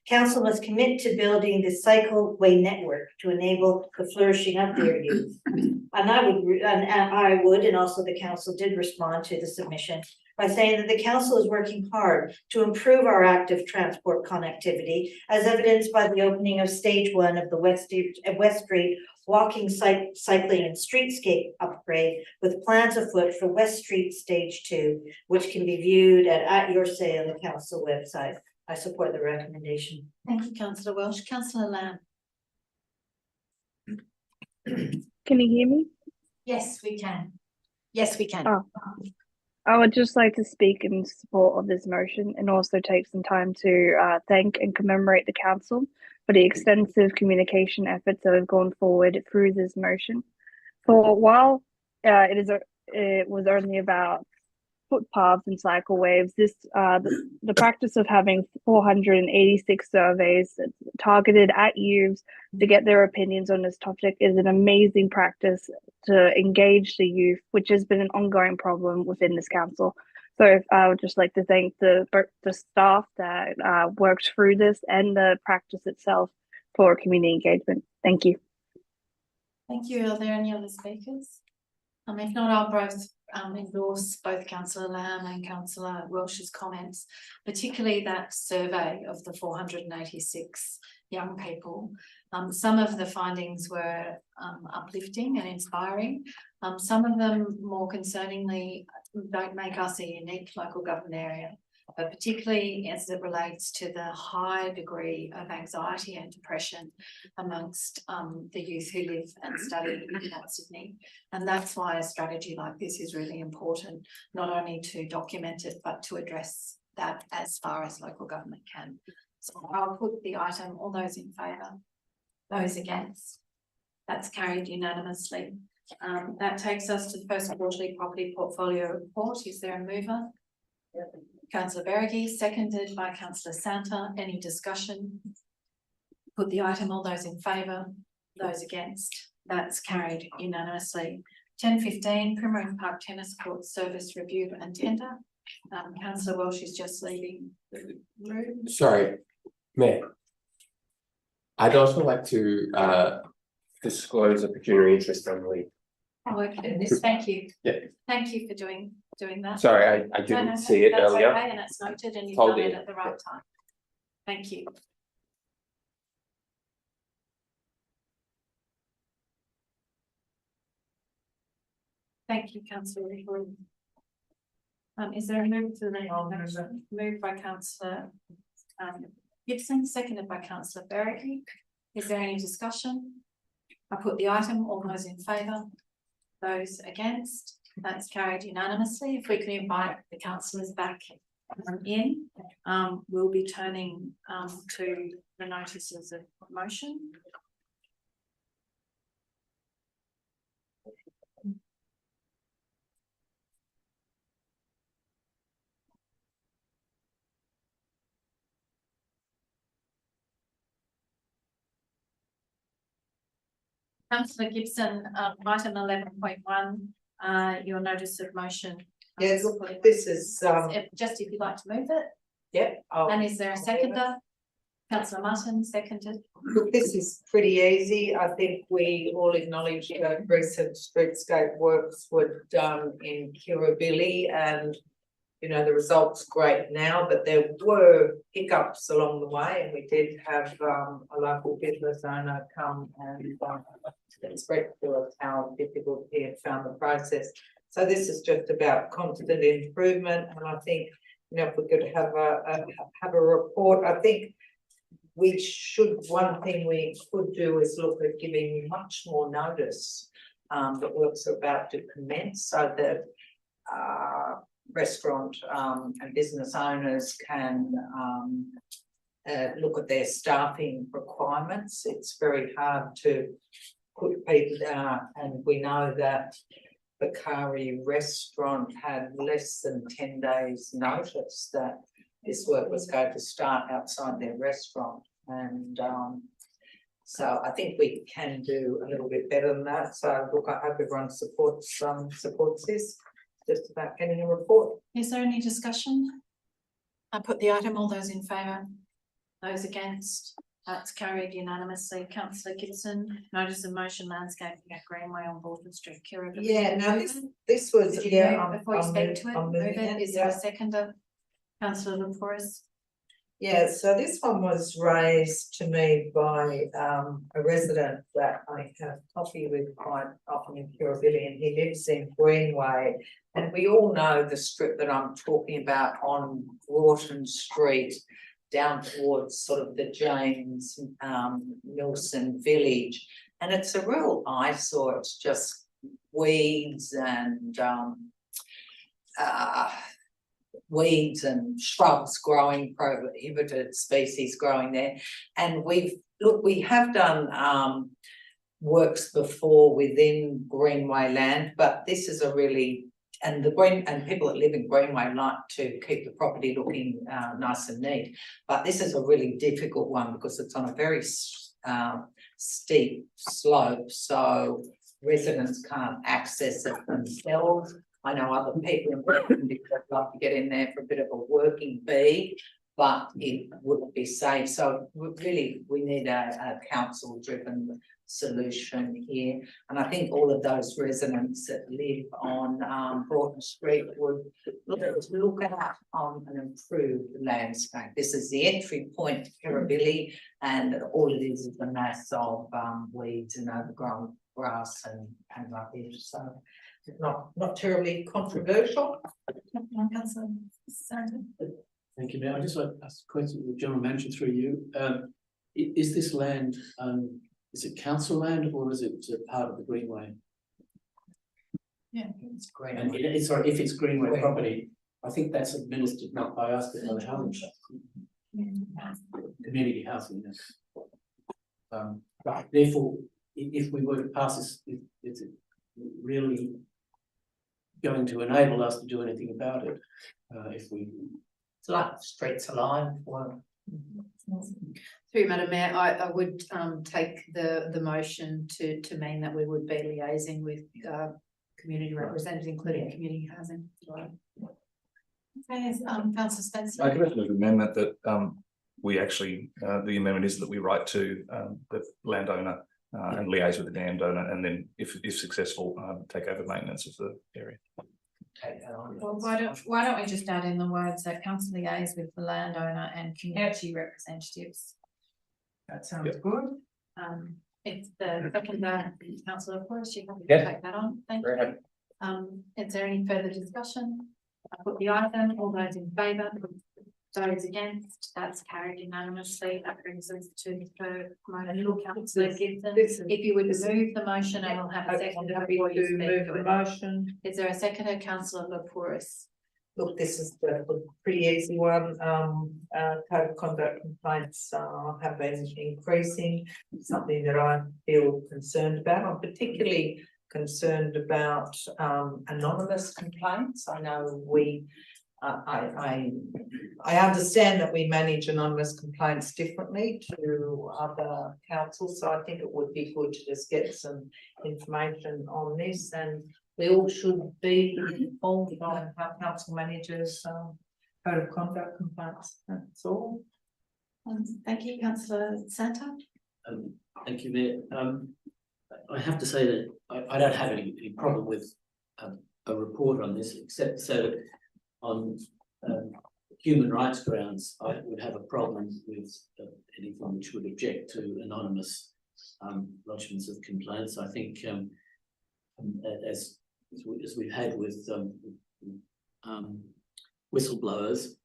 Speaker 4: Council must commit to building the cycleway network to enable the flourishing of their youth. And I would, and also the council did respond to the submission by saying that the council is working hard to improve our active transport connectivity, as evidenced by the opening of stage 1 of the West Street walking, cycling and streetscape upgrade, with plans afoot for West Street stage 2, which can be viewed at your say on the council website. I support the recommendation.
Speaker 2: Thank you, Councillor Welsh. Councillor Lamb.
Speaker 16: Can you hear me?
Speaker 2: Yes, we can. Yes, we can.
Speaker 16: Oh, I would just like to speak in support of this motion and also take some time to thank and commemorate the council for the extensive communication efforts that have gone forward through this motion. For a while, it was only about footpaths and cycleways. The practice of having 486 surveys targeted at youths to get their opinions on this topic is an amazing practice to engage the youth, which has been an ongoing problem within this council. So I would just like to thank the staff that worked through this and the practice itself for community engagement. Thank you.
Speaker 2: Thank you. Are there any other speakers? If not, I'll both endorse both Councillor Lamb and Councillor Welsh's comments, particularly that survey of the 486 young people. Some of the findings were uplifting and inspiring. Some of them, more concerningly, don't make us a unique local government area, but particularly as it relates to the high degree of anxiety and depression amongst the youth who live and study in North Sydney. And that's why a strategy like this is really important, not only to document it, but to address that as far as local government can. So I'll put the item, all those in favour, those against. That's carried unanimously. That takes us to the first quarterly property portfolio report. Is there a mover? Councillor Berrigy, seconded by Councillor Santa. Any discussion? Put the item, all those in favour, those against. That's carried unanimously. 10:15, Primrose Park Tennis Court Service Review and Tender. Councillor Welsh is just leaving the room.
Speaker 3: Sorry, Mayor. I'd also like to disclose a pecuniary interest only.
Speaker 2: Oh, okay. Thank you.
Speaker 3: Yeah.
Speaker 2: Thank you for doing that.
Speaker 3: Sorry, I didn't see it
Speaker 2: that's
Speaker 3: earlier.
Speaker 2: okay, and it's noted, and you've
Speaker 3: Told
Speaker 2: done it
Speaker 3: you.
Speaker 2: at the right time. Thank you. Thank you, Councillor Rickard. Is there a move to the next motion? Moved by Councillor Gibson, seconded by Councillor Berricky. Is there any discussion? I put the item, all those in favour, those against. That's carried unanimously. If we can invite the councillors back in, we'll be turning to the notices of motion. Councillor Gibson, item 11.1, your notice of motion.
Speaker 1: Yes, this is
Speaker 2: just if you'd like to move it.
Speaker 1: Yep.
Speaker 2: And is there a seconder? Councillor Mutton, seconded.
Speaker 1: Look, this is pretty easy. I think we all acknowledge recent streetscape works were done in Kirribilli, and you know, the result's great now, but there were hiccups along the way, and we did have a local business owner come and express to us how difficult he had found the process. So this is just about constant improvement, and I think, you know, if we could have a report, I think one thing we could do is look at giving much more notice that works are about to commence, so that restaurant and business owners can look at their staffing requirements. It's very hard to put people down, and we know that Bakari restaurant had less than 10 days notice that this work was going to start outside their restaurant, and so I think we can do a little bit better than that. So look, I hope everyone supports this. Just about getting a report.
Speaker 2: Is there any discussion? I put the item, all those in favour, those against, that's carried unanimously. Councillor Gibson, notice of motion landscaping at Greenway on Bolton Street, Kira.
Speaker 1: Yeah, now this was,
Speaker 2: Did you
Speaker 1: yeah.
Speaker 2: move before you speak to it, move it, is there a seconder? Councillor LaForest?
Speaker 1: Yeah, so this one was raised to me by a resident that I have coffee with quite often in Kirribilli, and he lives in Greenway. And we all know the strip that I'm talking about on Broughton Street, down towards sort of the James Milson village. And it's a real eyesore. It's just weeds and shrubs growing, prohibited species growing there. And we have done works before within Greenway land, but this is a really, and people that live in Greenway like to keep the property looking nice and neat. But this is a really difficult one because it's on a very steep slope, so residents can't access it themselves. I know other people in Britain would love to get in there for a bit of a working bee, but it wouldn't be safe. So we need a council-driven solution here. And I think all of those residents that live on Broughton Street would look at an improved landscape. This is the entry point to Kirribilli, and all it is a mass of weeds and overgrown grass and rubbish. So not terribly controversial.
Speaker 6: Thank you, Mayor. I just like to ask a question, the general manager through you. Is this land, is it council land or is it part of the Greenway?
Speaker 1: Yeah, it's great.
Speaker 6: And sorry, if it's Greenway property, I think that's administered not by us, but by the housing trust. Community housing, yes. But therefore, if we were to pass this, is it really going to enable us to do anything about it? If we,
Speaker 1: it's like Streets Alive.
Speaker 17: Through Madam Mayor, I would take the motion to mean that we would be liaising with community representatives, including community housing.
Speaker 2: Okay, Councillor Spencer.
Speaker 8: I recommend an amendment that we actually, the amendment is that we write to the landowner and liaise with the landowner, and then if successful, take over maintenance of the area.
Speaker 2: Well, why don't we just add in the words that council liaise with the landowner and community representatives?
Speaker 1: That sounds good.
Speaker 2: If the second councillor, of course, you have to
Speaker 3: Yeah.
Speaker 2: take that on. Thank you. Is there any further discussion? I put the item, all those in favour, those against, that's carried unanimously. That brings us to the motion. Councillor Gibson, if you would move the motion, and we'll have a second before you speak to it.
Speaker 1: Motion.
Speaker 2: Is there a seconder, councillor LaForest?
Speaker 1: Look, this is a pretty easy one. Code of conduct complaints have been increasing, something that I feel concerned about. I'm particularly concerned about anonymous complaints. I know I understand that we manage anonymous complaints differently to other councils, so I think it would be good to just get some information on this, and we all should be informed on how council managers code of conduct complaints. That's all.
Speaker 2: Thank you, councillor Santa.
Speaker 6: Thank you, Mayor. I have to say that I don't have any problem with a report on this, except so on human rights grounds, I would have a problem with anything which would object to anonymous lodgements of complaints. I think as we've had with whistleblowers,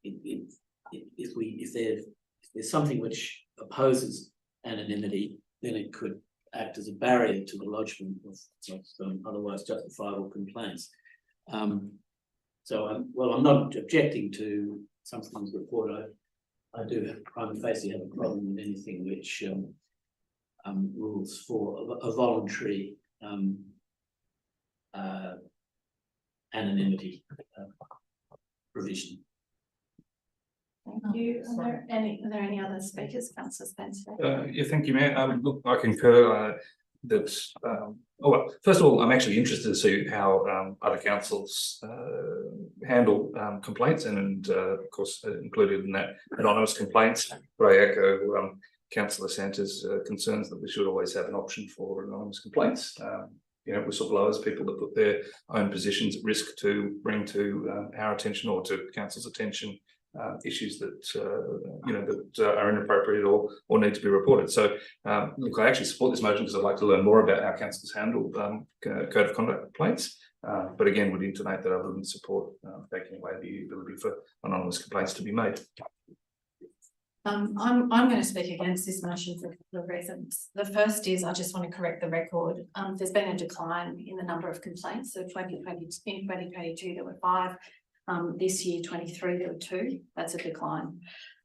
Speaker 6: if there's something which opposes anonymity, then it could act as a barrier to the lodgement of otherwise justifiable complaints. So well, I'm not objecting to something's report. I do have prima facie have a problem with anything which rules for a voluntary anonymity provision.
Speaker 2: Thank you. Are there any other speakers? Councillor Spencer?
Speaker 8: Yeah, thank you, Mayor. Look, I concur that, well, first of all, I'm actually interested to see how other councils handle complaints and of course, included in that anonymous complaints. But I echo Councillor Santa's concerns that we should always have an option for anonymous complaints. You know, whistleblowers, people that put their own positions at risk to bring to our attention or to council's attention issues that you know that are inappropriate or need to be reported. So look, I actually support this motion because I'd like to learn more about how councils handle code of conduct complaints. But again, would intimate that I wouldn't support taking away the ability for anonymous complaints to be made.
Speaker 2: I'm going to speak against this motion for a couple of reasons. The first is I just want to correct the record. There's been a decline in the number of complaints. So in 2022 there were 5. This year, 23, there were 2. That's a decline.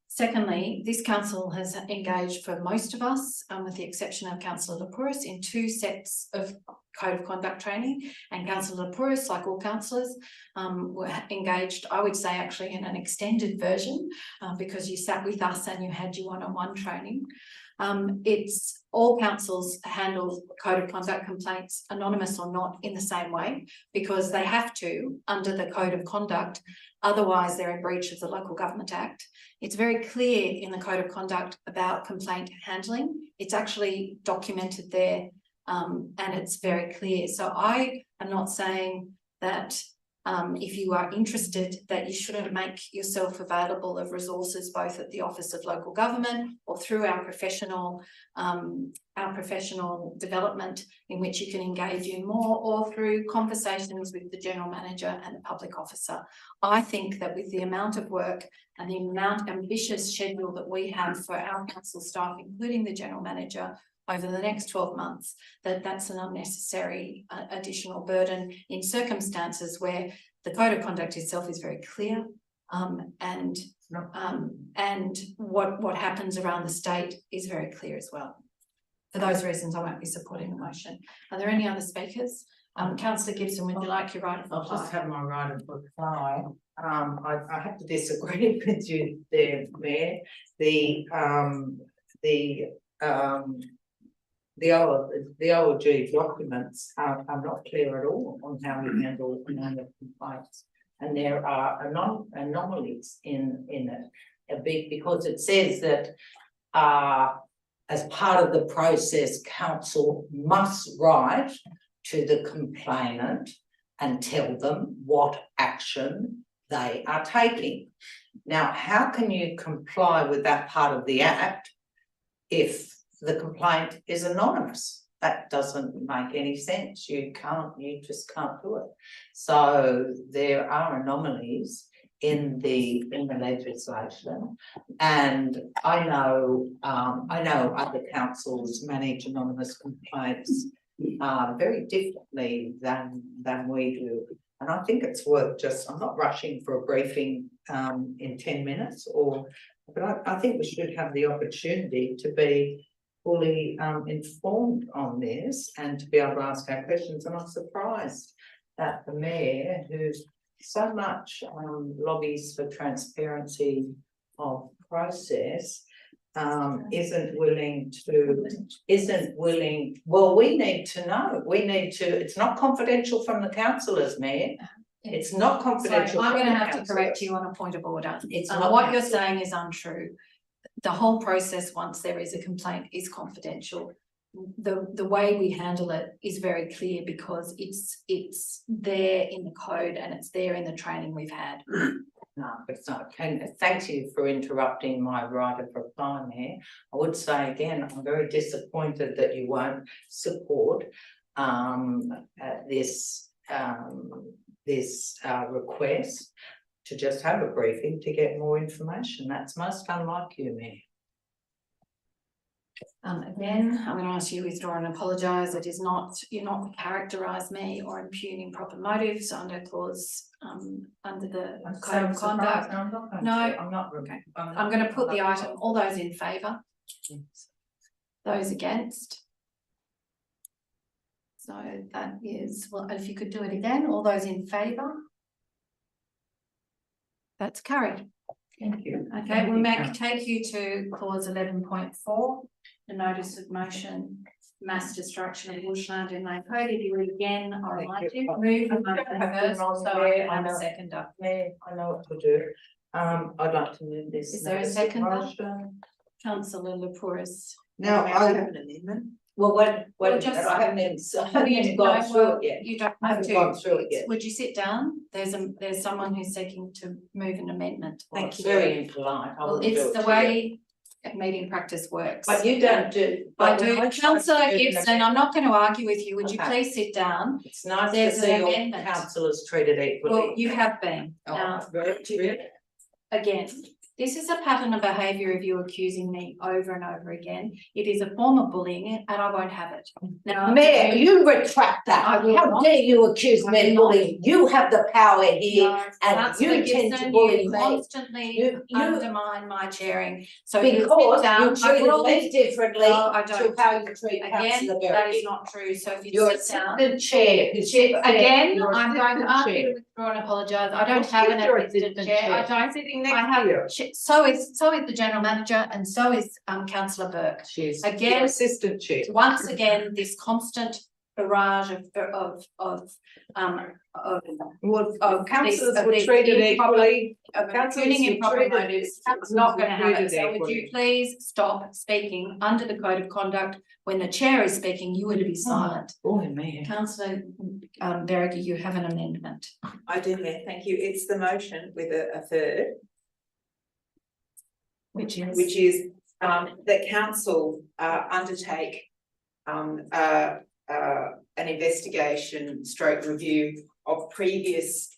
Speaker 2: Secondly, this council has engaged for most of us, with the exception of Councillor Lapouris, in 2 sets of code of conduct training. And Councillor Lapouris, like all councillors, were engaged, I would say, actually in an extended version, because you sat with us and you had your one-on-one training. It's all councils handle code of conduct complaints, anonymous or not, in the same way, because they have to under the code of conduct, otherwise they're in breach of the Local Government Act. It's very clear in the code of conduct about complaint handling. It's actually documented there, and it's very clear. So I am not saying that if you are interested, that you shouldn't make yourself available of resources both at the Office of Local Government or through our professional development in which you can engage in more, or through conversations with the General Manager and the Public Officer. I think that with the amount of work and the amount ambitious schedule that we have for our council staff, including the General Manager, over the next 12 months, that's an unnecessary additional burden in circumstances where the code of conduct itself is very clear, and what happens around the state is very clear as well. For those reasons, I won't be supporting the motion. Are there any other speakers? Councillor Gibson, would you like your right of reply?
Speaker 1: I'll just have my right of reply. I have to disagree with you there, Mayor. The OLG documents are not clear at all on how we handle anonymous complaints, and there are anomalies in it. Because it says that as part of the process, council must write to the complainant and tell them what action they are taking. Now, how can you comply with that part of the Act if the complaint is anonymous? That doesn't make any sense. You just can't do it. So there are anomalies in the legislation, and I know other councils manage anonymous complaints very differently than we do. And I think it's worth I'm not rushing for a briefing in 10 minutes, but I think we should have the opportunity to be fully informed on this and to be able to ask our questions. And I'm surprised that the Mayor, who's so much lobbies for transparency of process, isn't willing. Well, we need to know. It's not confidential from the councillors, Mayor. It's not confidential.
Speaker 2: So I'm going to have to correct you on a point of order. It's what you're saying is untrue. The whole process, once there is a complaint, is confidential. the way we handle it is very clear because it's there in the code and it's there in the training we've had.
Speaker 1: No, it's not. And thank you for interrupting my right of reply there. I would say again, I'm very disappointed that you won't support this request to just have a briefing to get more information. That's most unlike you, Mayor.
Speaker 2: Again, I'm going to ask you to withdraw and apologise. It is not, you're not to characterise me or impugn improper motives under clause under the code of conduct. No,
Speaker 1: I'm not.
Speaker 2: Okay. I'm going to put the item, all those in favour, those against. So that is, well, if you could do it again, all those in favour. That's carried.
Speaker 1: Thank you.
Speaker 2: Okay, we'll take you to clause 11.4, the notice of motion, mass destruction of bushland in Lane Code. If you would again, I would like to move the motion first, so I can have a seconder.
Speaker 1: Mayor, I know what to do. I'd like to move this.
Speaker 2: Is there a seconder? Councillor Lepouris.
Speaker 1: Now, I have an amendment. Well, I haven't even gone through it yet.
Speaker 2: You don't
Speaker 1: I
Speaker 2: have
Speaker 1: haven't
Speaker 2: to.
Speaker 1: gone through it yet.
Speaker 2: Would you sit down? There's someone who's seeking to move an amendment.
Speaker 1: Thank you. Very impolite.
Speaker 2: Well, it's the way meeting practice works.
Speaker 1: But you don't do.
Speaker 2: I do. Councillor Gibson, I'm not going to argue with you. Would you please sit down?
Speaker 1: It's nice
Speaker 2: There's
Speaker 1: to see
Speaker 2: an
Speaker 1: all
Speaker 2: amendment.
Speaker 1: councillors treated equally.
Speaker 2: Well, you have been.
Speaker 1: Oh,
Speaker 2: Now,
Speaker 1: very.
Speaker 2: again, this is a pattern of behaviour of you accusing me over and over again. It is a form of bullying and I won't have it. Now,
Speaker 1: Mayor, you retract that.
Speaker 2: I will
Speaker 1: How
Speaker 2: not.
Speaker 1: dare you accuse
Speaker 2: I
Speaker 1: me
Speaker 2: will
Speaker 1: of
Speaker 2: not.
Speaker 1: bullying? You have the power here
Speaker 2: No,
Speaker 1: and
Speaker 2: Councillor
Speaker 1: you tend to
Speaker 2: Gibson,
Speaker 1: bully
Speaker 2: you
Speaker 1: me.
Speaker 2: constantly
Speaker 1: You-
Speaker 2: undermine my chairing. So
Speaker 1: Because
Speaker 2: sit down.
Speaker 1: you
Speaker 2: I
Speaker 1: treated
Speaker 2: will-
Speaker 1: me differently
Speaker 2: No, I
Speaker 1: to
Speaker 2: don't.
Speaker 1: how you treat
Speaker 2: Again,
Speaker 1: councillor
Speaker 2: that
Speaker 1: Berry.
Speaker 2: is not true. So if you
Speaker 1: You're
Speaker 2: sit down.
Speaker 1: assistant chair. who sits there.
Speaker 2: Again,
Speaker 1: You're
Speaker 2: I'm going to
Speaker 1: assistant
Speaker 2: ask you
Speaker 1: chair.
Speaker 2: to withdraw and apologise. I don't
Speaker 1: Well,
Speaker 2: have an
Speaker 1: you're
Speaker 2: assistant
Speaker 1: assistant
Speaker 2: chair. I
Speaker 1: chair.
Speaker 2: don't.
Speaker 1: Sitting
Speaker 2: I
Speaker 1: next
Speaker 2: have,
Speaker 1: to you.
Speaker 2: so is the general manager and so is councillor Burke.
Speaker 1: She's
Speaker 2: Again,
Speaker 1: your assistant chair.
Speaker 2: Once again, this constant barrage of
Speaker 1: Councillors
Speaker 2: of
Speaker 1: were
Speaker 2: these
Speaker 1: treated
Speaker 2: improper-
Speaker 1: equally.
Speaker 2: of
Speaker 1: Councillors
Speaker 2: impugning
Speaker 1: were
Speaker 2: improper
Speaker 1: treated-
Speaker 2: motives,
Speaker 1: councillors
Speaker 2: not
Speaker 1: were
Speaker 2: going to have it.
Speaker 1: treated
Speaker 2: So would
Speaker 1: equally.
Speaker 2: you please stop speaking under the code of conduct? When the chair is speaking, you would be silent.
Speaker 1: Boy, man.
Speaker 2: Councillor Berrigan, you have an amendment.
Speaker 5: I do, Mayor, thank you. It's the motion with a third,
Speaker 2: Which is?
Speaker 5: which is that council undertake an investigation stroke review of previous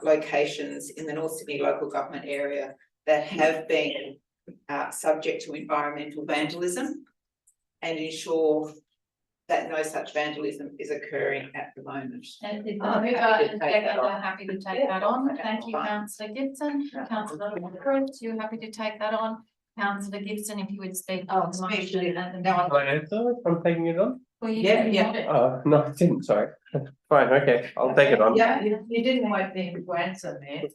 Speaker 5: locations in the North Sydney local government area that have been subject to environmental vandalism and ensure that no such vandalism is occurring at the moment.
Speaker 2: And is the
Speaker 1: I'm
Speaker 2: mover
Speaker 1: happy to
Speaker 2: and
Speaker 1: take that
Speaker 2: seconder
Speaker 1: on.
Speaker 2: happy to take
Speaker 1: Yeah,
Speaker 2: that on?
Speaker 1: okay,
Speaker 2: Thank you,
Speaker 1: fine.
Speaker 2: councillor Gibson. Councillor Cruz, you happy to take that on? Councillor Gibson, if you would speak. on the motion and the-
Speaker 1: Now
Speaker 3: Can I answer if I'm taking it on?
Speaker 2: Well, you
Speaker 1: Yeah,
Speaker 2: can
Speaker 1: yeah.
Speaker 2: note it.
Speaker 3: No, I didn't, sorry. Fine, okay, I'll take it on.
Speaker 1: Yeah, you didn't wait for him to answer, Mayor.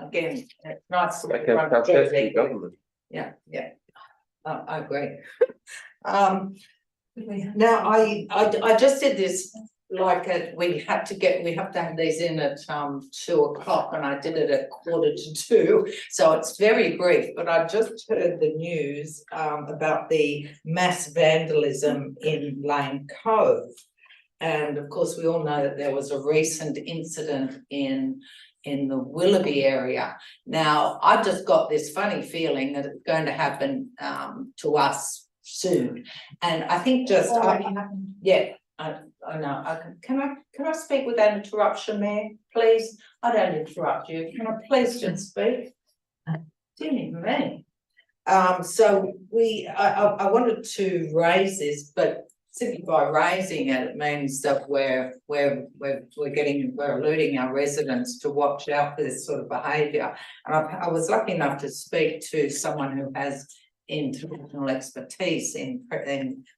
Speaker 1: Again, it's nice to.
Speaker 3: Okay, that's the government.
Speaker 1: Yeah. I agree. Now, I just did this, like, we have to have these in at 2:00 and I did it at 1:45, so it's very brief, but I just heard the news about the mass vandalism in Lane Cove. And of course, we all know that there was a recent incident in the Willoughby area. Now, I've just got this funny feeling that it's going to happen to us soon. And I think just,
Speaker 2: Already happened.
Speaker 1: yeah, I know. Can I speak without interruption, Mayor, please? I don't interrupt you. Can I please just speak? Didn't even me. So I wanted to raise this, but simply by raising it, it means that we're alerting our residents to watch out for this sort of behaviour. And I was lucky enough to speak to someone who has international expertise in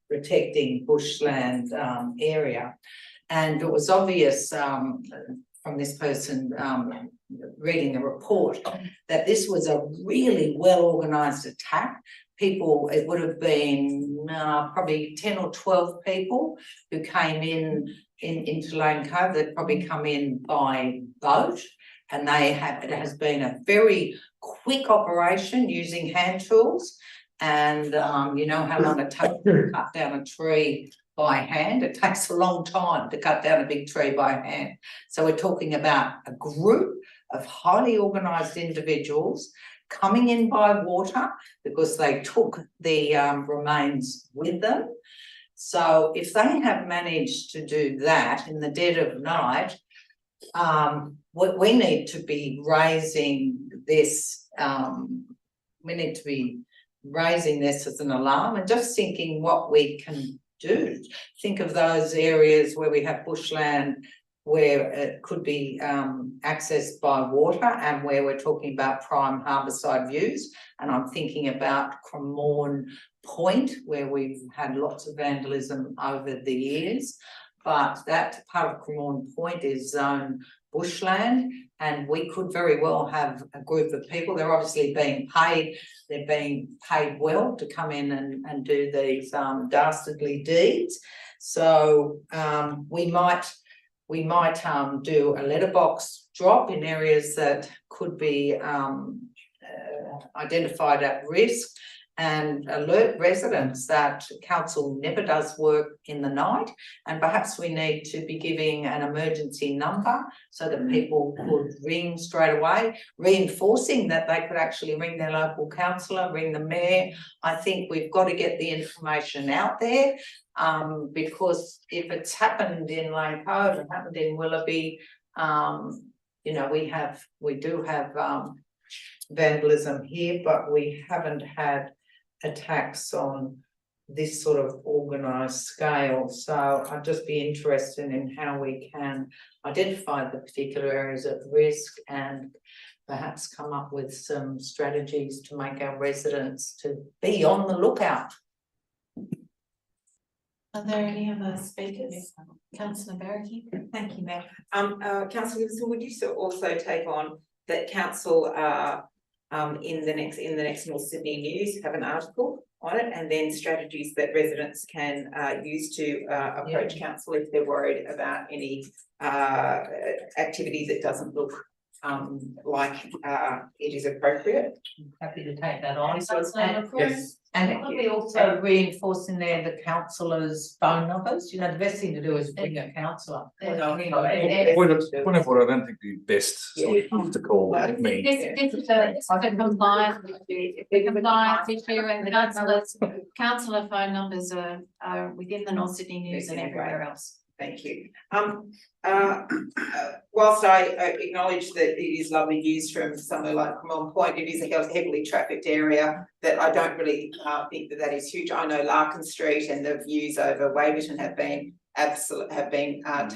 Speaker 1: protecting bushland area. And it was obvious from this person reading the report that this was a really well-organised attack. People, it would have been probably 10 or 12 people who came into Lane Cove. They'd probably come in by boat, and it has been a very quick operation using hand tools. And you know how long it takes to cut down a tree by hand? It takes a long time to cut down a big tree by hand. So we're talking about a group of highly organised individuals coming in by water because they took the remains with them. So if they have managed to do that in the dead of night, we need to be raising this, we need to be raising this as an alarm and just thinking what we can do. Think of those areas where we have bushland where it could be accessed by water and where we're talking about prime harbourside views. And I'm thinking about Cremorne Point, where we've had lots of vandalism over the years. But that part of Cremorne Point is zone bushland, and we could very well have a group of people. They're obviously being paid, they're being paid well to come in and do these dastardly deeds. So we might do a letterbox drop in areas that could be identified at risk, and alert residents that council never does work in the night, and perhaps we need to be giving an emergency number so that people could ring straight away, reinforcing that they could actually ring their local councillor, ring the mayor. I think we've got to get the information out there, because if it's happened in Lane Cove and happened in Willoughby, you know, we do have vandalism here, but we haven't had attacks on this sort of organised scale. So I'd just be interested in how we can identify the particular areas of risk and perhaps come up with some strategies to make our residents to be on the lookout.
Speaker 2: Are there any other speakers? Councillor Berricky.
Speaker 5: Thank you, Matt. Councillor Gibson, would you also take on that council in the next North Sydney News have an article on it, and then strategies that residents can use to approach council if they're worried about any activity that doesn't look like it is appropriate?
Speaker 1: Happy to take that on.
Speaker 5: Yes.
Speaker 1: And could we also reinforce in there the councillors' phone numbers? You know, the best thing to do is bring a councillor.
Speaker 8: Point of order, I don't think the best sort of to call me.
Speaker 2: This is a compliance issue, and councillor phone numbers are within the North Sydney News and everywhere else.
Speaker 5: Thank you. Whilst I acknowledge that it is lovely views from somewhere like Cremorne Point, it is a heavily trafficked area that I don't really think that is huge. I know Larkin Street and the views over Waverton have been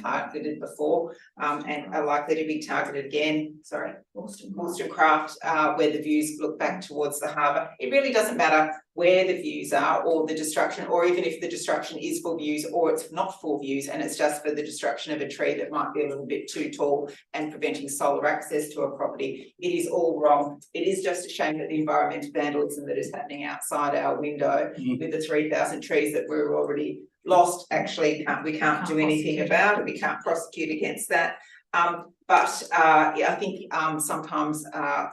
Speaker 5: targeted before, and are likely to be targeted again. Sorry, Wollstonecraft, where the views look back towards the harbour. It really doesn't matter where the views are or the destruction, or even if the destruction is for views or it's not for views and it's just for the destruction of a tree that might be a little bit too tall and preventing solar access to a property. It is all wrong. It is just a shame that the environmental vandalism that is happening outside our window with the 3,000 trees that we're already lost, actually we can't do anything about it. We can't prosecute against that. Yeah, I think sometimes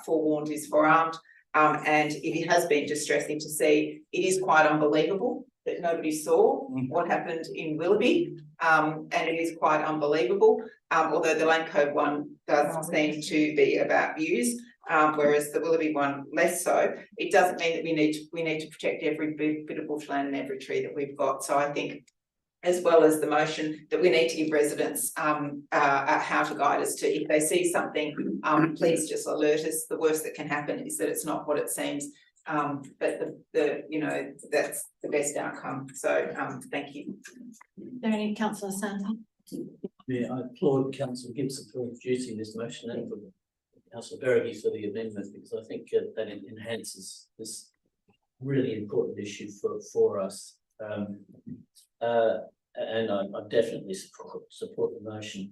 Speaker 5: forewarned is forearmed. And it has been distressing to see. It is quite unbelievable that nobody saw what happened in Willoughby, and it is quite unbelievable. Although the Lane Cove one does seem to be about views, whereas the Willoughby one less so. It doesn't mean that we need to protect every bit of bushland and every tree that we've got. So I think, as well as the motion, that we need to give residents how to guide us to, if they see something, please just alert us. The worst that can happen is that it's not what it seems, but you know, that's the best outcome. So thank you.
Speaker 2: Is there any councillor Santa?
Speaker 6: Yeah, I applaud Councillor Gibson for introducing this motion and for Councillor Berricky for the amendment, because I think that it enhances this really important issue for us. And I definitely support the motion.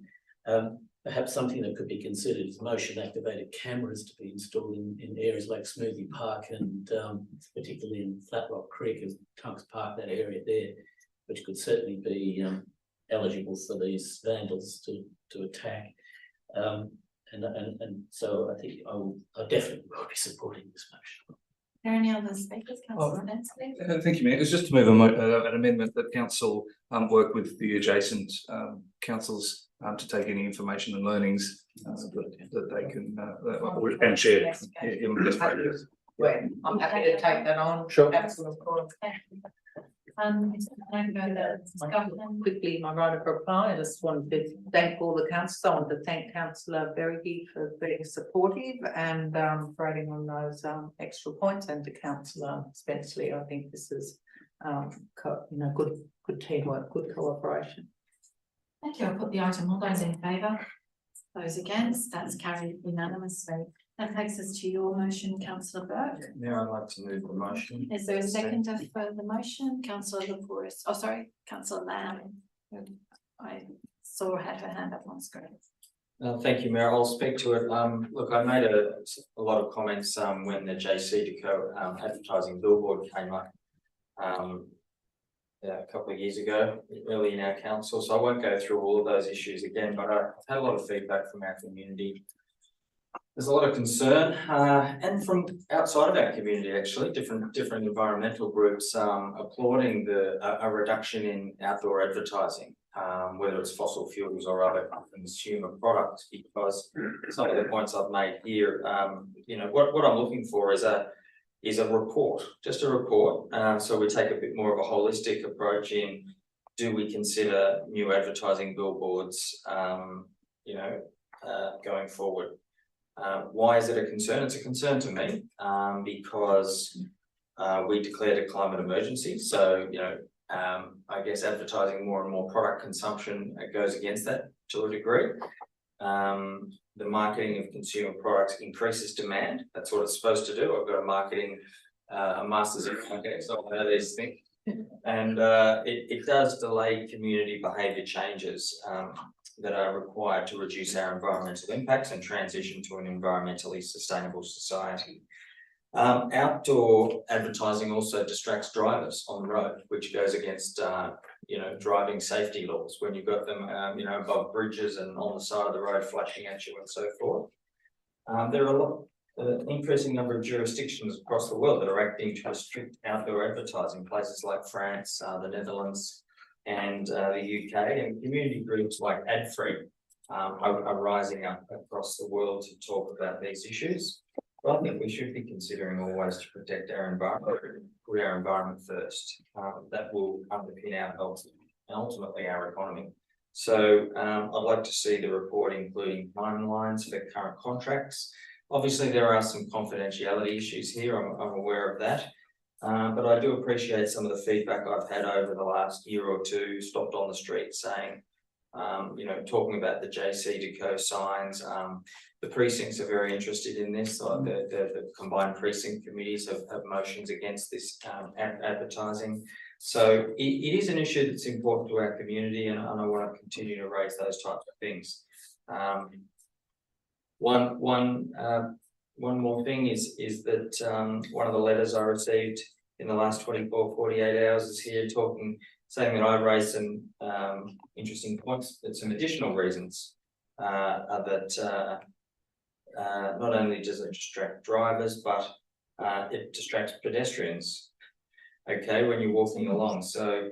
Speaker 6: Perhaps something that could be considered is motion activated cameras to be installed in areas like Smoothie Park and particularly in Flatrock Creek and Tunks Park, that area there, which could certainly be eligible for these vandals to attack. And so I think I definitely will be supporting this motion.
Speaker 2: there any other speakers, councillor Anstey?
Speaker 8: Thank you, Mayor. It was just to move an amendment that council work with the adjacent councils to take any information and learnings that they can and share in best practice.
Speaker 1: Well, I'm happy to take that on.
Speaker 3: Sure.
Speaker 1: Councillor Coyle. Quickly, my right of reply, I just wanted to thank all the councillors. I want to thank councillor Berrigy for being supportive and for adding on those extra points, and to councillor Spenceley. I think this is good teamwork, good cooperation.
Speaker 2: Thank you. I'll put the item. All those in favour? Those against? That's carried unanimously. That takes us to your motion, councillor Burke.
Speaker 9: Now I'd like to move the motion.
Speaker 2: Is there a seconder for the motion? Councillor Lapouris, oh, sorry, councillor Lamb. Who I saw had her hand up on screen.
Speaker 9: Thank you, Mayor. I'll speak to it. Look, I made a lot of comments when the JC Deco advertising billboard came up a couple of years ago, early in our council. So I won't go through all of those issues again, but I've had a lot of feedback from our community. There's a lot of concern, and from outside of our community, actually, different environmental groups applauding a reduction in outdoor advertising, whether it's fossil fuels or other consumer products, because some of the points I've made here, what I'm looking for is a report, just a report. So we take a bit more of a holistic approach in, do we consider new advertising billboards, going forward? Why is it a concern? It's a concern to me because we declared a climate emergency. So, I guess advertising more and more product consumption goes against that to a degree. The marketing of consumer products increases demand. That's what it's supposed to do. I've got a master's in marketing, so I know these things. And it does delay community behaviour changes that are required to reduce our environmental impacts and transition to an environmentally sustainable society. Outdoor advertising also distracts drivers on the road, which goes against driving safety laws when you've got them above bridges and on the side of the road flashing at you and so forth. There are an increasing number of jurisdictions across the world that are acting to restrict outdoor advertising, places like France, the Netherlands, and the UK, and community groups like AdFree are rising up across the world to talk about these issues. But I think we should be considering all ways to protect our environment, put our environment first. That will underpin our health and ultimately our economy. So I'd like to see the report including timelines for current contracts. Obviously, there are some confidentiality issues here. I'm aware of that. But I do appreciate some of the feedback I've had over the last year or two, stopped on the street saying, talking about the JC Deco signs. The precincts are very interested in this. The combined precinct committees have motions against this advertising. So it is an issue that's important to our community, and I want to continue to raise those types of things. One more thing is that one of the letters I received in the last 24, 48 hours is here saying that I've raised some interesting points, but some additional reasons that not only does it distract drivers, but it distracts pedestrians, okay, when you're walking along. So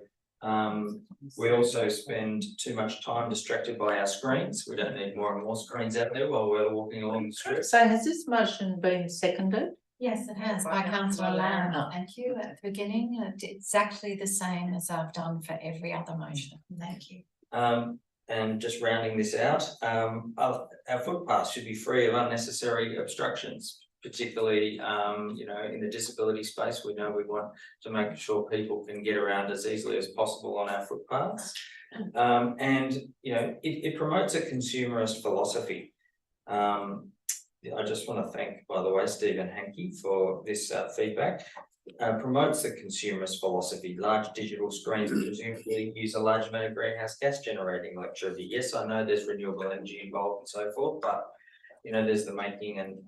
Speaker 9: we also spend too much time distracted by our screens. We don't need more and more screens out there while we're walking along the street.
Speaker 1: So has this motion been seconded?
Speaker 2: Yes, it has, by councillor Lamb. Thank you. At the beginning, it's exactly the same as I've done for every other motion. Thank you.
Speaker 9: And just rounding this out, our footpaths should be free of unnecessary obstructions, particularly, in the disability space. We know we want to make sure people can get around as easily as possible on our footpaths. And, it promotes a consumerist philosophy. I just want to thank, by the way, Stephen Hankey for this feedback. Promotes the consumerist philosophy. Large digital screens presumably use a large amount of greenhouse gas generating electricity. Yes, I know there's renewable energy involved and so forth, but there's the making and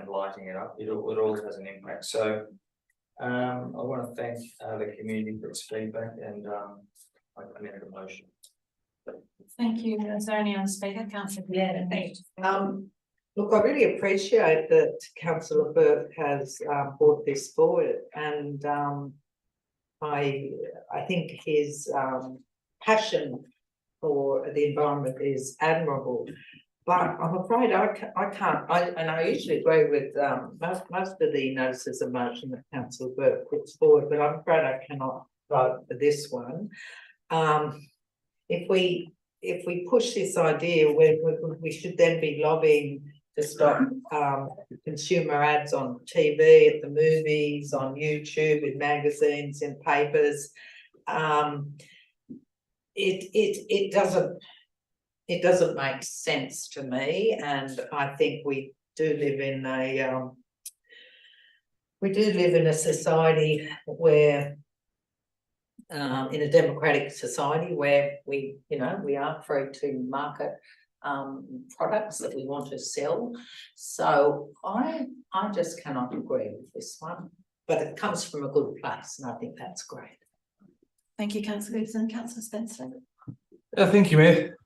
Speaker 9: lighting it up. It all has an impact. So I want to thank the community for its feedback, and I commend the motion.
Speaker 2: Thank you. Is there any other speaker? Councillor?
Speaker 1: Yeah, Look, I really appreciate that councillor Burke has brought this forward, and I think his passion for the environment is admirable. But I'm afraid I can't, and I usually agree with most of the notices of motion that councillor Burke puts forward, but I'm afraid I cannot vote for this one. If we push this idea, we should then be lobbying to stop consumer ads on TV, at the movies, on YouTube, in magazines, in papers. It doesn't make sense to me, and I think we do live in a society where in a democratic society where we are free to market products that we want to sell. So I just cannot agree with this one, but it comes from a good place, and I think that's great.
Speaker 2: Thank you, councillor Gibson. Councillor Spencer.
Speaker 8: Thank you, Mayor.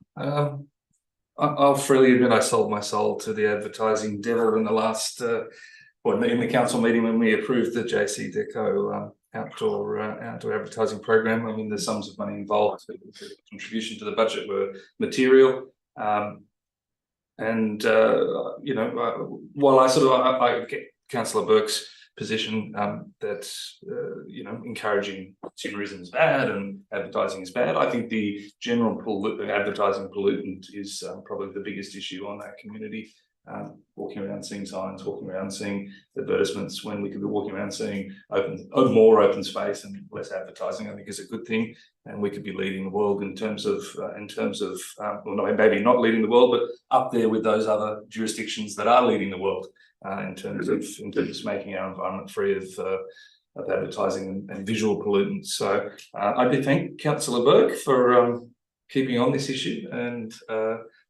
Speaker 8: I'll freely admit I sold my soul to the advertising devil in the last, in the council meeting when we approved the JC Deco outdoor advertising program. I mean, the sums of money involved, the contribution to the budget were material. While I get Councillor Burke's position that encouraging consumerism is bad and advertising is bad, I think the general advertising pollutant is probably the biggest issue on that community. Walking around seeing signs, walking around seeing advertisements when we could be walking around seeing more open space and less advertising, I think is a good thing. And we could be leading the world in terms of maybe not leading the world, but up there with those other jurisdictions that are leading the world in terms of making our environment free of advertising and visual pollutants. So I do thank Councillor Burke for keeping on this issue. And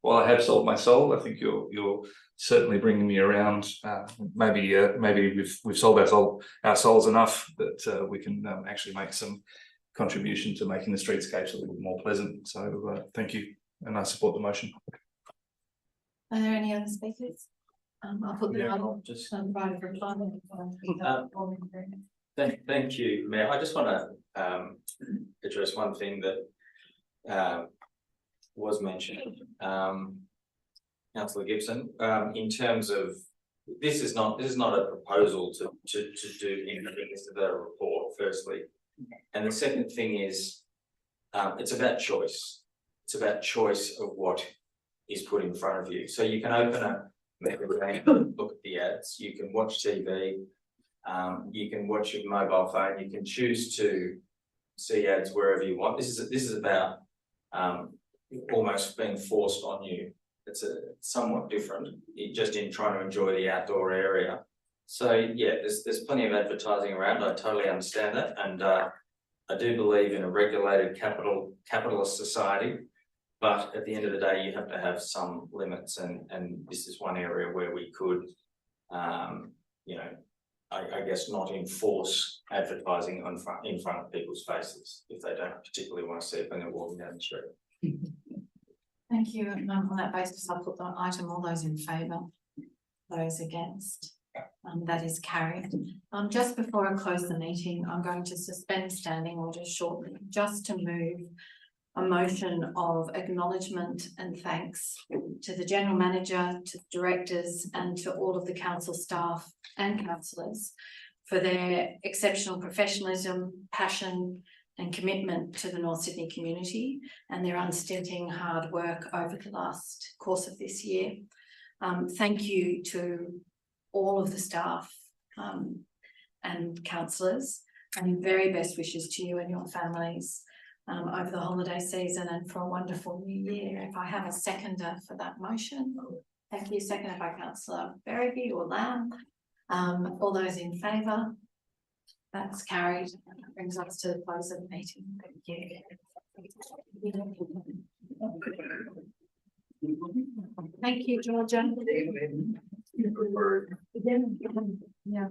Speaker 8: while I have sold my soul, I think you're certainly bringing me around. Maybe we've sold our souls enough that we can actually make some contribution to making the streetscapes a little bit more pleasant. So thank you, and I support the motion.
Speaker 2: Are there any other speakers? I'll put them on.
Speaker 9: Just thank you, Mayor. I just want to address one thing that was mentioned, Councillor Gibson, in terms of this is not a proposal to do anything. This is a report, firstly, and the second thing is it's about choice. It's about choice of what is put in front of you. So you can open a magazine, look at the ads. You can watch TV. You can watch your mobile phone. You can choose to see ads wherever you want. This is about almost being forced on you. It's somewhat different, just in trying to enjoy the outdoor area. So yeah, there's plenty of advertising around. I totally understand that, and I do believe in a regulated capitalist society. But at the end of the day, you have to have some limits, and this is one area where we could, I guess, not enforce advertising in front of people's faces if they don't particularly want to see it when they're walking down the street.
Speaker 2: Thank you. And on that basis, I'll put the item. All those in favour, those against. That is carried. Just before I close the meeting, I'm going to suspend standing orders shortly, just to move a motion of acknowledgement and thanks to the General Manager, to the directors, and to all of the council staff and councillors for their exceptional professionalism, passion, and commitment to the North Sydney community, and their unstinting hard work over the last course of this year. Thank you to all of the staff and councillors, and very best wishes to you and your families over the holiday season and for a wonderful new year. If I have a seconder for that motion. Thank you. Seconded by Councillor Berriby or Lamb. All those in favour? That's carried. That brings us to the close of the meeting. Thank you. Thank you, Georgia. Yeah.